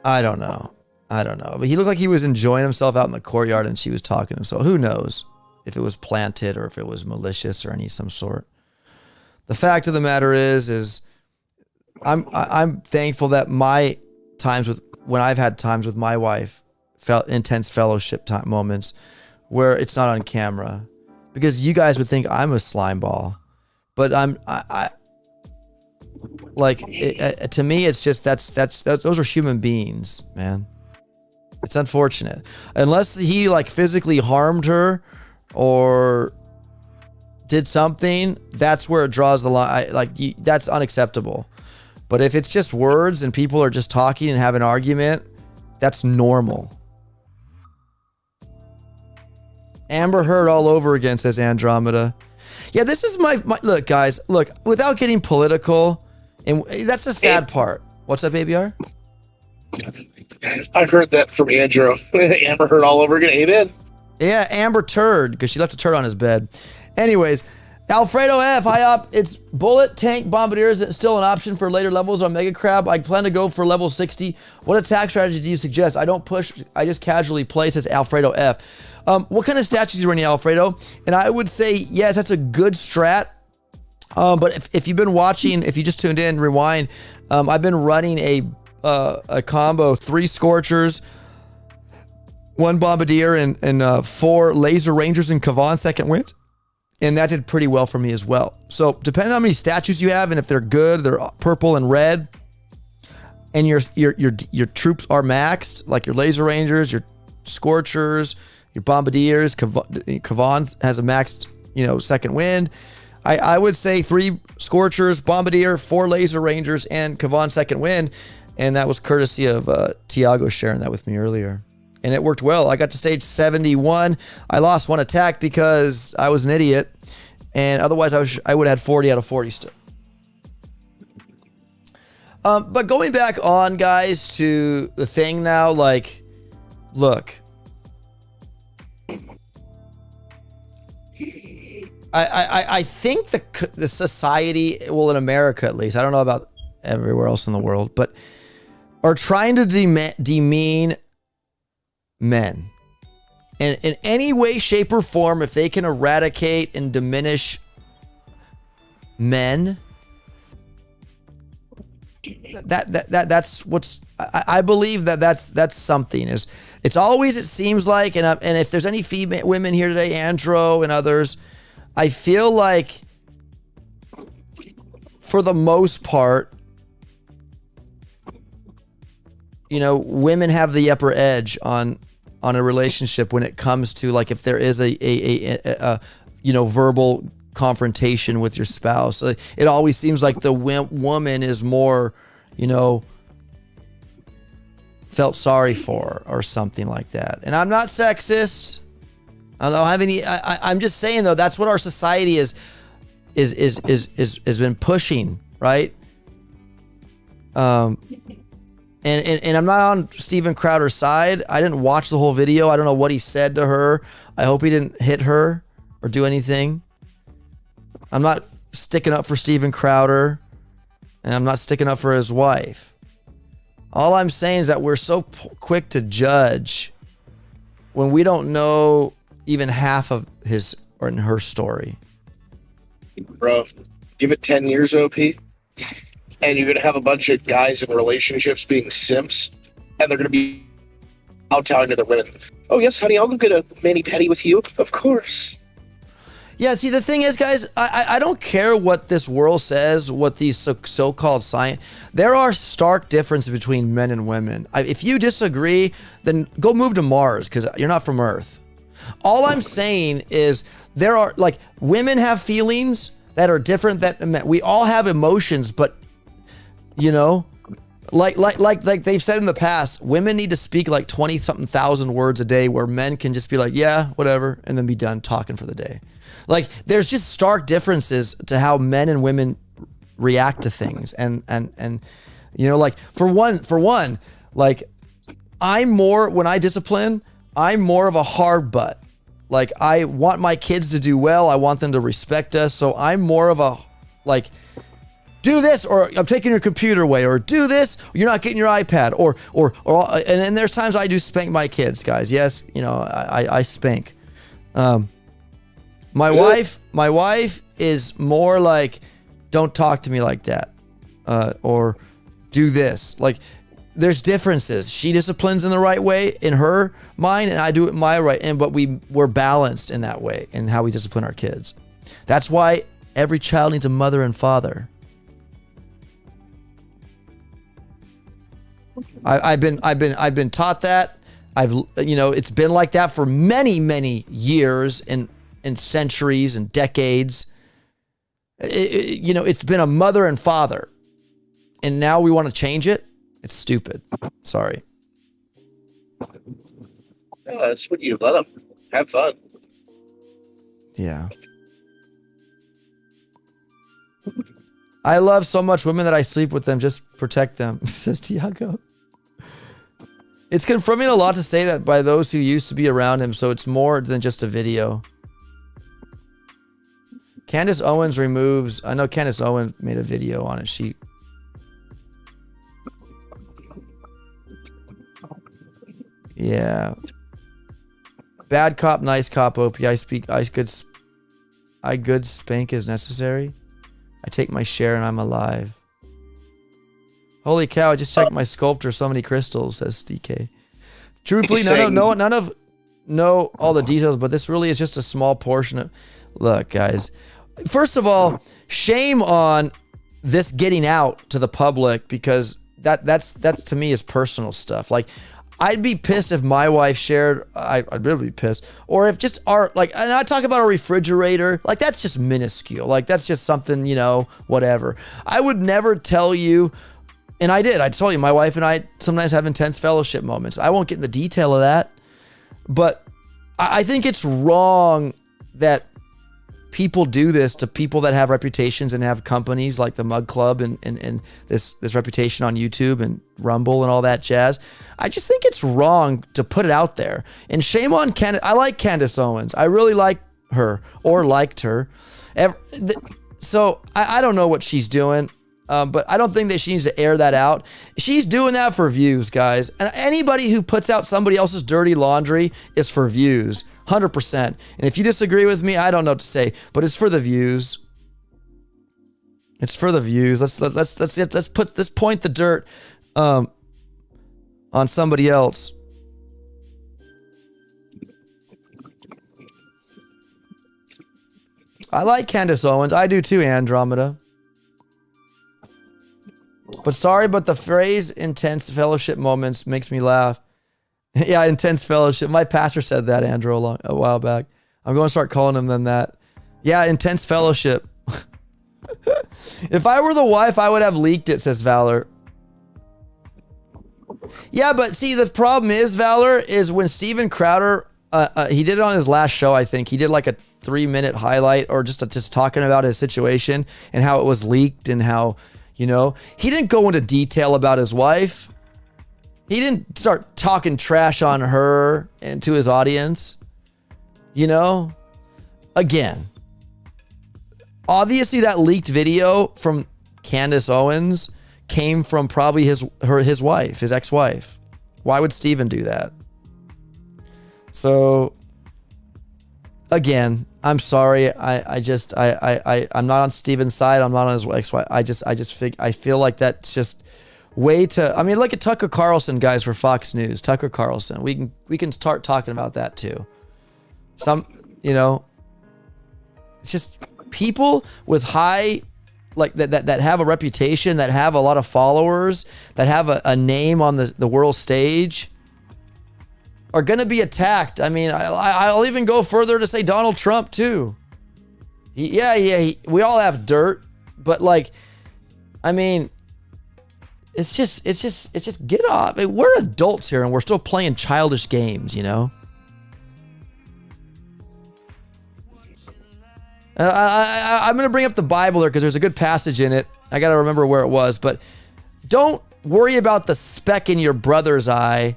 I don't know. But he looked like he was enjoying himself out in the courtyard, and she was talking to him. So who knows if it was planted or if it was malicious or some sort. The fact of the matter is I'm thankful that my times when I've had times with my wife, felt intense fellowship time moments where it's not on camera, because you guys would think I'm a slime ball, but I like to me it's just that's those are human beings, man. It's unfortunate unless he like physically harmed her or did something. That's where it draws the line. That's unacceptable. But if it's just words and people are just talking and have an argument, that's normal. Amber Heard all over again, says Andromeda. Yeah, this is my look, guys. Look, without getting political, and that's the sad part. What's up, Baby R? I heard that from Andrew. Amber Heard all over again. Amen. Yeah, Amber Turd, because she left a turd on his bed. Anyways, Alfredo F, hi up. It's bullet tank bombardiers still an option for later levels on Mega Crab. I plan to go for level 60. What attack strategy do you suggest? I don't push, I just casually play, says Alfredo F. What kind of stats are you running, Alfredo? And I would say, yes, that's a good strat. But if you've been watching, if you just tuned in, rewind, I've been running a combo, 3 Scorchers, 1 Bombardier, and 4 Laser Rangers in Kavan second wind. And that did pretty well for me as well. So depending on how many statues you have and if they're good, they're purple and red, and your troops are maxed, like your Laser Rangers, your Scorchers, your Bombardiers. Kavan has a maxed, second wind. I would say 3 Scorchers, Bombardier, 4 Laser Rangers, and Kavan second wind. And that was courtesy of Tiago sharing that with me earlier. And it worked well. I got to stage 71. I lost 1 attack because I was an idiot. And otherwise, I would have had 40 out of 40 still. But going back on, guys, to the thing now, like, look. I think the society, well, in America at least, I don't know about everywhere else in the world, but are trying to demean men. And in any way, shape, or form, if they can eradicate and diminish men, that's what's, I believe that's something. It's always, it seems like, and if there's any female women here today, Andro and others, I feel like for the most part, women have the upper edge on a relationship when it comes to, like, if there is a verbal confrontation with your spouse. It always seems like the woman is more, felt sorry for or something like that. And I'm not sexist. I don't have any. I'm just saying, though, that's what our society has been pushing, right? And I'm not on Steven Crowder's side. I didn't watch the whole video. I don't know what he said to her. I hope he didn't hit her or do anything. I'm not sticking up for Steven Crowder, and I'm not sticking up for his wife. All I'm saying is that we're so quick to judge when we don't know even half of his or her story. Bro, give it 10 years, OP. And you're going to have a bunch of guys in relationships being simps, and they're going to be out telling to their women, oh, yes, honey, I'll go get a mani-pedi with you. Of course. Yeah, see, the thing is, guys, I don't care what this world says, what these so-called science. There are stark differences between men and women. If you disagree, then go move to Mars, because you're not from Earth. All I'm saying is there are, like, women have feelings that are different than men. We all have emotions, but like they've said in the past, women need to speak like 20-something thousand words a day, where men can just be like, yeah, whatever, and then be done talking for the day. Like, there's just stark differences to how men and women react to things. And like, for one, like, I'm more, when I discipline, I'm more of a hard butt. Like, I want my kids to do well. I want them to respect us. So I'm more of a, like, do this, or I'm taking your computer away, or do this, or you're not getting your iPad, or and there's times I do spank my kids, guys. Yes, I spank. My wife is more like, don't talk to me like that, or do this. Like, there's differences. She disciplines in the right way in her mind, and I do it my right. But we're balanced in that way in how we discipline our kids. That's why every child needs a mother and father. I've been taught that. It's been like that for many, many years and centuries and decades. It's been a mother and father, and now we want to change it. It's stupid. Sorry. No, that's what you let them have fun. Yeah. I love so much women that I sleep with them, just protect them, says Tiago. It's confirming a lot to say that by those who used to be around him, so it's more than just a video. Candace Owens removes... I know Candace Owens made a video on it. Yeah. Bad cop, nice cop, OP. I good spank is necessary. I take my share and I'm alive. Holy cow, I just checked my sculptor, so many crystals, says DK. Truthfully, none of know all the details, but this really is just a small portion of... Look, guys. First of all, shame on this getting out to the public, because that's to me is personal stuff. Like, I'd be pissed if my wife shared. I'd really be pissed. Or if just our, like, and I talk about a refrigerator, like, that's just minuscule. Like, that's just something, whatever. I would never tell you, and I did. I told you, my wife and I sometimes have intense fellowship moments. I won't get in the detail of that. But I think it's wrong that people do this to people that have reputations and have companies like the Mug Club and this reputation on YouTube and Rumble and all that jazz. I just think it's wrong to put it out there. And shame on Candace. I like Candace Owens. I really like her, or liked her. So I don't know what she's doing, but I don't think that she needs to air that out. She's doing that for views, guys. And anybody who puts out somebody else's dirty laundry is for views. 100%. And if you disagree with me, I don't know what to say, but it's for the views. It's for the views. Let's point the dirt on somebody else. I like Candace Owens. I do too, Andromeda. But sorry, but the phrase intense fellowship moments makes me laugh. Yeah, intense fellowship. My pastor said that, Andrew, a while back. I'm going to start calling him that. Yeah, intense fellowship. If I were the wife, I would have leaked it, says Valor. Yeah, but see, the problem is, Valor, is when Steven Crowder, he did it on his last show, I think. He did like a 3-minute highlight, or just talking about his situation and how it was leaked and how, he didn't go into detail about his wife. He didn't start talking trash on her and to his audience. Again, obviously that leaked video from Candace Owens came from probably his wife, his ex-wife. Why would Steven do that? So, again, I'm sorry. I'm not on Steven's side. I'm not on his ex-wife. I feel like that's just way to... I mean, look at Tucker Carlson, guys, for Fox News. Tucker Carlson. We can start talking about that too. It's just people with high, like that have a reputation, that have a lot of followers, that have a name on the world stage, are going to be attacked. I mean, I'll even go further to say Donald Trump too. We all have dirt, but it's just get off. I mean, we're adults here and we're still playing childish games, I'm going to bring up the Bible there because there's a good passage in it. I got to remember where it was, but don't worry about the speck in your brother's eye,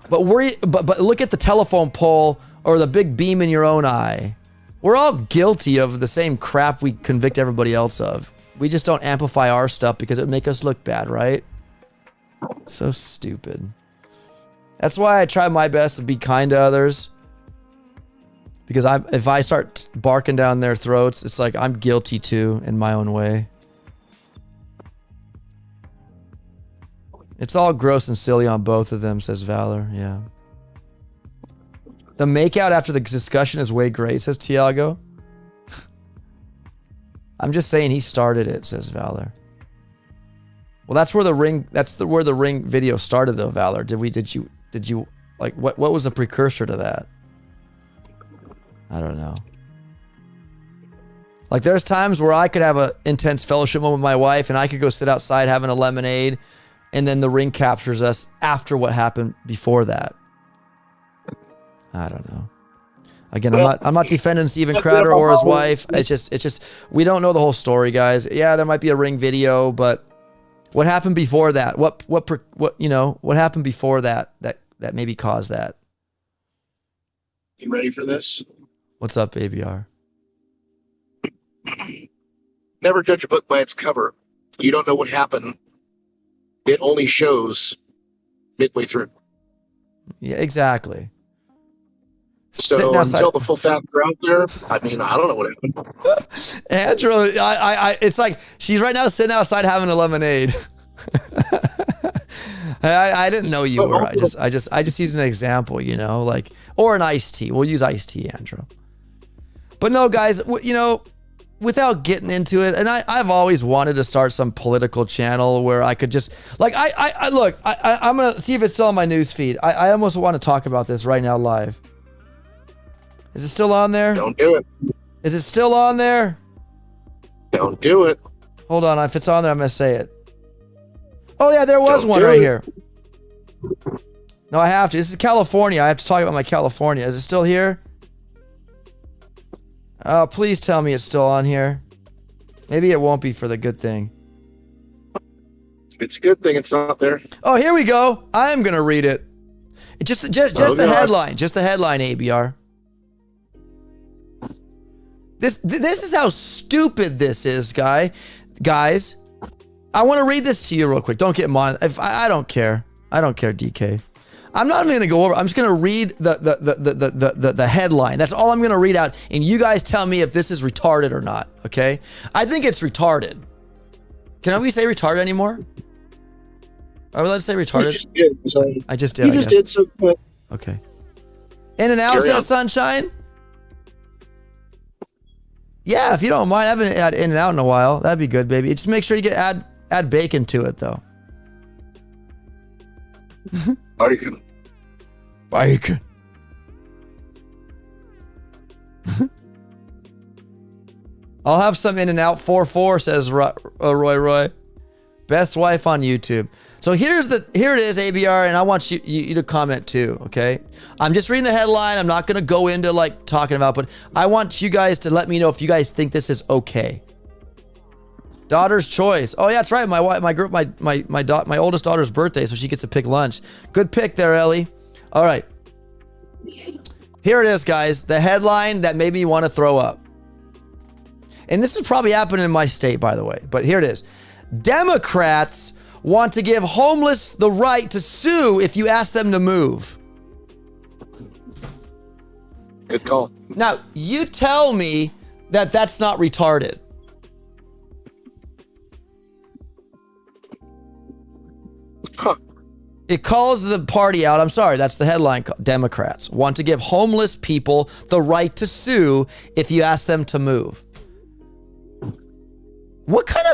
but look at the telephone pole or the big beam in your own eye. We're all guilty of the same crap we convict everybody else of. We just don't amplify our stuff because it would make us look bad, right? So stupid. That's why I try my best to be kind to others. Because if I start barking down their throats, it's like I'm guilty too in my own way. It's all gross and silly on both of them, says Valor. Yeah. The makeout after the discussion is way great, says Tiago. I'm just saying he started it, says Valor. Well, that's where the ring. Where the ring video started, though, Valor. Did you like what was the precursor to that? I don't know. Like there's times where I could have an intense fellowship moment with my wife, and I could go sit outside having a lemonade, and then the ring captures us after what happened before that. I don't know. Again, I'm not defending Steven Crowder or his wife. It's just we don't know the whole story, guys. Yeah, there might be a ring video, but what happened before that? What happened before that maybe caused that? You ready for this? What's up, ABR? Never judge a book by its cover. You don't know what happened. It only shows midway through. Yeah, exactly. So until the full facts are out there, I mean, I don't know what happened. Andrew, it's like she's right now sitting outside having a lemonade. I didn't know you were. I just used an example, like, or an iced tea. We'll use iced tea, Andrew. But no, guys, without getting into it, and I've always wanted to start some political channel where I could just, like, I'm gonna see if it's still on my news feed. I almost want to talk about this right now live. Is it still on there? Don't do it. Is it still on there? Don't do it. Hold on. If it's on there, I'm going to say it. Oh, yeah, there was one right here. No, I have to. This is California. I have to talk about my California. Is it still here? Oh, please tell me it's still on here. Maybe it won't be for the good thing. It's a good thing it's not there. Oh, here we go. I am going to read it. Just the headline. Just the headline, ABR. This is how stupid this is, guys. I want to read this to you real quick. Don't get I don't care. I don't care, DK. I'm not even going to go over. I'm just going to read the headline. That's all I'm going to read out, and you guys tell me if this is retarded or not. Okay? I think it's retarded. Can we say retarded anymore? Are we allowed to say retarded? You just did, so I just did. You just did, so quick. Okay. In and out, says Sunshine. Yeah, if you don't mind, I haven't had In and Out in a while. That'd be good, baby. Just make sure you add bacon to it, though. Bacon. Bacon. I'll have some In and Out 4-4, says Roy. Best wife on YouTube. So here it is, ABR, and I want you to comment too, okay? I'm just reading the headline. I'm not going to go into like talking about, but I want you guys to let me know if you guys think this is okay. Daughter's choice. Oh yeah, that's right. My oldest daughter's birthday, so she gets to pick lunch. Good pick there, Ellie. All right. Here it is, guys. The headline that made me want to throw up. And this is probably happening in my state, by the way, but here it is. Democrats want to give homeless the right to sue if you ask them to move. Good call. Now, you tell me that that's not retarded. Huh. It calls the party out. I'm sorry, that's the headline. Democrats want to give homeless people the right to sue if you ask them to move. What kind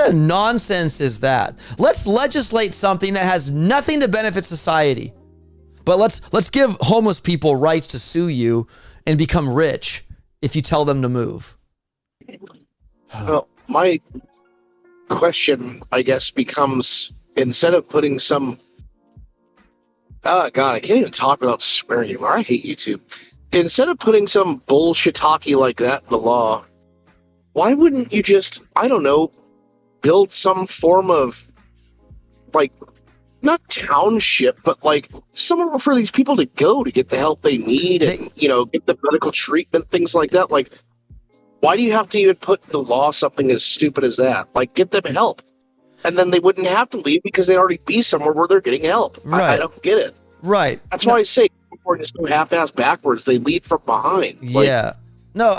of nonsense is that? Let's legislate something that has nothing to benefit society. But let's give homeless people rights to sue you and become rich if you tell them to move. Well, my question, I guess, becomes, instead of putting some... Oh, God, I can't even talk without swearing anymore. I hate YouTube. Instead of putting some bullshit talkie like that in the law, why wouldn't you just, I don't know, build some form of, like, not township, but like somewhere for these people to go to get the help they need and, get the medical treatment, things like that. Like, why do you have to even put in the law something as stupid as that? Like, get them help. And then they wouldn't have to leave because they'd already be somewhere where they're getting help. Right. I don't get it. Right. That's why I say, California is so half-assed backwards. They lead from behind. Yeah. No,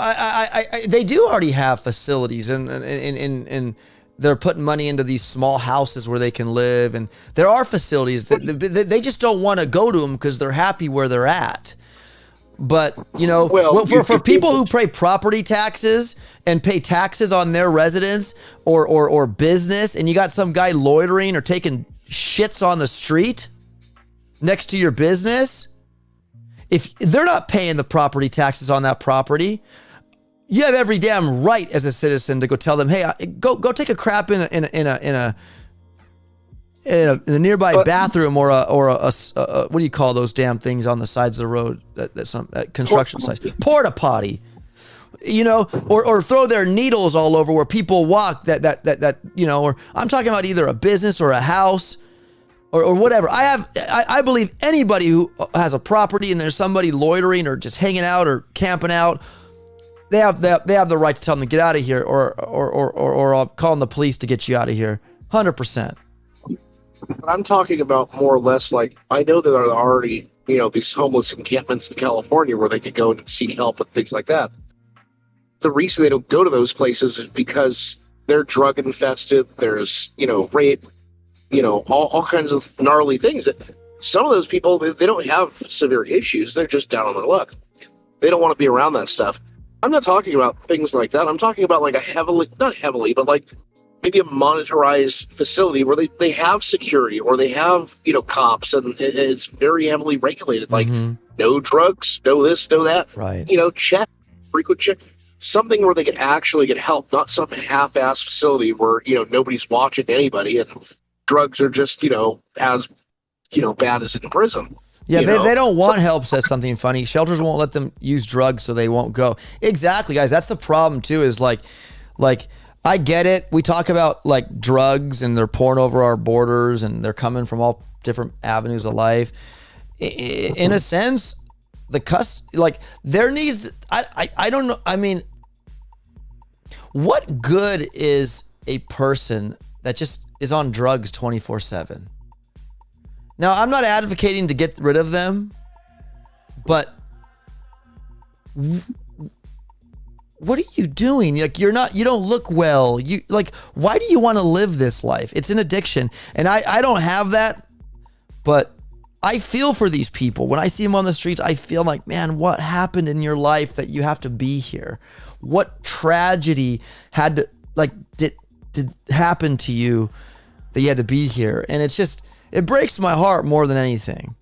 they do already have facilities, and they're putting money into these small houses where they can live, and there are facilities that they just don't want to go to them because they're happy where they're at. But for people who pay property taxes and pay taxes on their residence or business, and you got some guy loitering or taking shits on the street next to your business, if they're not paying the property taxes on that property, you have every damn right as a citizen to go tell them, hey, go take a crap in a nearby bathroom or a what do you call those damn things on the sides of the road at construction sites? Porta potty. Or throw their needles all over where people walk or I'm talking about either a business or a house or whatever. I believe anybody who has a property and there's somebody loitering or just hanging out or camping out, they have the right to tell them to get out of here or calling the police to get you out of here. 100%. But I'm talking about more or less like, I know that there are already, these homeless encampments in California where they could go and seek help and things like that. The reason they don't go to those places is because they're drug infested. There's, rape, all kinds of gnarly things that some of those people, they don't have severe issues. They're just down on their luck. They don't want to be around that stuff. I'm not talking about things like that. I'm talking about like not heavily, but like maybe a monetarized facility where they have security or they have, cops, and it's very heavily regulated. Like no drugs, no this, no that. Right. Frequent check. Something where they can actually get help, not some half-assed facility where, nobody's watching anybody and drugs are just, as, bad as in prison. Yeah, they don't want help, says something funny. Shelters won't let them use drugs, so they won't go. Exactly, guys. That's the problem, too, is like I get it. We talk about, like, drugs, and they're pouring over our borders, and they're coming from all different avenues of life. In a sense, there needs... I don't know. I mean, what good is a person that just is on drugs 24/7? Now, I'm not advocating to get rid of them, but what are you doing? Like, you don't look well. Why do you want to live this life? It's an addiction. And I don't have that, but I feel for these people. When I see them on the streets, I feel like, man, what happened in your life that you have to be here? What tragedy did happen to you that you had to be here? And it's just, it breaks my heart more than anything.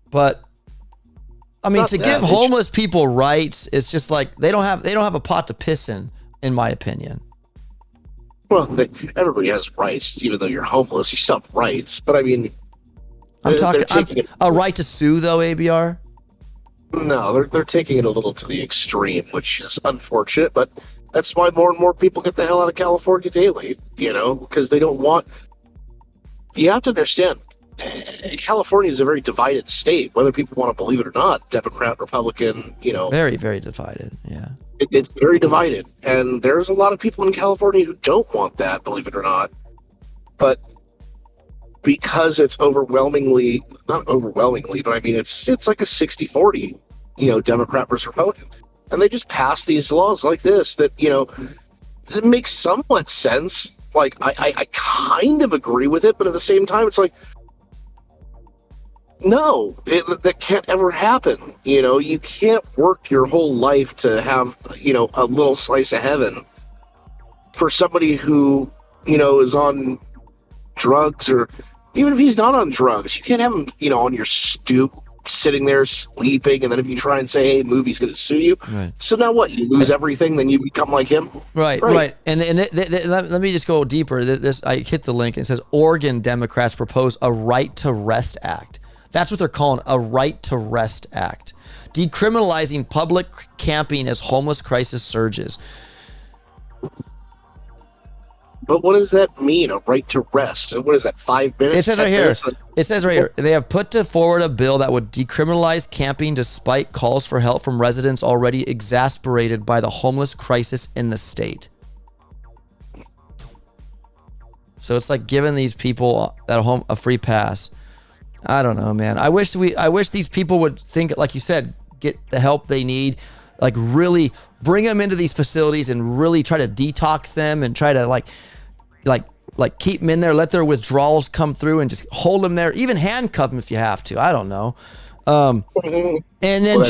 But I mean, to give homeless people rights, it's just like they don't have a pot to piss in my opinion. Well, everybody has rights, even though you're homeless. You still have rights, but I mean, I'm talking a right to sue, though, ABR. No, they're taking it a little to the extreme, which is unfortunate. But that's why more and more people get the hell out of California daily. Because they don't want. You have to understand, California is a very divided state, whether people want to believe it or not. Democrat, Republican, Very, very divided. Yeah. It's very divided, and there's a lot of people in California who don't want that, believe it or not. But because it's not overwhelmingly, but I mean, it's like a 60-40, Democrat versus Republican. And they just pass these laws like this that, it makes somewhat sense. Like, I kind of agree with it, but at the same time, it's like, no, that can't ever happen. You can't work your whole life to have, a little slice of heaven for somebody who, is on drugs, or even if he's not on drugs, you can't have him, on your stoop, sitting there sleeping, and then if you try and say, hey, movie's going to sue you. Right. So now what? You lose everything, then you become like him? Right. And let me just go deeper. I hit the link, and it says Oregon Democrats propose a Right to Rest Act. That's what they're calling a Right to Rest Act. Decriminalizing public camping as homeless crisis surges. But what does that mean, a right to rest? What is that, 5 minutes? It says right here. It says right here. They have put forward a bill that would decriminalize camping despite calls for help from residents already exasperated by the homeless crisis in the state. So it's like giving these people at home a free pass. I don't know, man. I wish these people would think, like you said, get the help they need, like really bring them into these facilities and really try to detox them and try to like keep them in there, let their withdrawals come through and just hold them there, even handcuff them if you have to. I don't know. And then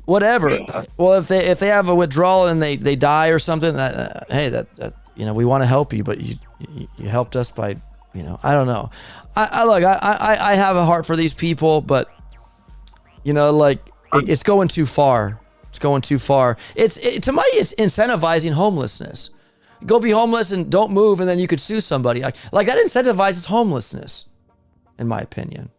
whatever. Yeah. Well, if they have a withdrawal and they die or something, hey, that we want to help you, but you helped us by, I don't know. I have a heart for these people, but it's going too far. It's going too far. It's incentivizing homelessness. Go be homeless and don't move, and then you could sue somebody. Like that incentivizes homelessness, in my opinion.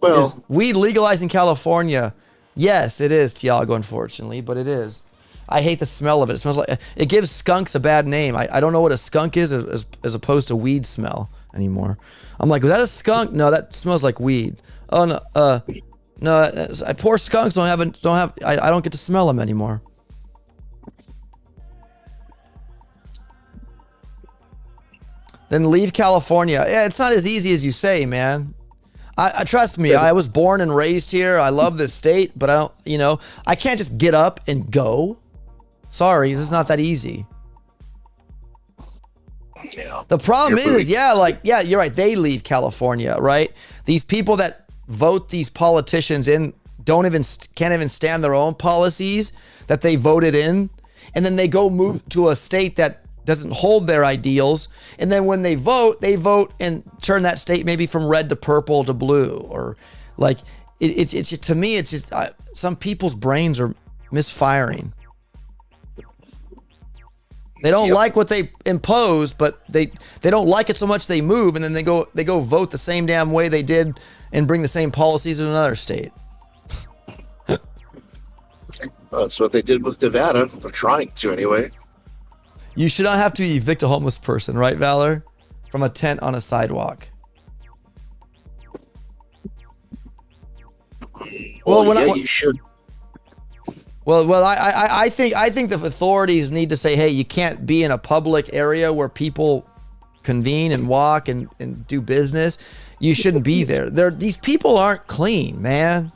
Well, is weed legalized in California? Yes, it is, Tiago, unfortunately, but it is. I hate the smell of it. It smells like, it gives skunks a bad name. I don't know what a skunk is as opposed to weed smell anymore. I'm like, was that a skunk? No, that smells like weed. Oh no, no, poor skunks don't have. I don't get to smell them anymore. Then leave California. Yeah, it's not as easy as you say, man. I trust me. I was born and raised here. I love this state, but I don't. I can't just get up and go. Sorry, this is not that easy. Yeah. The problem is, you're right. They leave California, right? These people that vote these politicians in can't even stand their own policies that they voted in, and then they go move to a state that doesn't hold their ideals, and then when they vote and turn that state maybe from red to purple to blue, or like it's to me it's just some people's brains are misfiring. They don't like what they impose, but they don't like it so much they move, and then they go vote the same damn way they did and bring the same policies in another state. That's what they did with Nevada. They're trying to anyway. You should not have to evict a homeless person, right, Valor? From a tent on a sidewalk. Well, you should. Well, I think the authorities need to say, hey, you can't be in a public area where people convene and walk and do business. You shouldn't be there. These people aren't clean, man.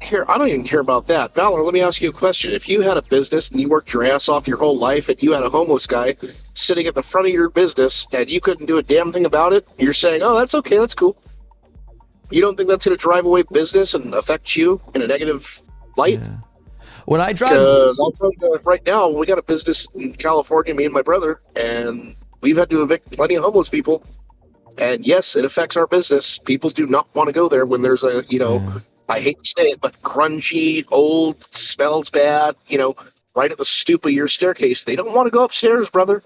Here, I don't even care about that. Valor, let me ask you a question. If you had a business and you worked your ass off your whole life and you had a homeless guy sitting at the front of your business and you couldn't do a damn thing about it, you're saying, oh, that's okay, that's cool. You don't think that's going to drive away business and affect you in a negative light? Yeah. When I drive... I'll tell you right now, we got a business in California, me and my brother, and we've had to evict plenty of homeless people. And yes, it affects our business. People do not want to go there when there's a, I hate to say it, but grungy, old, smells bad, right at the stoop of your staircase. They don't want to go upstairs, brother.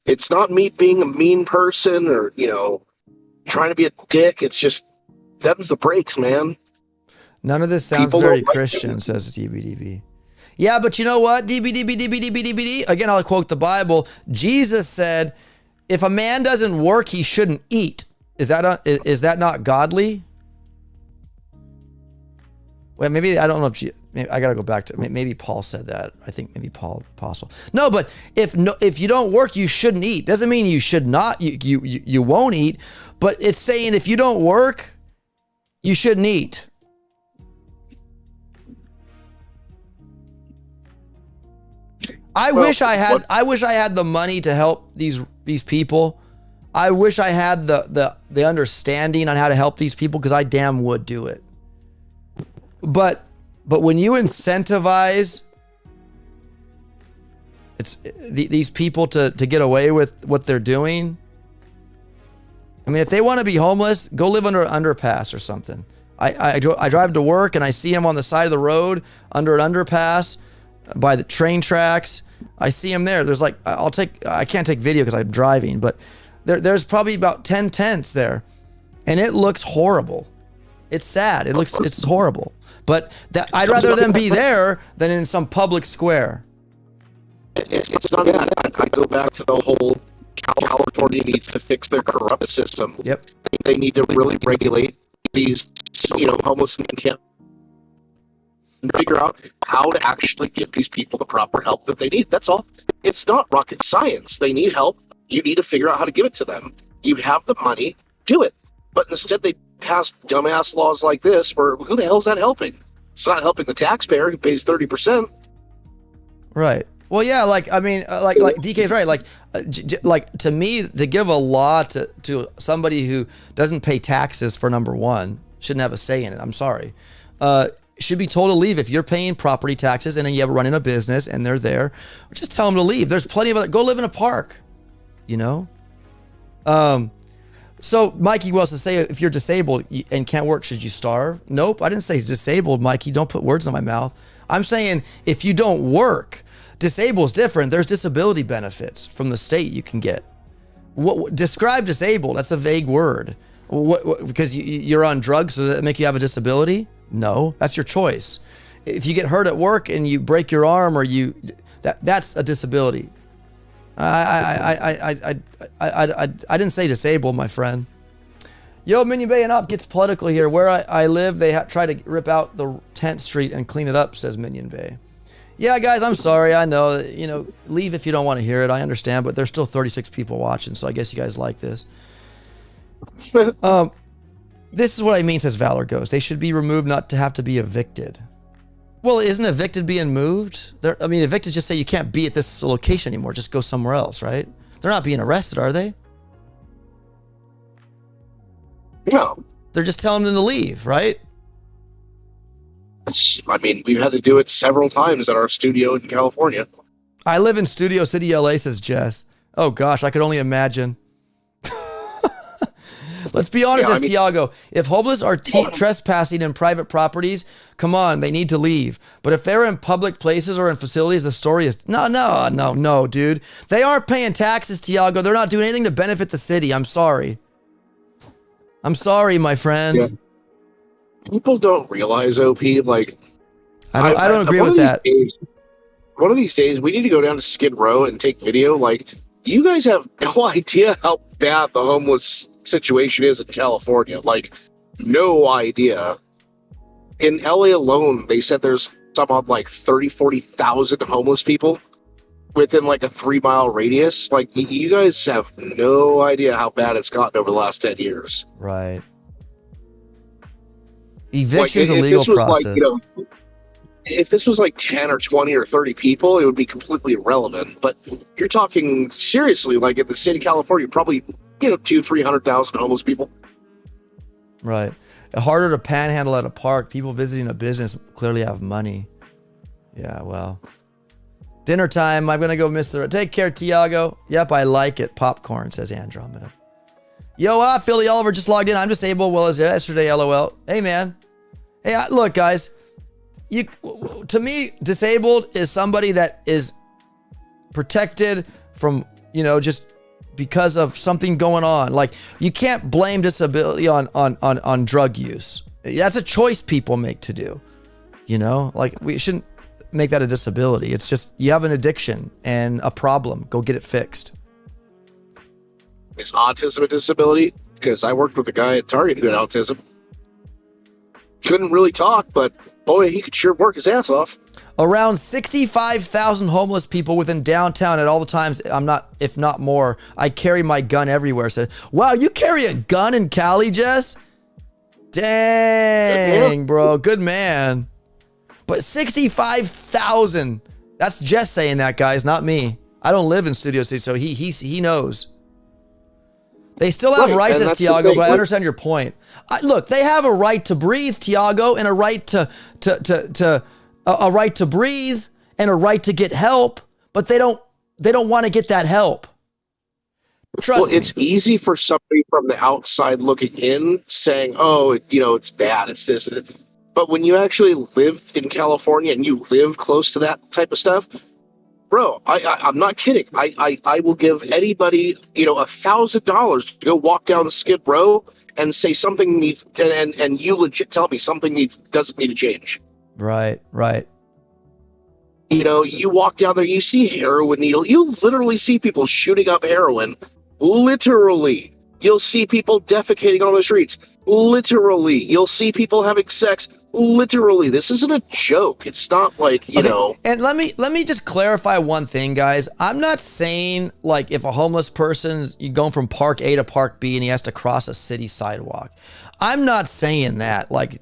It's not me being a mean person or, trying to be a dick. It's just, them's the breaks, man. None of this sounds very Christian, says DBDB. Yeah, but you know what? DBDB. Again, I'll quote the Bible. Jesus said, if a man doesn't work, he shouldn't eat. Is that not godly? Well, maybe, I don't know if I got to go back to, maybe Paul said that. I think maybe Paul the apostle. No, but if you don't work, you shouldn't eat. Doesn't mean you should not, you won't eat, but it's saying if you don't work, you shouldn't eat. I wish I had the money to help these people. I wish I had the understanding on how to help these people, because I damn would do it. But when you incentivize these people to get away with what they're doing, I mean, if they want to be homeless, go live under an underpass or something. I drive to work and I see them on the side of the road under an underpass by the train tracks. I see them there. There's like, I can't take video because I'm driving, but there's probably about 10 tents there, and it looks horrible. It's sad. It's horrible. But I'd rather them be there than in some public square. It's not that. I go back to the whole California needs to fix their corrupt system. Yep. They need to really regulate these, homeless camps and figure out how to actually give these people the proper help that they need. That's all. It's not rocket science. They need help. You need to figure out how to give it to them. You have the money, do it. But instead they pass dumbass laws like this where who the hell is that helping? It's not helping the taxpayer who pays 30%. Right. Well, yeah, like, I mean, like DK's right. Like to me, to give a law to somebody who doesn't pay taxes, for number one, shouldn't have a say in it. I'm sorry. Should be told to leave. If you're paying property taxes and then you have running a business and they're there, just tell them to leave. There's plenty of other, go live in a park, you know? So Mikey wants to say, if you're disabled and can't work, should you starve? Nope, I didn't say disabled, Mikey. Don't put words in my mouth. I'm saying if you don't work, disabled is different. There's disability benefits from the state you can get. Describe disabled, that's a vague word. Because you're on drugs, so that make you have a disability? No, that's your choice. If you get hurt at work and you break your arm, or that's a disability. I didn't say disabled, my friend. Yo, Minion Bay and Up gets political here. Where I live, they try to rip out the 10th Street and clean it up, says Minion Bay. Yeah, guys, I'm sorry. I know, leave if you don't want to hear it. I understand, but there's still 36 people watching, so I guess you guys like this. This is what I mean, says Valor Ghost. They should be removed, not to have to be evicted. Well, isn't evicted being moved? Evicted just say you can't be at this location anymore. Just go somewhere else, right? They're not being arrested, are they? No. They're just telling them to leave, right? We've had to do it several times at our studio in California. I live in Studio City, LA, says Jess. Oh, gosh, I could only imagine. Let's be honest, says Tiago. If homeless are trespassing in private properties, come on, they need to leave. But if they're in public places or in facilities, the story is, no, dude. They aren't paying taxes, Tiago. They're not doing anything to benefit the city. I'm sorry. I'm sorry, my friend. Yeah. People don't realize, OP, like... I don't agree with that. One of these days, we need to go down to Skid Row and take video. Like, you guys have no idea how bad the homeless situation is in California. Like, no idea. In LA alone, they said there's somehow like 40,000 homeless people within like a 3-mile radius. Like, you guys have no idea how bad it's gotten over the last 10 years. Right. Eviction's a legal process. Like, if this was like 10 or 20 or 30 people, it would be completely irrelevant. But you're talking seriously, like in the state of California, probably 200,000-300,000 homeless people. Right. Harder to panhandle at a park. People visiting a business clearly have money. Yeah, well. Dinner time. I'm going to go miss the... Take care, Tiago. Yep, I like it. Popcorn, says Andromeda. Yo, Philly Oliver just logged in. I'm disabled. Well, as yesterday, LOL. Hey, man. Hey, look, guys. To me, disabled is somebody that is protected from, just because of something going on. Like, you can't blame disability on drug use. That's a choice people make to do. Like, we shouldn't make that a disability. It's just, you have an addiction and a problem. Go get it fixed. Is autism a disability? Because I worked with a guy at Target who had autism. Couldn't really talk, but boy, he could sure work his ass off. Around 65,000 homeless people within downtown at all the times. If not more. I carry my gun everywhere. Said, wow, you carry a gun in Cali, Jess? Dang, bro. Good man. But 65,000. That's Jess saying that, guys, not me. I don't live in Studio City, so he knows. They still have rights, as Tiago, but I understand your point. Look, they have a right to breathe, Tiago, and a right to breathe and a right to get help, but they don't want to get that help. Trust me. It's easy for somebody from the outside looking in saying, "Oh, it's bad, it's this." But when you actually live in California and you live close to that type of stuff, bro, I'm not kidding. I will give anybody, $1,000 to go walk down Skid Row and say something needs, and you legit tell me something doesn't need to change. Right. You walk down there, you see heroin needle. You literally see people shooting up heroin. Literally. You'll see people defecating on the streets. Literally. You'll see people having sex. Literally. This isn't a joke. It's not like, you know. And let me just clarify one thing, guys. I'm not saying like if a homeless person, you going from park A to park B and he has to cross a city sidewalk. I'm not saying that. Like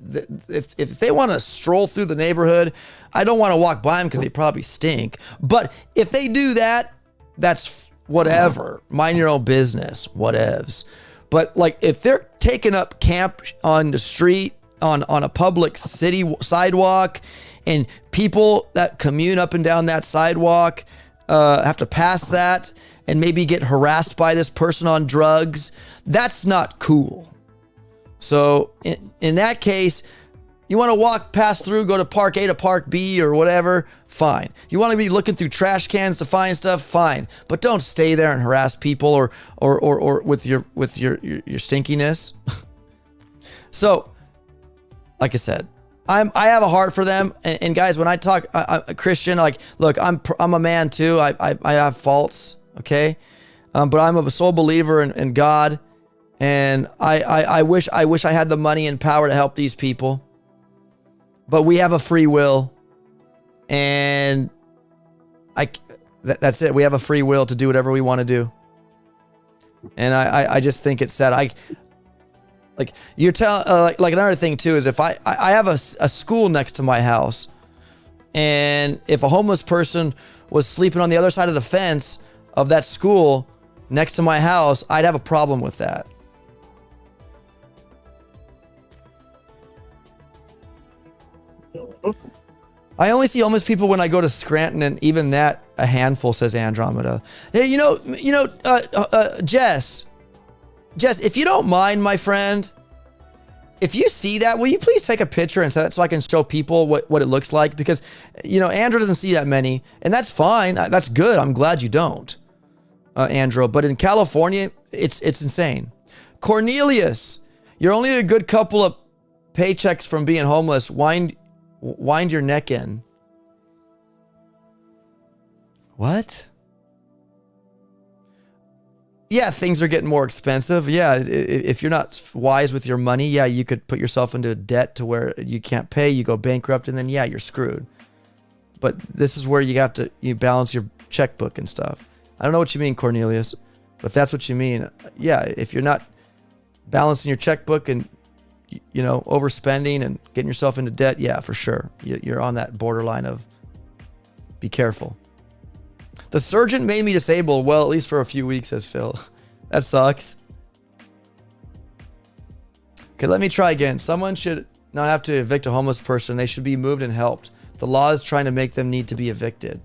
if they want to stroll through the neighborhood, I don't want to walk by them because they probably stink. But if they do that, that's whatever. Mind your own business. Whatevs. But like if they're taking up camp on the street, on a public city sidewalk, and people that commute up and down that sidewalk have to pass that and maybe get harassed by this person on drugs, that's not cool. So in that case, you want to walk past through, go to park A to park B or whatever, fine. You want to be looking through trash cans to find stuff, fine. But don't stay there and harass people or with your stinkiness. So, like I said, I have a heart for them. And guys, when I talk Christian, like, look, I'm a man too. I have faults, okay? But I'm a sole believer in God. And I wish I had the money and power to help these people. But we have a free will. And that's it. We have a free will to do whatever we want to do. And I just think it's sad. Like you're telling, like another thing too is if I have a school next to my house, and if a homeless person was sleeping on the other side of the fence of that school next to my house, I'd have a problem with that. I only see homeless people when I go to Scranton, and even that a handful, says Andromeda. Hey, Jess, if you don't mind, my friend, if you see that, will you please take a picture and send that so I can show people what it looks like? Because, Andrew doesn't see that many, and that's fine. That's good. I'm glad you don't, Andrew. But in California, it's insane. Cornelius, you're only a good couple of paychecks from being homeless. Wind your neck in. What? Yeah, things are getting more expensive. Yeah, if you're not wise with your money, yeah, you could put yourself into debt to where you can't pay, you go bankrupt, and then, yeah, you're screwed. But this is where you balance your checkbook and stuff. I don't know what you mean, Cornelius, but if that's what you mean, yeah, if you're not balancing your checkbook and overspending and getting yourself into debt, yeah, for sure. You're on that borderline of be careful. The surgeon made me disabled. Well, at least for a few weeks, says Phil. That sucks. Okay, let me try again. Someone should not have to evict a homeless person. They should be moved and helped. The law is trying to make them need to be evicted.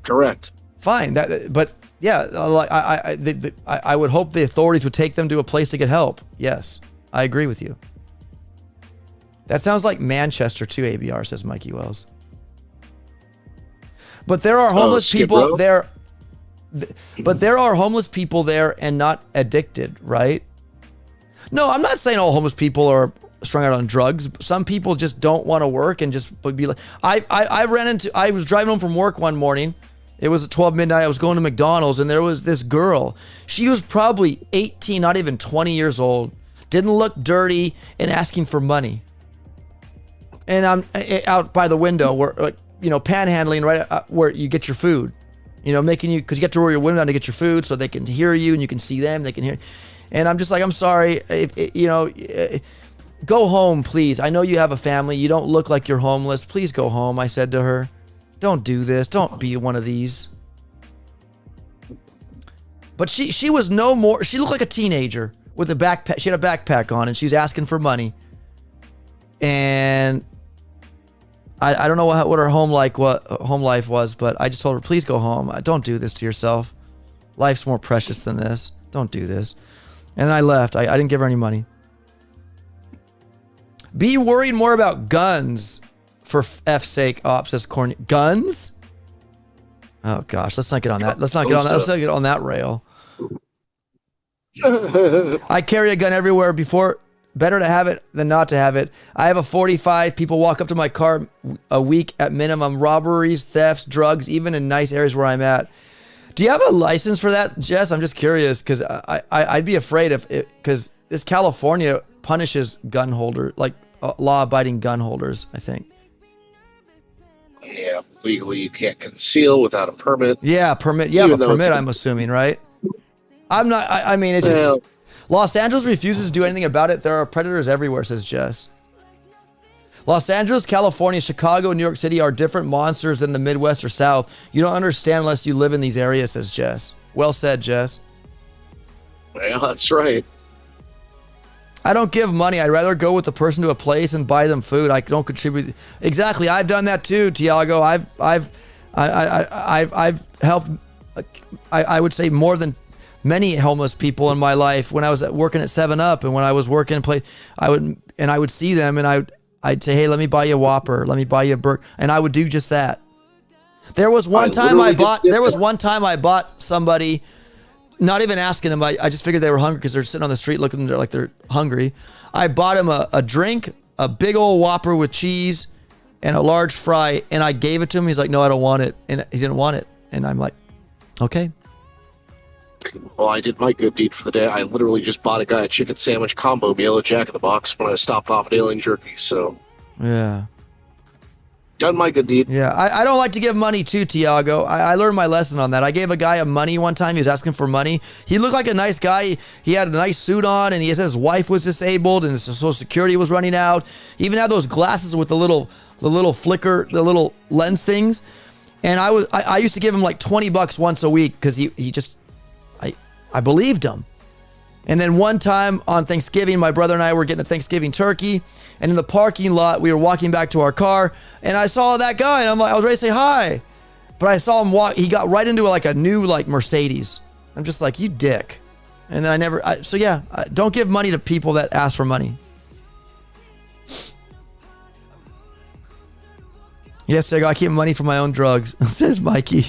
Correct. Fine. But yeah, I would hope the authorities would take them to a place to get help. Yes, I agree with you. That sounds like Manchester too, ABR, says Mikey Wells. But there are homeless people there. But there are homeless people there and not addicted, right? No, I'm not saying all homeless people are strung out on drugs. Some people just don't want to work and just be like, I was driving home from work one morning. It was at 12 midnight. I was going to McDonald's, and there was this girl. She was probably 18, not even 20 years old. Didn't look dirty and asking for money. And I'm out by the window where, panhandling right where you get your food. Making you, because you get to roll your window down to get your food so they can hear you and you can see them. They can hear. And I'm just like, I'm sorry. Go home, please. I know you have a family. You don't look like you're homeless. Please go home, I said to her. Don't do this. Don't be one of these. But she was no more. She looked like a teenager with a backpack. She had a backpack on and she was asking for money. And I don't know what her home life was, but I just told her, please go home. Don't do this to yourself. Life's more precious than this. Don't do this. And I left. I didn't give her any money. Be worried more about guns. For F's sake, says Corny. Guns? Oh gosh, let's not get on that. Let's not get on that rail. I carry a gun everywhere before. Better to have it than not to have it. I have a 45. People walk up to my car a week at minimum. Robberies, thefts, drugs, even in nice areas where I'm at. Do you have a license for that, Jess? I'm just curious because I'd be afraid if it, because this California punishes gun holder, like law-abiding gun holders, I think. Yeah, legally you can't conceal without a permit. Yeah, permit. Yeah, a permit, I'm assuming, right? I'm not, I mean, it's just, Los Angeles refuses to do anything about it. There are predators everywhere, says Jess. Los Angeles, California, Chicago, New York City are different monsters than the Midwest or South. You don't understand unless you live in these areas, says Jess. Well said, Jess. Well, that's right. I don't give money. I'd rather go with the person to a place and buy them food. I don't contribute. Exactly. I've done that too, Tiago. I've helped. I would say more than many homeless people in my life. When I was working at 7-Up and when I was working I would see them and I'd say, hey, let me buy you a Whopper. Let me buy you a burger. And I would do just that. There was one time I bought somebody, not even asking them. I just figured they were hungry because they're sitting on the street looking like they're hungry. I bought him a drink, a big old Whopper with cheese and a large fry. And I gave it to him. He's like, no, I don't want it. And he didn't want it. And I'm like, okay. Well, I did my good deed for the day. I literally just bought a guy a chicken sandwich combo meal at Jack in the Box when I stopped off at Alien Jerky. So, yeah. Done my good deed. Yeah, I don't like to give money to Tiago. I learned my lesson on that. I gave a guy money one time. He was asking for money. He looked like a nice guy. He had a nice suit on, and he said his wife was disabled, and his Social Security was running out. He even had those glasses with the little flicker, the little lens things. And I used to give him like $20 once a week because he just, I believed him. And then one time on Thanksgiving, my brother and I were getting a Thanksgiving turkey. And in the parking lot, we were walking back to our car. And I saw that guy. And I was ready to say hi. But I saw him walk. He got right into like a new Mercedes. I'm just like, you dick. And then don't give money to people that ask for money. Yes, I keep money for my own drugs, says Mikey.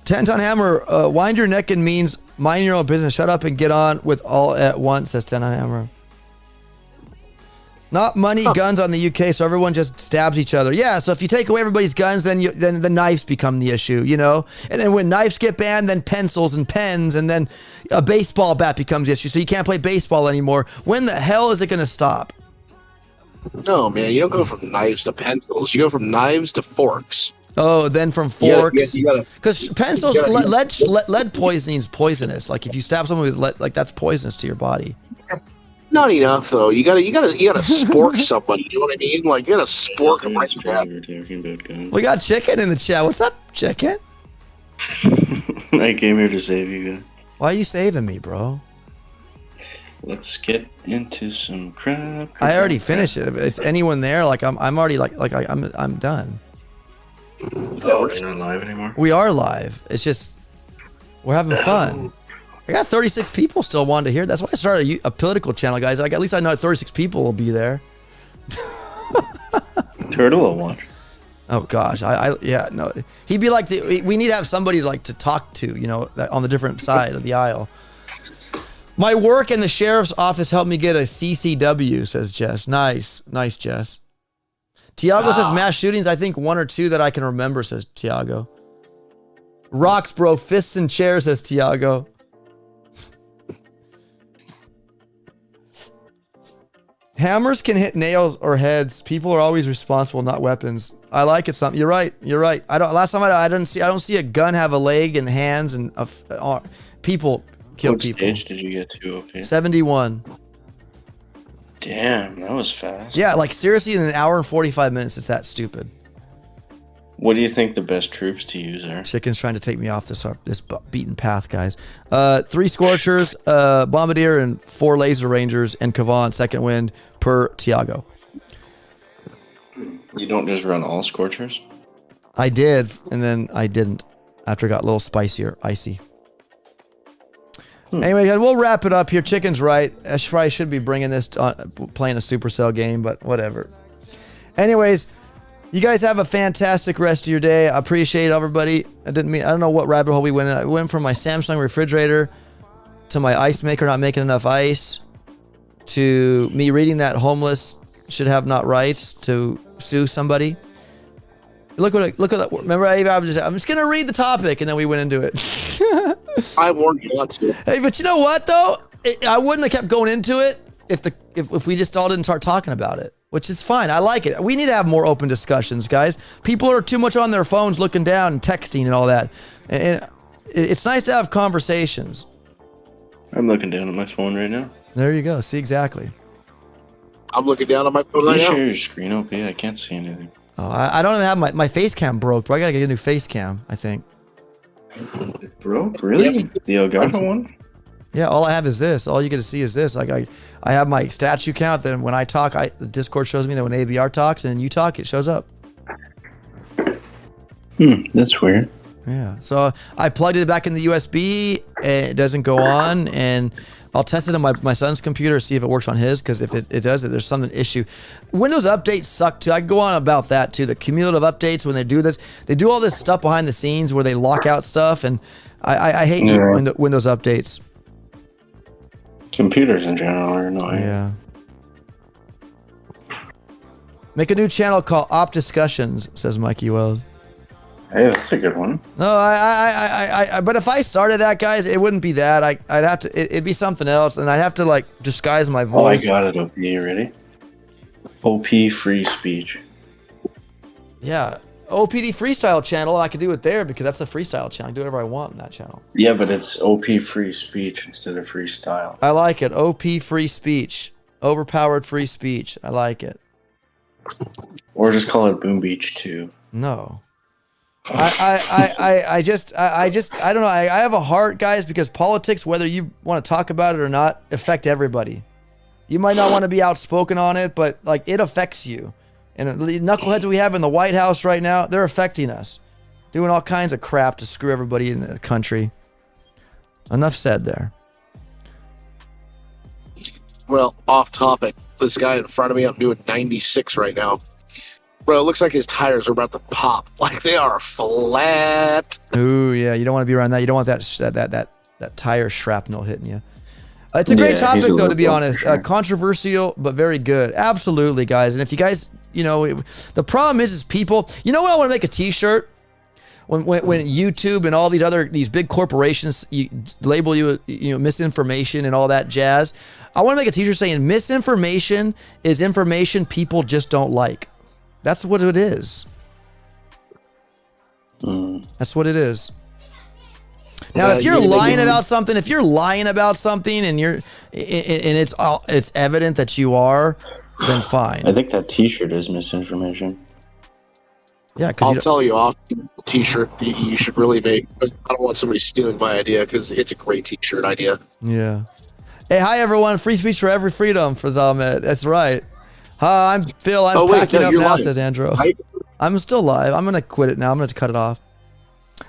10-ton hammer, wind your neck and means mind your own business. Shut up and get on with all at once, says 10-ton hammer. Not money, guns on the UK, so everyone just stabs each other. Yeah, so if you take away everybody's guns, then the knives become the issue, you know? And then when knives get banned, then pencils and pens, and then a baseball bat becomes the issue, so you can't play baseball anymore. When the hell is it going to stop? No, man, you don't go from knives to pencils. You go from knives to forks. Oh, then from forks. You because pencils, lead poisoning is poisonous. Like if you stab someone with lead, like that's poisonous to your body. Not enough though. You gotta spork somebody. You know what I mean? Like you gotta spork them right to We got Chicken in the chat. What's up, Chicken? I came here to save you guys. Why are you saving me, bro? Let's get into some crap. I already finished it. Is anyone there? Like I'm already I'm done. Oh, we're not live anymore? We are live. It's just, we're having fun. I got 36 people still wanting to hear. That's why I started a political channel, guys. Like, at least I know 36 people will be there. Turtle will watch. Oh, gosh. Yeah, no. He'd be like, we need to have somebody like to talk to, you know, on the different side of the aisle. My work in the sheriff's office helped me get a CCW, says Jess. Nice. Nice, Jess. Tiago says mass shootings. I think 1 or 2 that I can remember, says Tiago. Rocks, bro. Fists and chairs, says Tiago. Hammers can hit nails or heads. People are always responsible, not weapons. I like it. You're right. You're right. Last time I don't see a gun have a leg and hands and people kill what people. What stage did you get to? Okay. 71. Damn, that was fast. Yeah, like seriously, in an hour and 45 minutes, it's that stupid. What do you think the best troops to use are? Chicken's trying to take me off this beaten path, guys. 3 Scorchers, Bombardier, and 4 Laser Rangers, and Kavan, second wind per Tiago. You don't just run all Scorchers? I did, and then I didn't after it got a little spicier, icy. Anyway, guys, we'll wrap it up here. Chicken's right. I probably should be bringing this playing a Supercell game, but whatever. Anyways, you guys have a fantastic rest of your day. I appreciate everybody. I don't know what rabbit hole we went in. I went from my Samsung refrigerator to my ice maker not making enough ice to me reading that homeless should have not rights to sue somebody. Look what remember I'm just gonna read the topic and then we went into it. I warned you not to. Hey, but you know what though? I wouldn't have kept going into it if we just all didn't start talking about it, which is fine. I like it. We need to have more open discussions, guys. People are too much on their phones looking down and texting and all that. And it's nice to have conversations. I'm looking down at my phone right now. There you go. See, exactly. I'm looking down on my phone Can right you now. share your screen, OP? I can't see anything. Oh, I don't even have my face cam broke, bro. I gotta get a new face cam, I think. It broke? Really? The Elgato one? Yeah, all I have is this. All you get to see is this. Like I have my statue count. Then when I talk, the Discord shows me that when ABR talks and you talk, it shows up. That's weird. Yeah. So I plugged it back in the USB and it doesn't go on. And I'll test it on my son's computer, see if it works on his, because if it does, there's some issue. Windows updates suck too. I can go on about that too. The cumulative updates, when they do this, they do all this stuff behind the scenes where they lock out stuff, and I hate Windows updates. Computers in general are annoying. Yeah. Make a new channel called Op Discussions, says Mikey Wells. Hey, that's a good one. No, but if I started that, guys, it wouldn't be that. I'd have to, it'd be something else, and I'd have to like disguise my voice. Oh, I got it, OP. You ready? OP free speech. Yeah. OPD freestyle channel, I could do it there because that's a freestyle channel. I can do whatever I want in that channel. Yeah, but it's OP free speech instead of freestyle. I like it. OP free speech. Overpowered free speech. I like it. Or just call it Boom Beach 2. No. I don't know. I have a heart, guys, because politics, whether you want to talk about it or not, affect everybody. You might not want to be outspoken on it, but like it affects you. And the knuckleheads we have in the White House right now, they're affecting us. Doing all kinds of crap to screw everybody in the country. Enough said there. Well, off topic. This guy in front of me, I'm doing 96 right now. Bro, it looks like his tires are about to pop. Like they are flat. Ooh, yeah. You don't want to be around that. You don't want that tire shrapnel hitting you. It's a great topic, though, to be honest. Sure. Controversial, but very good. Absolutely, guys. And if you guys, you know, the problem is people. You know what? I want to make a T-shirt. When YouTube and all these big corporations label you misinformation and all that jazz, I want to make a T-shirt saying misinformation is information people just don't like. That's what it is. That's what it is. Now, if you're lying about something, and it's evident that you are, then fine. I think that T-shirt is misinformation. Yeah, because I'll tell you off T-shirt you should really make. But I don't want somebody stealing my idea because it's a great T-shirt idea. Yeah. Hey, hi everyone! Free speech for every freedom for Zalmet. That's right. Hi, I'm Phil. I'm packing up now, lying. Says Andrew. I'm still live. I'm gonna quit it now. I'm gonna cut it off.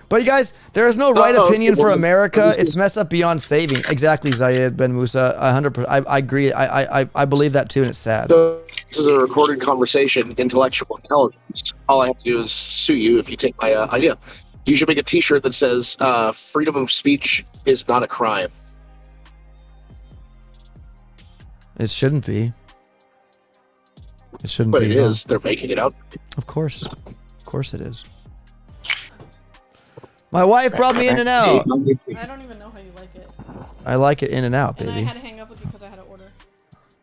But you guys, there is no right opinion for America. It's messed up beyond saving. Exactly, Zayed Ben Musa. 100%. I agree. I believe that too, and it's sad. So this is a recorded conversation, intellectual intelligence. All I have to do is sue you if you take my idea. You should make a T-shirt that says freedom of speech is not a crime. It shouldn't be. It shouldn't be. But it is. Huh? They're making it out. Of course. Of course it is. My wife brought me In and Out. I don't even know how you like it. I like it In and Out, baby. And I had to hang up with you because I had to order.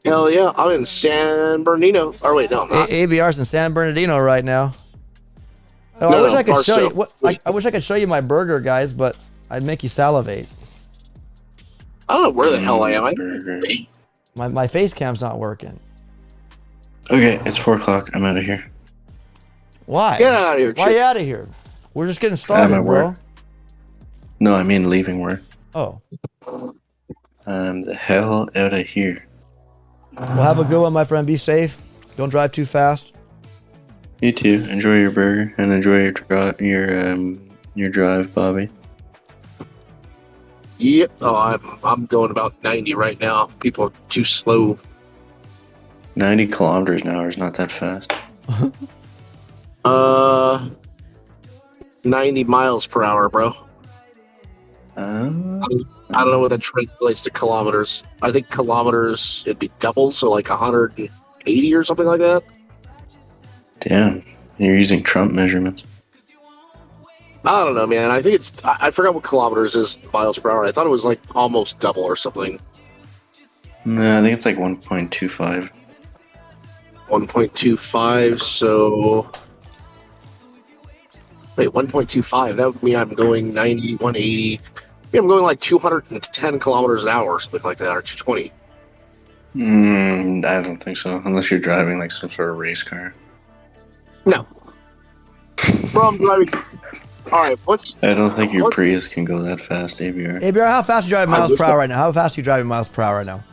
Hell yeah. I'm in San Bernardino. Or wait, no, I'm not. ABR's in San Bernardino right now. Oh, I wish I could show you. I wish I could show you my burger, guys, but I'd make you salivate. I don't know where the hell I am. My face cam's not working. Okay, it's 4 o'clock. I'm out of here. Why? Get out of here. Why are you out of here? We're just getting started, bro. Work. No, I mean leaving work. Oh. I'm the hell out of here. Well, have a good one, my friend. Be safe. Don't drive too fast. You too. Enjoy your burger and enjoy your drive, Bobby. Yep. Oh, I'm going about 90 right now. People are too slow. 90 kilometers an hour is not that fast. 90 miles per hour, bro. I don't know what that translates to kilometers. I think kilometers, it'd be double, so like 180 or something like that. Damn. You're using Trump measurements. I don't know, man. I think I forgot what kilometers is miles per hour. I thought it was like almost double or something. No, I think it's like 1.25. 1.25, so... Wait, 1.25, that would mean I'm going 90, 180... I'm going like 210 kilometers an hour or something like that, or 220. I don't think so, unless you're driving like some sort of race car. No. Bro, I'm driving... Alright, I don't think your Prius can go that fast, ABR. ABR, how fast are you driving miles per hour right now? How fast are you driving miles per hour right now?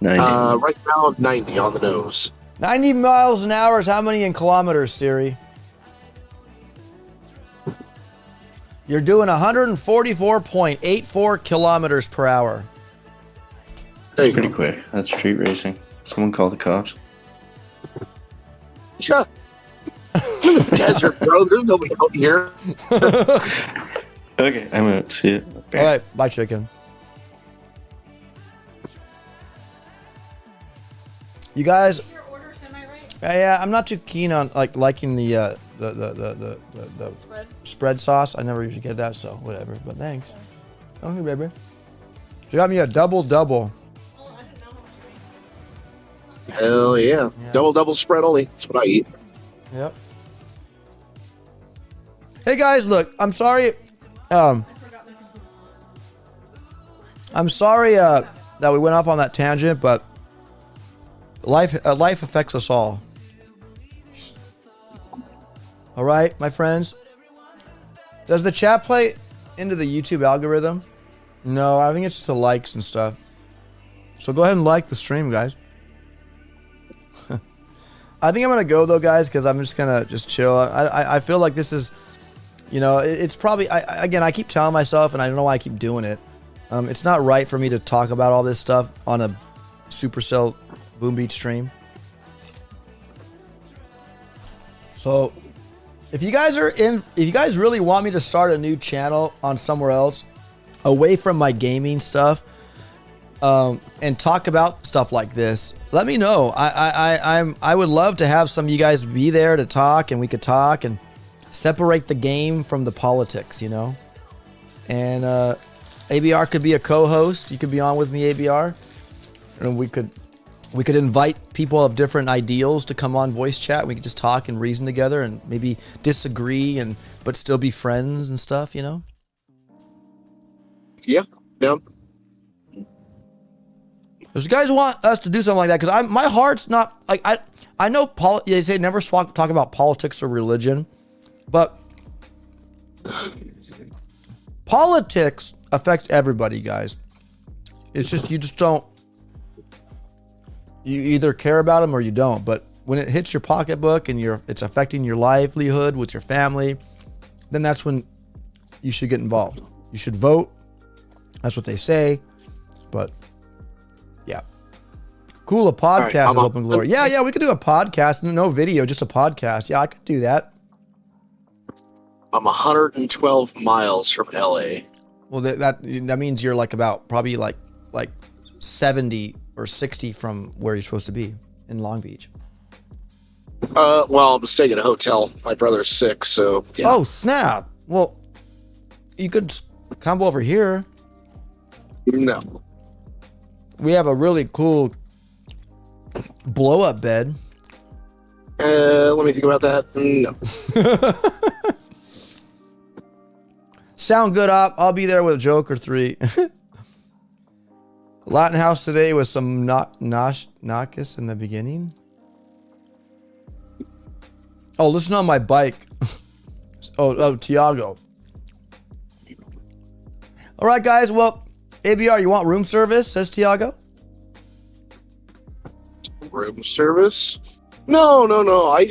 90. Right now, 90 on the nose. 90 miles an hour is how many in kilometers, Siri? You're doing 144.84 kilometers per hour. That's pretty quick. That's street racing. Someone call the cops. Shut. Desert, bro. There's nobody out here. Okay, I'm out. See it. All right, bye, chicken. You guys. Your orders, am I right? Yeah, I'm not too keen on liking the spread sauce. I never usually get that, so whatever. But thanks. Okay, baby. You got me a double. Well, I didn't know how much you Hell yeah. Double spread only. That's what I eat. Yep. Hey guys, look, I'm sorry. I'm sorry that we went off on that tangent, but life affects us all. All right, my friends. Does the chat play into the YouTube algorithm? No, I think it's just the likes and stuff. So go ahead and like the stream, guys. I think I'm gonna go though, guys, because I'm just gonna chill. I feel like this is, it's probably again, I keep telling myself, and I don't know why I keep doing it. It's not right for me to talk about all this stuff on a Supercell Boom Beach stream. So, if you guys really want me to start a new channel on somewhere else, away from my gaming stuff, and talk about stuff like this, let me know. I would love to have some of you guys be there to talk, and we could talk and separate the game from the politics, And ABR could be a co-host. You could be on with me, ABR, and we could invite people of different ideals to come on voice chat. We could just talk and reason together, and maybe disagree but still be friends and stuff, Yeah. If you guys want us to do something like that, because my heart's not like I know they say never talk about politics or religion, but politics affects everybody, guys. It's just you either care about them or you don't. But when it hits your pocketbook and it's affecting your livelihood with your family, then that's when you should get involved. You should vote. That's what they say, but. Yeah. Cool, a podcast is open glory. Yeah, we could do a podcast. No video, just a podcast. Yeah, I could do that. I'm 112 miles from LA. Well, that means you're probably like 70 or 60 from where you're supposed to be in Long Beach. Well, I'm staying at a hotel. My brother's sick, so yeah. Oh, snap. Well, you could come over here. No. We have a really cool blow-up bed. Let me think about that. No. Sound good, Op. I'll be there with Joker 3. Latin House today with some Nakas in the beginning. Oh, listen on my bike. oh, Tiago. All right, guys. Well, ABR, you want room service? Says Tiago. Room service? No. I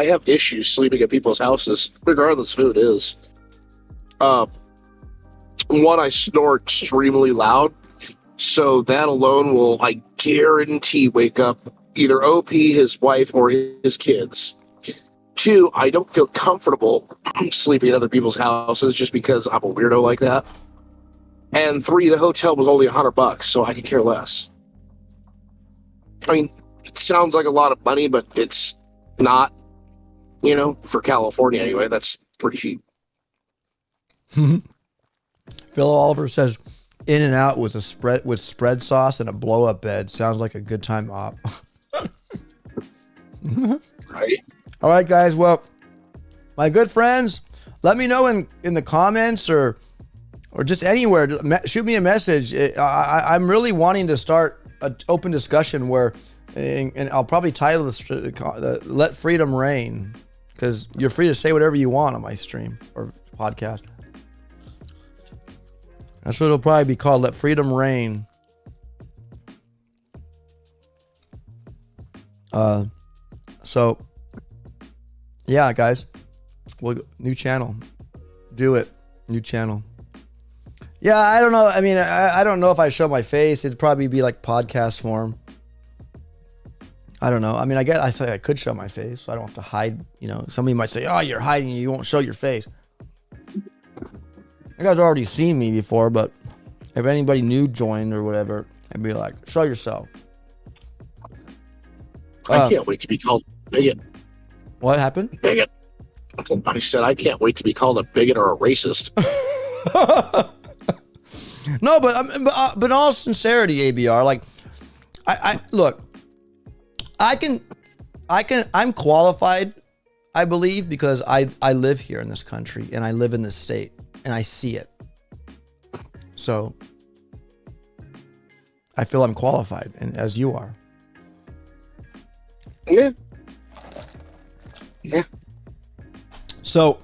have issues sleeping at people's houses, regardless of who it is. One, I snore extremely loud, so that alone will, I guarantee, wake up either OP, his wife, or his kids. Two, I don't feel comfortable sleeping at other people's houses just because I'm a weirdo like that. And three, the hotel was only $100, so I could care less. I mean, it sounds like a lot of money, but it's not. For California anyway, that's pretty cheap. Phil Oliver says, "In and out with spread sauce and a blow up bed sounds like a good time op." Right? All right, guys. Well, my good friends, let me know in the comments or just anywhere. Shoot me a message. I'm really wanting to start an open discussion where, and I'll probably title this "Let Freedom Reign," because you're free to say whatever you want on my stream or podcast. That's what it'll probably be called. Let freedom reign. So, yeah, guys. New channel. Do it. New channel. Yeah, I don't know. I mean, I don't know if I show my face. It'd probably be like podcast form. I don't know. I mean, I say I could show my face, so I don't have to hide. Somebody might say, "Oh, you're hiding. You won't show your face." You guys already seen me before, but if anybody new joined or whatever, I'd be like, "Show yourself." I can't wait to be called a bigot. What happened? Bigot. I said I can't wait to be called a bigot or a racist. No, but in all sincerity, ABR, like, I look, I'm qualified, I believe, because I live here in this country and I live in this state and I see it. So I feel I'm qualified, and as you are. Yeah. Yeah. So,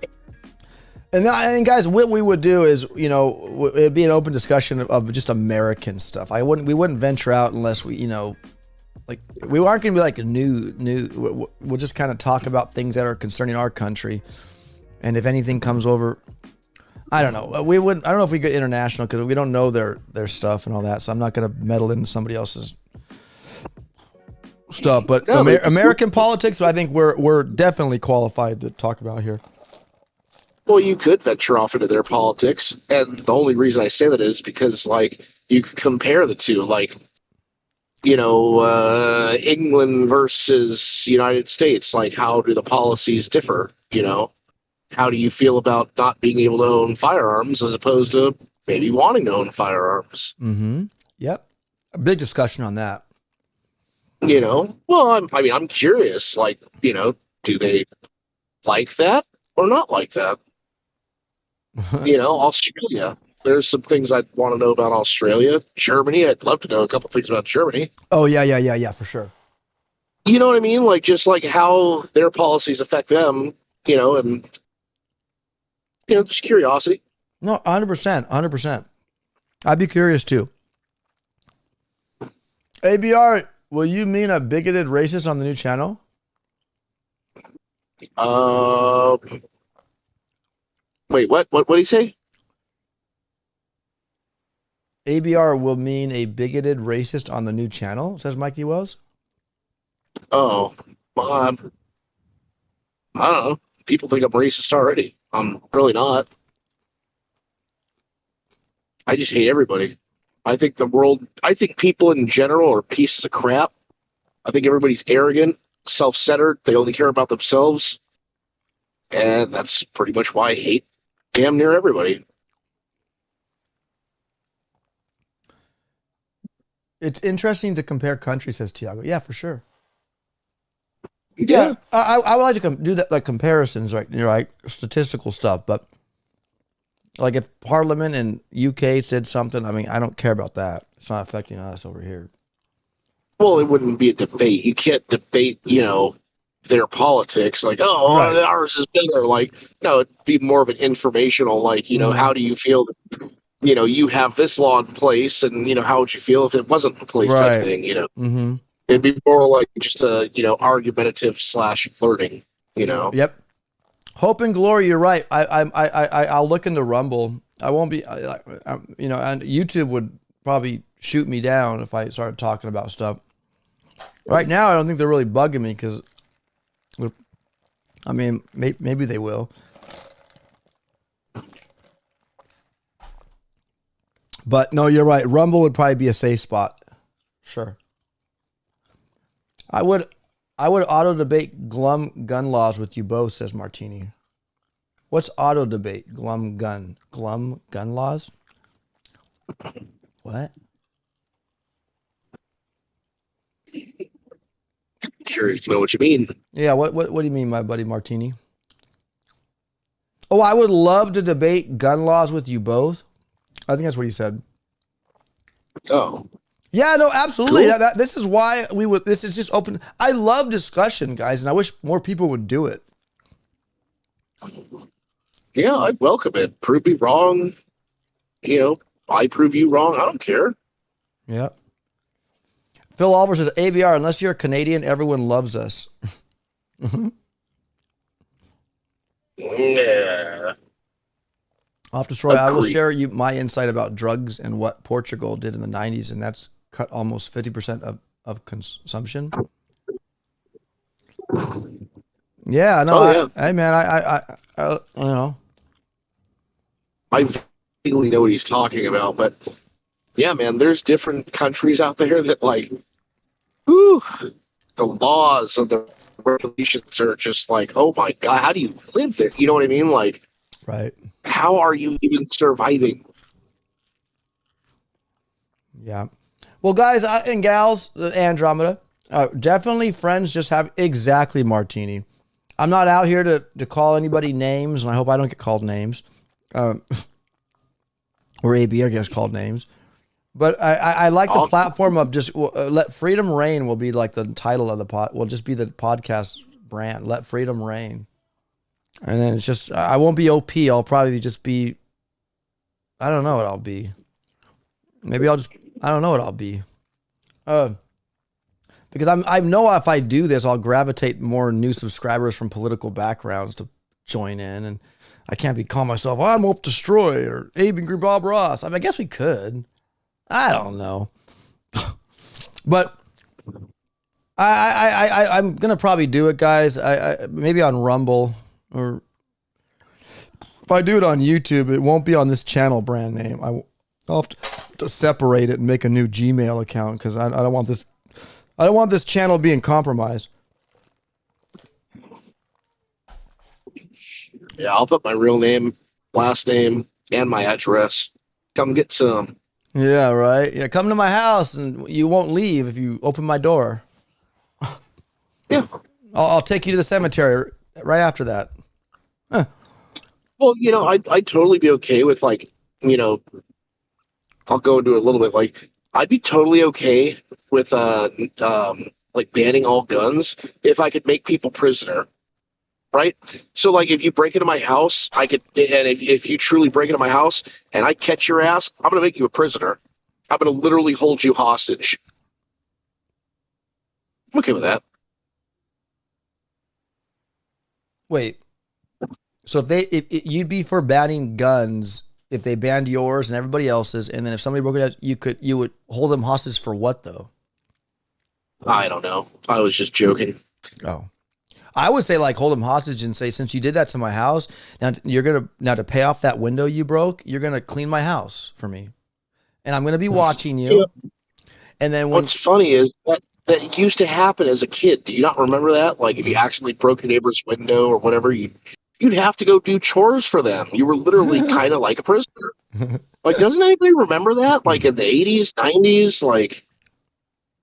and guys, what we would do is, it'd be an open discussion of just American stuff. We wouldn't venture out unless we, like, we aren't going to be like new. We'll just kind of talk about things that are concerning our country. And if anything comes over, I don't know. I don't know if we get international because we don't know their stuff and all that. So I'm not going to meddle into somebody else's stuff. But American politics, I think we're definitely qualified to talk about here. Well, you could venture off into their politics, and the only reason I say that is because, like, you could compare the two, like, England versus United States. Like, how do the policies differ? How do you feel about not being able to own firearms as opposed to maybe wanting to own firearms? Mm-hmm. Yep. A big discussion on that. Well, I'm curious, like, do they like that or not like that? Australia. There's some things I'd want to know about Australia. Germany, I'd love to know a couple things about Germany. Oh, yeah, for sure. You know what I mean? Like, just like how their policies affect them, and, just curiosity. No, 100%. I'd be curious too. ABR, will you mean a bigoted racist on the new channel? Wait, what did he say? ABR will mean a bigoted racist on the new channel, says Mikey Wells. Oh, I don't know. People think I'm racist already. I'm really not. I just hate everybody. I think people in general are pieces of crap. I think everybody's arrogant, self-centered. They only care about themselves. And that's pretty much why I hate damn near everybody. It's interesting to compare countries, says Tiago. Yeah, for sure. Yeah. I would like to do that, like comparisons, right? Right, statistical stuff. But like if Parliament in UK said something, I mean, I don't care about that. It's not affecting us over here. Well, it wouldn't be a debate. You can't debate, their politics. Like, Right. Ours is better. Like, no, it'd be more of an informational. Like, how do you feel? You have this law in place, and how would you feel if it wasn't in place? Right. Type thing. Mm-hmm. It'd be more like just a argumentative / flirting. Yep. Hope and glory. You're right. I'll look into Rumble. I won't be. And YouTube would probably shoot me down if I started talking about stuff. Right now, I don't think they're really bugging me because, I mean, maybe they will. But no, you're right. Rumble would probably be a safe spot. Sure. I I would auto debate glum gun laws with you both, says Martini. What's auto debate? Glum gun laws? What? Curious to know what you mean. Yeah, what do you mean, my buddy Martini? Oh, I would love to debate gun laws with you both. I think that's what he said. Oh. Yeah, no, absolutely. Cool. This is why this is just open. I love discussion, guys, and I wish more people would do it. Yeah, I'd welcome it. Prove me wrong. You know, I prove you wrong. I don't care. Yeah. Phil Oliver says, ABR, unless you're a Canadian, everyone loves us. Yeah. I'll have to destroy. I will Agreed. share you my insight about drugs and what Portugal did in the 90s, and that's cut almost 50% of consumption. Yeah, no, Oh, yeah. hey man, I you know. I vaguely know what he's talking about, but yeah, man, there's different countries out there that like, whew, the laws and the regulations are just like, oh my God, how do you live there? You know what I mean? Like, Right. how are you even surviving? Yeah. Well, guys and gals, Andromeda, definitely friends just have exactly Martini. I'm not out here to call anybody names, and I hope I don't get called names. Or AB, I guess, called names. But I like the platform of just let freedom reign will be like the title of the will just be the podcast brand. Let freedom reign. And then it's just, I won't be OP. I'll probably just be, I don't know what I'll be. Maybe I don't know what I'll be. Because I know if I do this, I'll gravitate more new subscribers from political backgrounds to join in. And I can't be calling myself, I'm Hope Destroy or Abe and Bob Ross. I mean, I guess we could. I don't know. But I'm going to probably do it, guys. I maybe on Rumble, or if I do it on YouTube, it won't be on this channel brand name. I'll have to separate it and make a new Gmail account because I don't want this. I don't want this channel being compromised. Yeah, I'll put my real name, last name, and my address. Come get some. Yeah, right. Yeah, come to my house and you won't leave if you open my door. Yeah. I'll take you to the cemetery right after that. Huh. Well, you know, I'd totally be okay with, like, you know, I'll go into it a little bit. Like, I'd be totally okay with, like, banning all guns if I could make people prisoner. Right? So, like, if you break into my house, I could, and if you truly break into my house and I catch your ass, I'm going to make you a prisoner. I'm going to literally hold you hostage. I'm okay with that. Wait. So if you'd be for banning guns if they banned yours and everybody else's, and then if somebody broke it out, you would hold them hostage for what though? I don't know. I was just joking. Oh. I would say like hold them hostage and say, since you did that to my house, now to pay off that window you broke, you're gonna clean my house for me, and I'm gonna be watching you. Yeah. And then what's funny is that used to happen as a kid. Do you not remember that? Like if you accidentally broke a neighbor's window or whatever, you'd have to go do chores for them. You were literally kind of like a prisoner. Like, doesn't anybody remember that? Like in the 80s, 90s, like,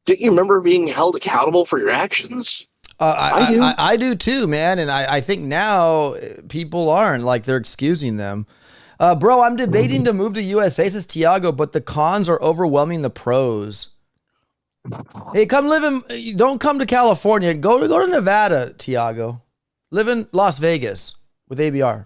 didn't you remember being held accountable for your actions? I do too, man. And I think now people aren't, like, they're excusing them. Bro, I'm debating to move to USA, says Tiago, but the cons are overwhelming the pros. Hey, don't come to California. Go to Nevada, Tiago. Live in Las Vegas with ABR.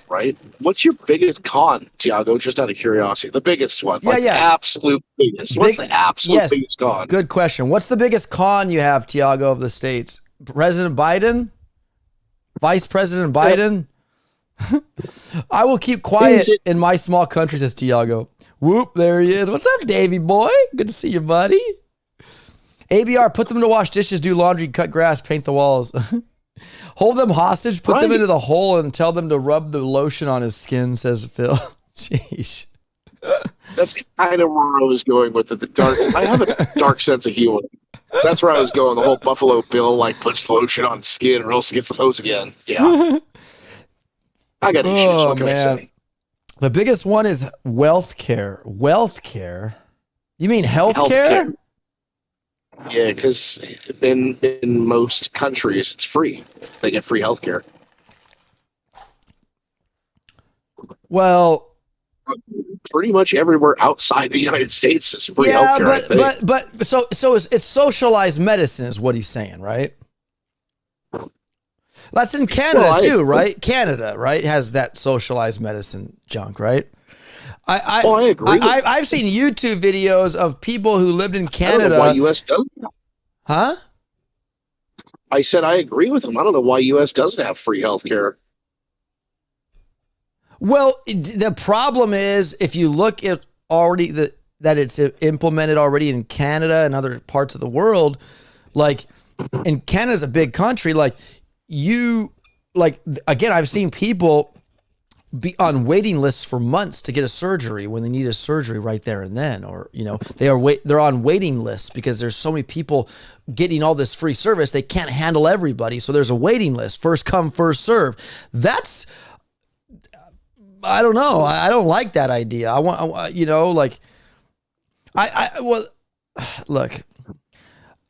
Right. What's your biggest con, Tiago? Just out of curiosity, the biggest one. Like the absolute biggest. What's the absolute biggest con? Good question. What's the biggest con you have, Tiago, of the States? President Biden? Vice President Biden? I will keep quiet in my small country, says Tiago. Whoop, there he is. What's up, Davey boy? Good to see you, buddy. ABR, put them to wash dishes, do laundry, cut grass, paint the walls. Hold them hostage, put them into the hole, and tell them to rub the lotion on his skin, says Phil. Jeez. That's kind of where I was going with it. I have a dark sense of humor. That's where I was going. The whole Buffalo Bill like puts lotion on skin or else gets the hose again. Yeah. I got issues. Oh, What can I man. say? The biggest one is wealth care. Wealth care? You mean health care? Healthcare. Yeah, because in most countries it's free. They get free healthcare. Well, Pretty much everywhere outside the United States is free yeah, healthcare. I think. but so it's socialized medicine is what he's saying, right? That's in Canada Well, too, right? Canada, right, has that socialized medicine junk, right? I agree. I've seen YouTube videos of people who lived in I don't know Canada. why U.S. doesn't. Huh? I said I agree with him. I don't know why U.S. doesn't have free healthcare. Well, the problem is if you look at already that it's implemented already in Canada and other parts of the world, like, and Canada's a big country, like again, I've seen people be on waiting lists for months to get a surgery when they need a surgery right there and then, or they're on waiting lists because there's so many people getting all this free service, they can't handle everybody, so there's a waiting list, first come first serve. I don't know. I don't like that idea. Look,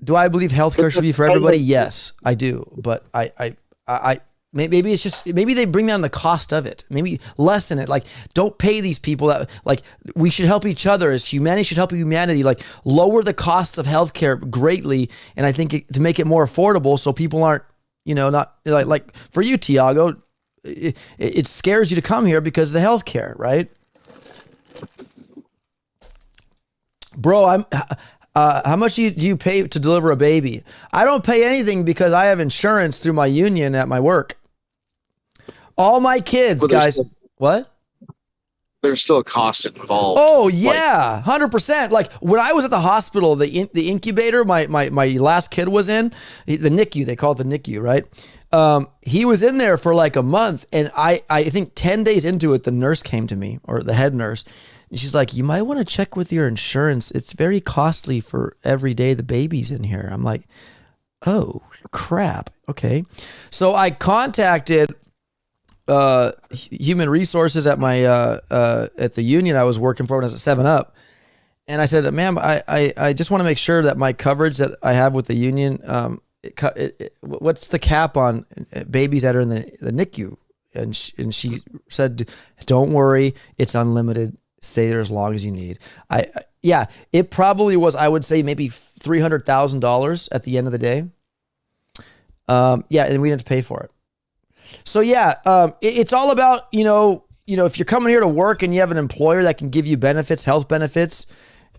do I believe healthcare should be for everybody? Yes, I do. But maybe it's just, maybe they bring down the cost of it. Maybe lessen it. Like, don't pay these people that, like, we should help each other as humanity should help humanity. Like, lower the costs of healthcare greatly. And I think to make it more affordable so people aren't, not like for you, Tiago, it scares you to come here because of the healthcare, right? Bro, how much do you pay to deliver a baby? I don't pay anything because I have insurance through my union at my work. All my kids, guys. What? There's still a cost involved. Oh yeah, 100%. Like when I was at the hospital, the incubator my last kid was in, the NICU. They call it the NICU, right? He was in there for like a month, and I think 10 days into it, the nurse came to me, or the head nurse, and she's like, "You might want to check with your insurance. It's very costly for every day the baby's in here." I'm like, "Oh crap, okay." So I contacted human resources at my at the union I was working for when I was at 7-Up, and I said, "Ma'am, I just want to make sure that my coverage that I have with the union, what's the cap on babies that are in the NICU?" And she said, "Don't worry, it's unlimited. Stay there as long as you need." It probably was, I would say, maybe $300,000 at the end of the day. And we didn't have to pay for it. So it's all about, if you're coming here to work and you have an employer that can give you benefits, health benefits,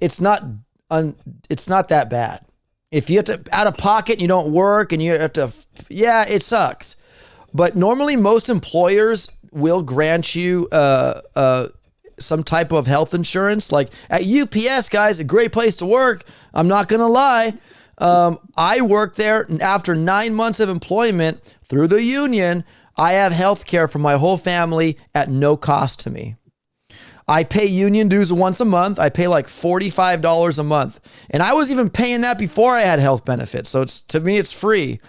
it's not that bad. If you have to out of pocket and you don't work and you have to, it sucks. But normally most employers will grant you some type of health insurance. Like at UPS, guys, a great place to work. I'm not going to lie. I worked there, and after 9 months of employment through the union, I have health care for my whole family at no cost to me. I pay union dues once a month. I pay like $45 a month. And I was even paying that before I had health benefits. So to me, it's free.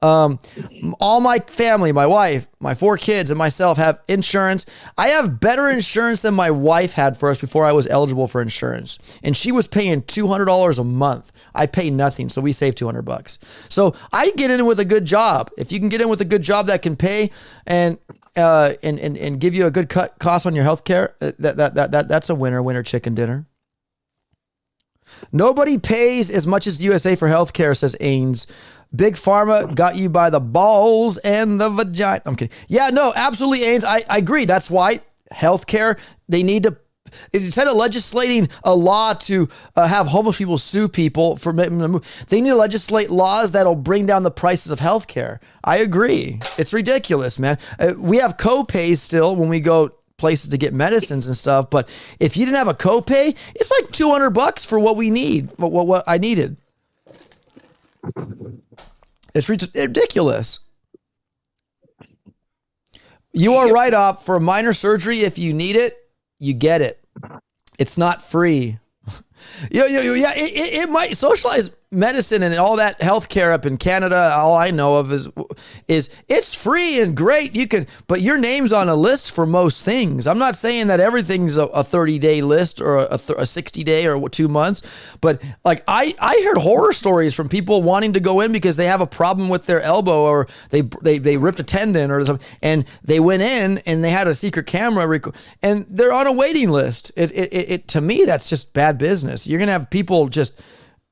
All my family, my wife, my 4 kids, and myself have insurance. I have better insurance than my wife had for us before I was eligible for insurance. And she was paying $200 a month. I pay nothing, so we save $200. So I get in with a good job. If you can get in with a good job that can pay and give you a good cost on your health care, that's a winner chicken dinner. Nobody pays as much as the USA for health care, says Ains. Big Pharma got you by the balls and the vagina. I'm kidding. Yeah, no, absolutely, Ains. I agree. That's why healthcare, they need to, instead of legislating a law to have homeless people sue people for making them move, they need to legislate laws that'll bring down the prices of healthcare. I agree. It's ridiculous, man. We have co-pays still when we go places to get medicines and stuff, but if you didn't have a co-pay, it's like $200 for what we need, what I needed. It's ridiculous. You are right, Op. For minor surgery, if you need it, you get it. It's not free. It might socialize. medicine and all that healthcare up in Canada, all I know of is it's free and great. You can, but your name's on a list for most things. I'm not saying that everything's a 30-day list or a 60-day or 2 months, but like I heard horror stories from people wanting to go in because they have a problem with their elbow or they ripped a tendon or something, and they went in and they had a secret camera and they're on a waiting list. It to me, that's just bad business. You're gonna have people just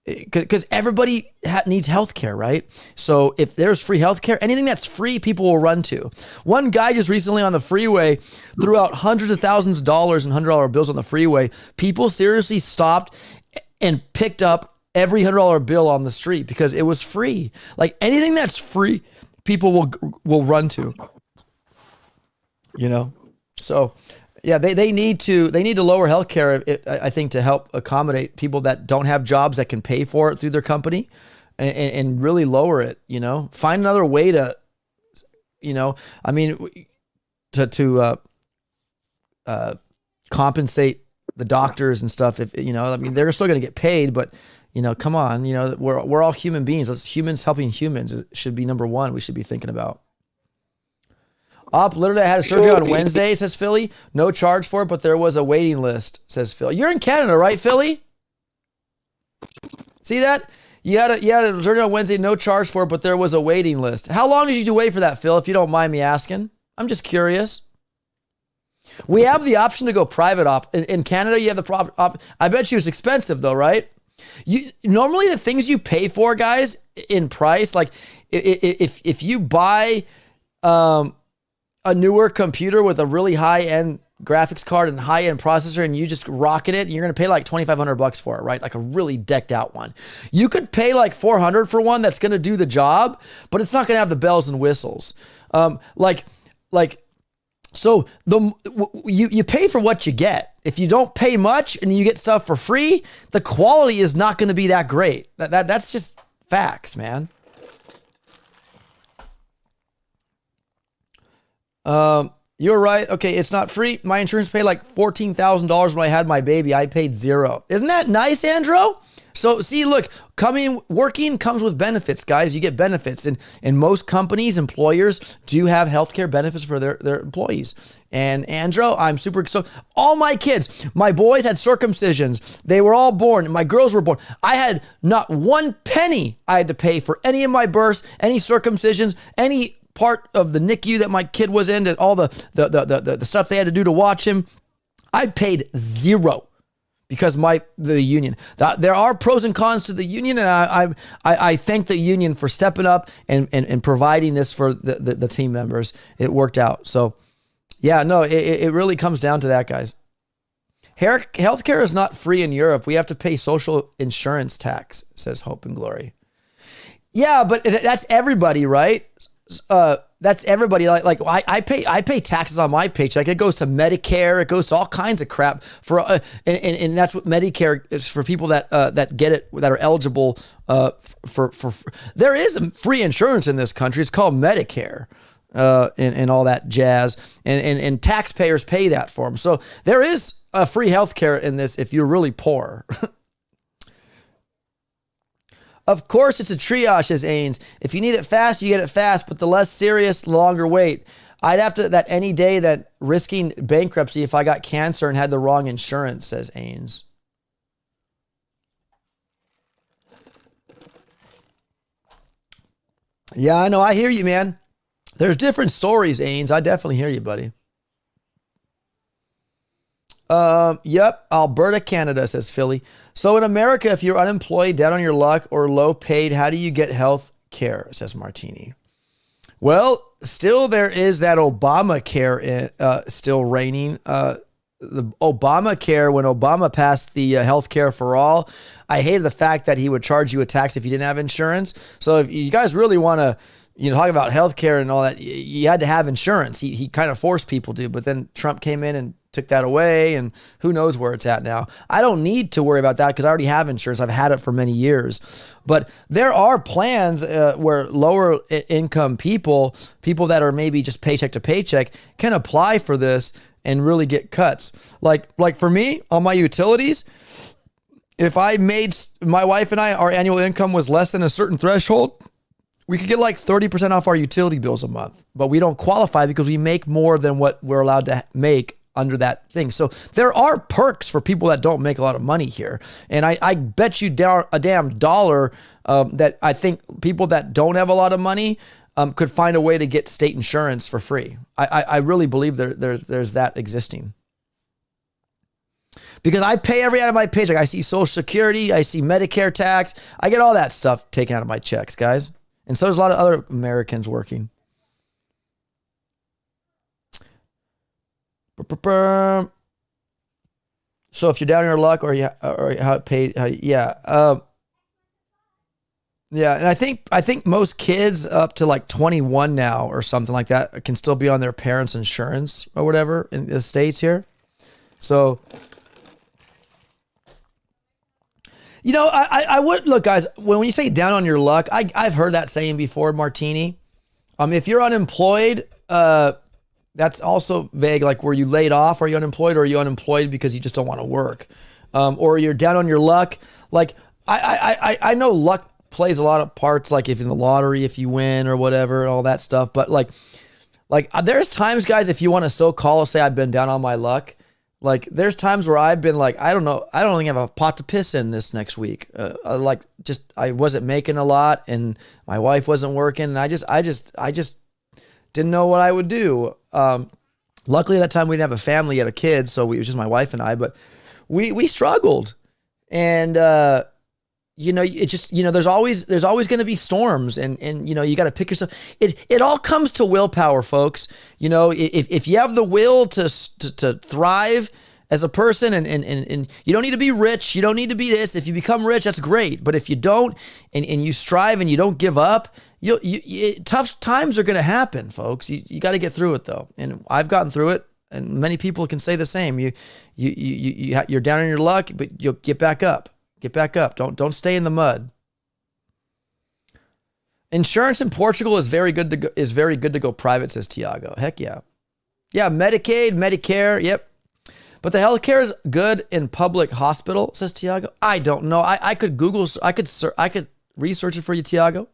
because everybody needs healthcare, right? So if there's free healthcare, anything that's free, people will run to. One guy just recently on the freeway threw out hundreds of thousands of dollars and $100 bills on the freeway. People seriously stopped and picked up every $100 bill on the street because it was free. Like anything that's free, people will run to. You know, so. Yeah, they need to lower healthcare, I think, to help accommodate people that don't have jobs that can pay for it through their company, and really lower it. You know, find another way to, you know, I mean, to compensate the doctors and stuff. If you know, I mean, they're still going to get paid, but you know, come on, you know, we're all human beings. Let's humans helping humans. It should be number one. We should be thinking about. Literally, I had a surgery on Wednesday, says Philly. No charge for it, but there was a waiting list, says Phil. You're in Canada, right, Philly? See that? You had a surgery on Wednesday, no charge for it, but there was a waiting list. How long did you wait for that, Phil, if you don't mind me asking? I'm just curious. We have the option to go private in Canada, you have the I bet you it's expensive, though, right? Normally, the things you pay for, guys, in price, like if you buy... a newer computer with a really high-end graphics card and high-end processor, and you just rocket it, and you're going to pay like $2,500 for it, right? Like a really decked out one. You could pay like $400 for one that's going to do the job, but it's not going to have the bells and whistles. So you pay for what you get. If you don't pay much and you get stuff for free, the quality is not going to be that great. That's just facts, man. You're right. Okay, it's not free. My insurance paid like $14,000 when I had my baby. I paid $0. Isn't that nice, Andrew? So see, look, working comes with benefits, guys. You get benefits, and most companies, employers do have healthcare benefits for their employees. And Andrew, I'm super so. All my kids, my boys had circumcisions. They were all born. My girls were born. I had not one penny I had to pay for any of my births, any circumcisions, any part of the NICU that my kid was in, and all the stuff they had to do to watch him. I paid $0 because the union. There are pros and cons to the union, and I thank the union for stepping up and providing this for the team members. It worked out. So yeah, no, it really comes down to that, guys. Healthcare is not free in Europe. We have to pay social insurance tax, says Hope and Glory. Yeah, but that's everybody, right? That's everybody. Like I pay taxes on my paycheck. It goes to Medicare. It goes to all kinds of crap for and that's what Medicare is for, people that get it, that are eligible for. There is free insurance in this country. It's called Medicare. And all that jazz, and taxpayers pay that for them. So there is a free healthcare in this if you're really poor. Of course, it's a triage, says Ains. If you need it fast, you get it fast, but the less serious, the longer wait. I'd have to, that any day that risking bankruptcy if I got cancer and had the wrong insurance, says Ains. Yeah, I know. I hear you, man. There's different stories, Ains. I definitely hear you, buddy. Yep, Alberta, Canada, says Philly. So in America, if you're unemployed, down on your luck, or low paid, how do you get health care, says Martini. Well, still there is that Obamacare still reigning. The Obamacare, when Obama passed the health care for all, I hated the fact that he would charge you a tax if you didn't have insurance. So if you guys really want to, talk about healthcare and all that, you had to have insurance. He kind of forced people to, but then Trump came in and took that away, and who knows where it's at now. I don't need to worry about that because I already have insurance. I've had it for many years. But there are plans where lower income people that are maybe just paycheck to paycheck can apply for this and really get cuts. Like for me, on my utilities, if I made my wife and I, our annual income was less than a certain threshold, we could get like 30% off our utility bills a month, but we don't qualify because we make more than what we're allowed to make under that thing. So there are perks for people that don't make a lot of money here. And I bet you a damn dollar that I think people that don't have a lot of money could find a way to get state insurance for free. I really believe there's that existing. Because I pay every out of my paycheck. I see Social Security, I see Medicare tax. I get all that stuff taken out of my checks, guys. And so there's a lot of other Americans working. So if you're down in your luck or how it paid, yeah. Yeah, and I think most kids up to like 21 now or something like that can still be on their parents' insurance or whatever in the States here. So, you know, I would look, guys, when you say down on your luck, I've heard that saying before, Martini. If you're unemployed, that's also vague. Like, were you laid off? Are you unemployed, or are you unemployed because you just don't want to work? Or you're down on your luck. Like, I know luck plays a lot of parts, like if in the lottery, if you win or whatever, all that stuff. But like there's times, guys, if you want to say I've been down on my luck, like there's times where I've been like, I don't know, I don't think I have a pot to piss in this next week. I wasn't making a lot and my wife wasn't working. And I just didn't know what I would do. Luckily at that time we didn't have a family yet, a kid. So it was just my wife and I, but we struggled. And, you know, it just, you know, there's always going to be storms and, you know, you got to pick yourself. It all comes to willpower, folks. You know, if you have the will to thrive as a person and you don't need to be rich, you don't need to be this. If you become rich, that's great. But if you don't, and you strive and you don't give up, tough times are going to happen, folks. You got to get through it though. And I've gotten through it. And many people can say the same. You're down on your luck, but you'll get back up. Get back up. Don't stay in the mud. Insurance in Portugal is very good to go private, says Tiago. Heck yeah. Yeah, Medicaid, Medicare, yep. But the healthcare is good in public hospital, says Tiago. I don't know. I could Google, I could research it for you, Tiago.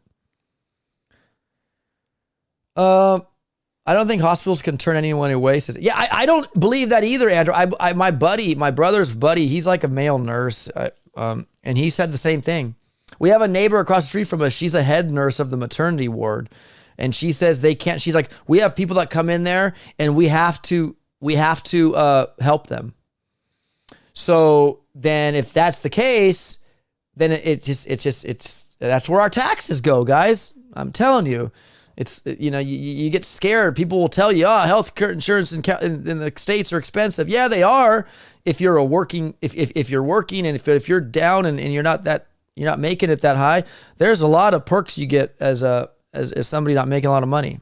I don't think hospitals can turn anyone away. Says, yeah, I don't believe that either, Andrew. My brother's buddy, he's like a male nurse. And he said the same thing. We have a neighbor across the street from us. She's a head nurse of the maternity ward. And she says they can't, she's like, we have people that come in there and we have to help them. So then if that's the case, then it's that's where our taxes go, guys. I'm telling you. It's, you know, you get scared. People will tell you, health care insurance in the States are expensive. Yeah, they are. If you're working and if you're down and you're not making it that high, there's a lot of perks you get as somebody not making a lot of money.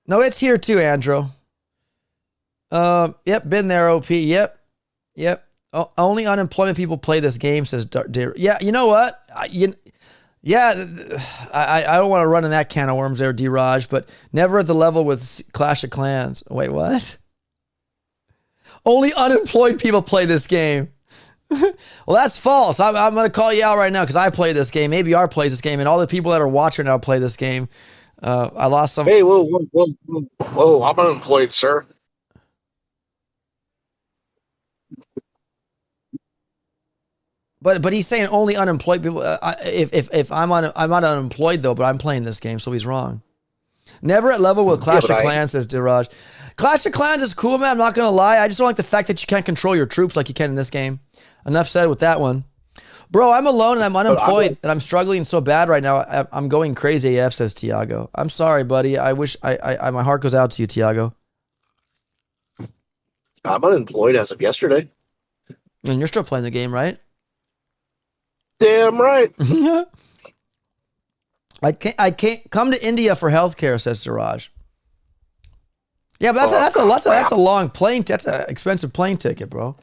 No, it's here too, Andrew. Yep, been there, OP. Yep. Only unemployment people play this game, says yeah, you know what? Yeah, I don't want to run in that can of worms there, D-Raj, but never at the level with Clash of Clans. Wait, what? Only unemployed people play this game. Well, that's false. I'm going to call you out right now because I play this game. Maybe R plays this game, and all the people that are watching now play this game. I lost some. Hey, whoa, I'm unemployed, sir. But he's saying only unemployed people. If I'm not unemployed though, but I'm playing this game, so he's wrong. Never at level with Clash of Clans, says Diraj. Clash of Clans is cool, man. I'm not gonna lie. I just don't like the fact that you can't control your troops like you can in this game. Enough said with that one. Bro, I'm alone and I'm unemployed and I'm struggling so bad right now. I'm going crazy AF, says Tiago. I'm sorry, buddy. I wish my heart goes out to you, Tiago. I'm unemployed as of yesterday. And you're still playing the game, right? Damn right. I can't come to India for healthcare, says Siraj. Yeah, but that's a long plane. That's an expensive plane ticket, bro.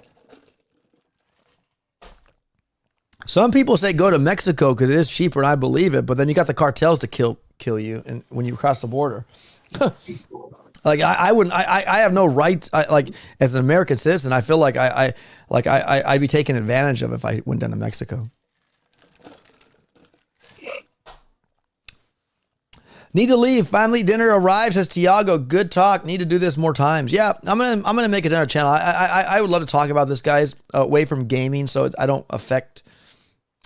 Some people say go to Mexico because it is cheaper, and I believe it. But then you got the cartels to kill you, and when you cross the border. Like I wouldn't. I have no right. Like as an American citizen, I feel like I'd be taken advantage of if I went down to Mexico. Need to leave. Finally, dinner arrives. Says Tiago. Good talk. Need to do this more times. Yeah, I'm gonna make another channel. I would love to talk about this, guys, away from gaming, so I don't affect.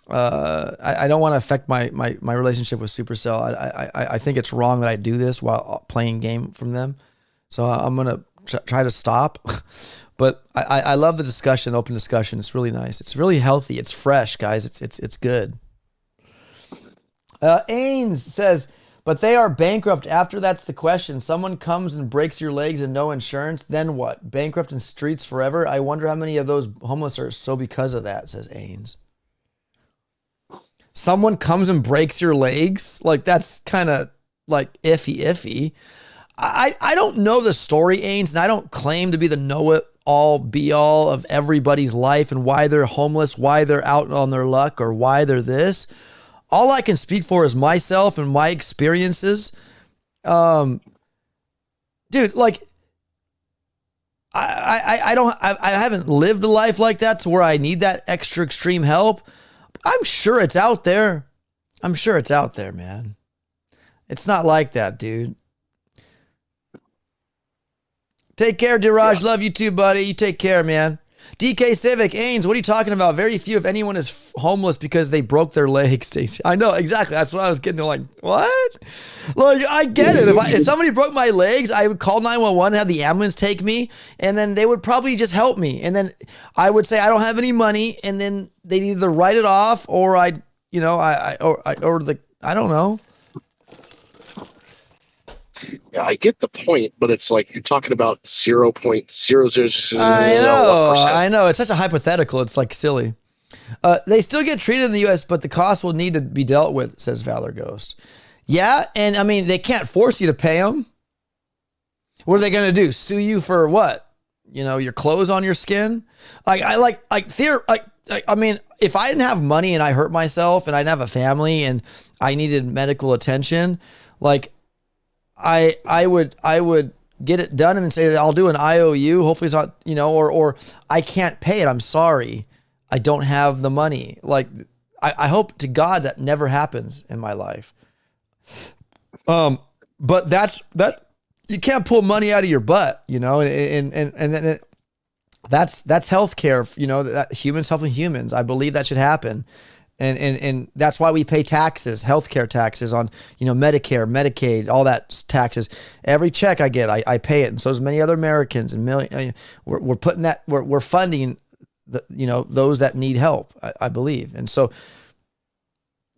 I don't want to affect my relationship with Supercell. I think it's wrong that I do this while playing game from them. So I'm gonna try to stop. But I love the discussion, open discussion. It's really nice. It's really healthy. It's fresh, guys. It's good. Ains says, but they are bankrupt. After that's the question. Someone comes and breaks your legs and no insurance. Then what? Bankrupt in streets forever? I wonder how many of those homeless are so because of that, says Ains. Someone comes and breaks your legs? Like, that's kind of like iffy. I don't know the story, Ains, and I don't claim to be the know-it-all, be-all of everybody's life and why they're homeless, why they're out on their luck, or why they're this. All I can speak for is myself and my experiences. Dude, like, I haven't lived a life like that to where I need that extra extreme help. I'm sure it's out there. I'm sure it's out there, man. It's not like that, dude. Take care, Diraj. Love you too, buddy. You take care, man. DK Civic, Ains, what are you talking about? Very few, if anyone, is homeless because they broke their legs, Stacey. I know, exactly. That's what I was getting. They're like, what? Like, I get it. If somebody broke my legs, I would call 911 and have the ambulance take me, and then they would probably just help me. And then I would say, I don't have any money, and then they'd either write it off or I don't know. Yeah, I get the point, but it's like you're talking about 0.0001%. I know. It's such a hypothetical. It's like silly. They still get treated in the U.S., but the cost will need to be dealt with, says Valor Ghost. Yeah, and I mean, they can't force you to pay them. What are they going to do? Sue you for what? You know, your clothes on your skin? I mean, if I didn't have money and I hurt myself and I didn't have a family and I needed medical attention, like, I would get it done and then say, I'll do an IOU. Hopefully it's not, or I can't pay it. I'm sorry. I don't have the money. Like, I hope to God that never happens in my life. But that you can't pull money out of your butt, and then that's healthcare, that humans helping humans. I believe that should happen. And that's why we pay taxes, healthcare taxes on, Medicare, Medicaid, all that taxes. Every check I get, I pay it. And so does many other Americans. And we're putting that, we're funding those that need help, I believe. And so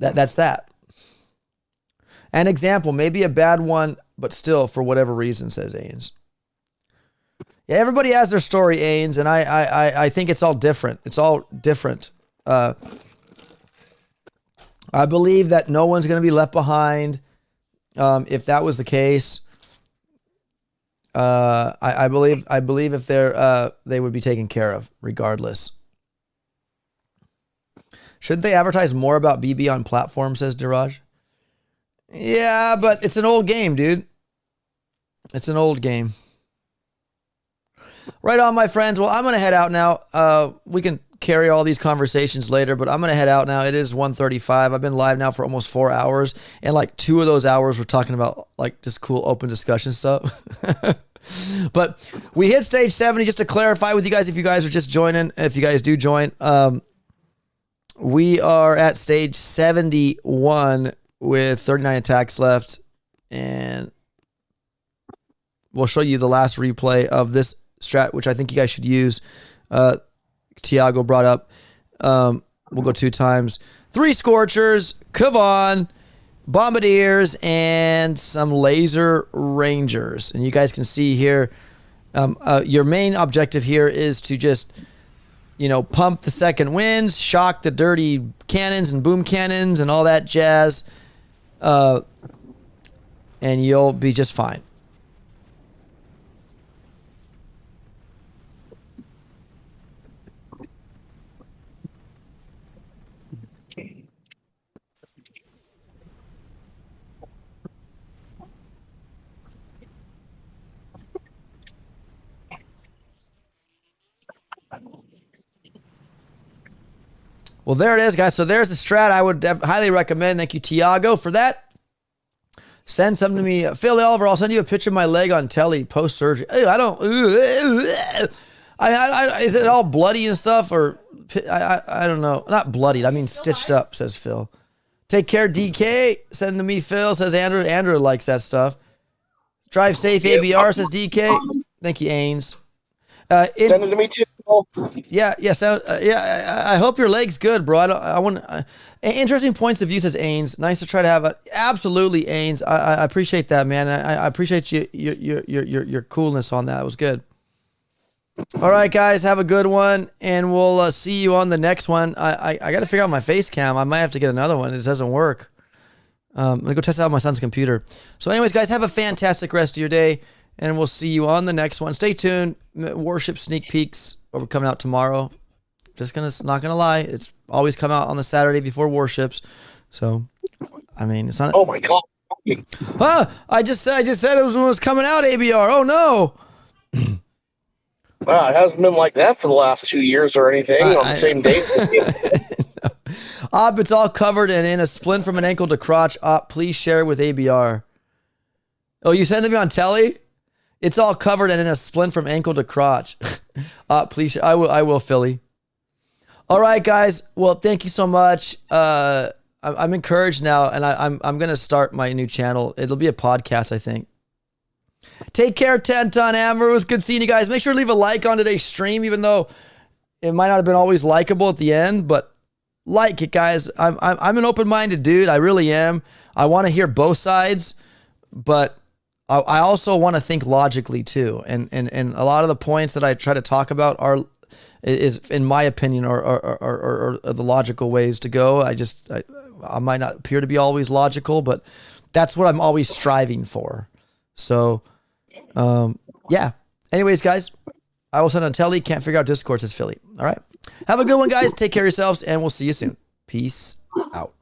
that's that. An example, maybe a bad one, but still for whatever reason, says Ains. Yeah, everybody has their story, Ains. And I think it's all different. It's all different. I believe that no one's going to be left behind. If that was the case, I believe if they would be taken care of regardless. Shouldn't they advertise more about BB on platforms, says Diraj? Yeah, but it's an old game, dude. It's an old game. Right on, my friends. Well, I'm going to head out now. We can carry all these conversations later, but I'm going to head out now. It is 1:35. I've been live now for almost 4 hours, and like 2 of those hours we're talking about like just cool open discussion stuff. But we hit stage 70. Just to clarify with you guys, if you guys are just joining, if you guys do join, we are at stage 71 with 39 attacks left, and we'll show you the last replay of this strat, which I think you guys should use. Tiago brought up. We'll go 2 times. 3 Scorchers, Kavan, Bombardiers, and some Laser Rangers. And you guys can see here, your main objective here is to just, pump the second winds, shock the dirty cannons and boom cannons and all that jazz. And you'll be just fine. Well, there it is, guys. So there's the strat I would highly recommend. Thank you, Tiago, for that. Send something to me. Phil Oliver, I'll send you a picture of my leg on telly post-surgery. I don't... is it all bloody and stuff? Or I don't know. Not bloodied. I mean stitched up, says Phil. Take care, DK. Send to me, Phil, says Andrew. Andrew likes that stuff. Drive safe, ABR, says DK. Thank you, Ains. Send it to me too. Yeah. I hope your leg's good, bro. I want interesting points of view, says Ains. Nice to try to have a absolutely, Ains. I appreciate that, man. I appreciate your coolness on that. It was good. All right, guys, have a good one, and we'll see you on the next one. I got to figure out my face cam. I might have to get another one. It doesn't work. I'm gonna go test it out on my son's computer. So, anyways, guys, have a fantastic rest of your day. And we'll see you on the next one. Stay tuned. Warship sneak peeks are coming out tomorrow. Not gonna lie, it's always come out on the Saturday before Warships. So, I mean, it's not. Oh my god! I just said it was coming out. ABR. Oh no. Wow, it hasn't been like that for the last 2 years or anything on the same day. It's all covered and in a splint from an ankle to crotch. Please share it with ABR. Oh, you sent it to me on telly? It's all covered and in a splint from ankle to crotch. Please, I will, Philly. All right, guys. Well, thank you so much. I'm encouraged now, and I'm gonna start my new channel. It'll be a podcast, I think. Take care, 10 Ton Amber. It was good seeing you guys. Make sure to leave a like on today's stream, even though it might not have been always likable at the end, but like it, guys. I'm an open-minded dude. I really am. I want to hear both sides, but I also want to think logically too, and a lot of the points that I try to talk about is in my opinion, are the logical ways to go. I might not appear to be always logical, but that's what I'm always striving for. So, yeah. Anyways, guys, I will send on telly. Can't figure out Discord, says Philly. All right. Have a good one, guys. Take care of yourselves, and we'll see you soon. Peace out.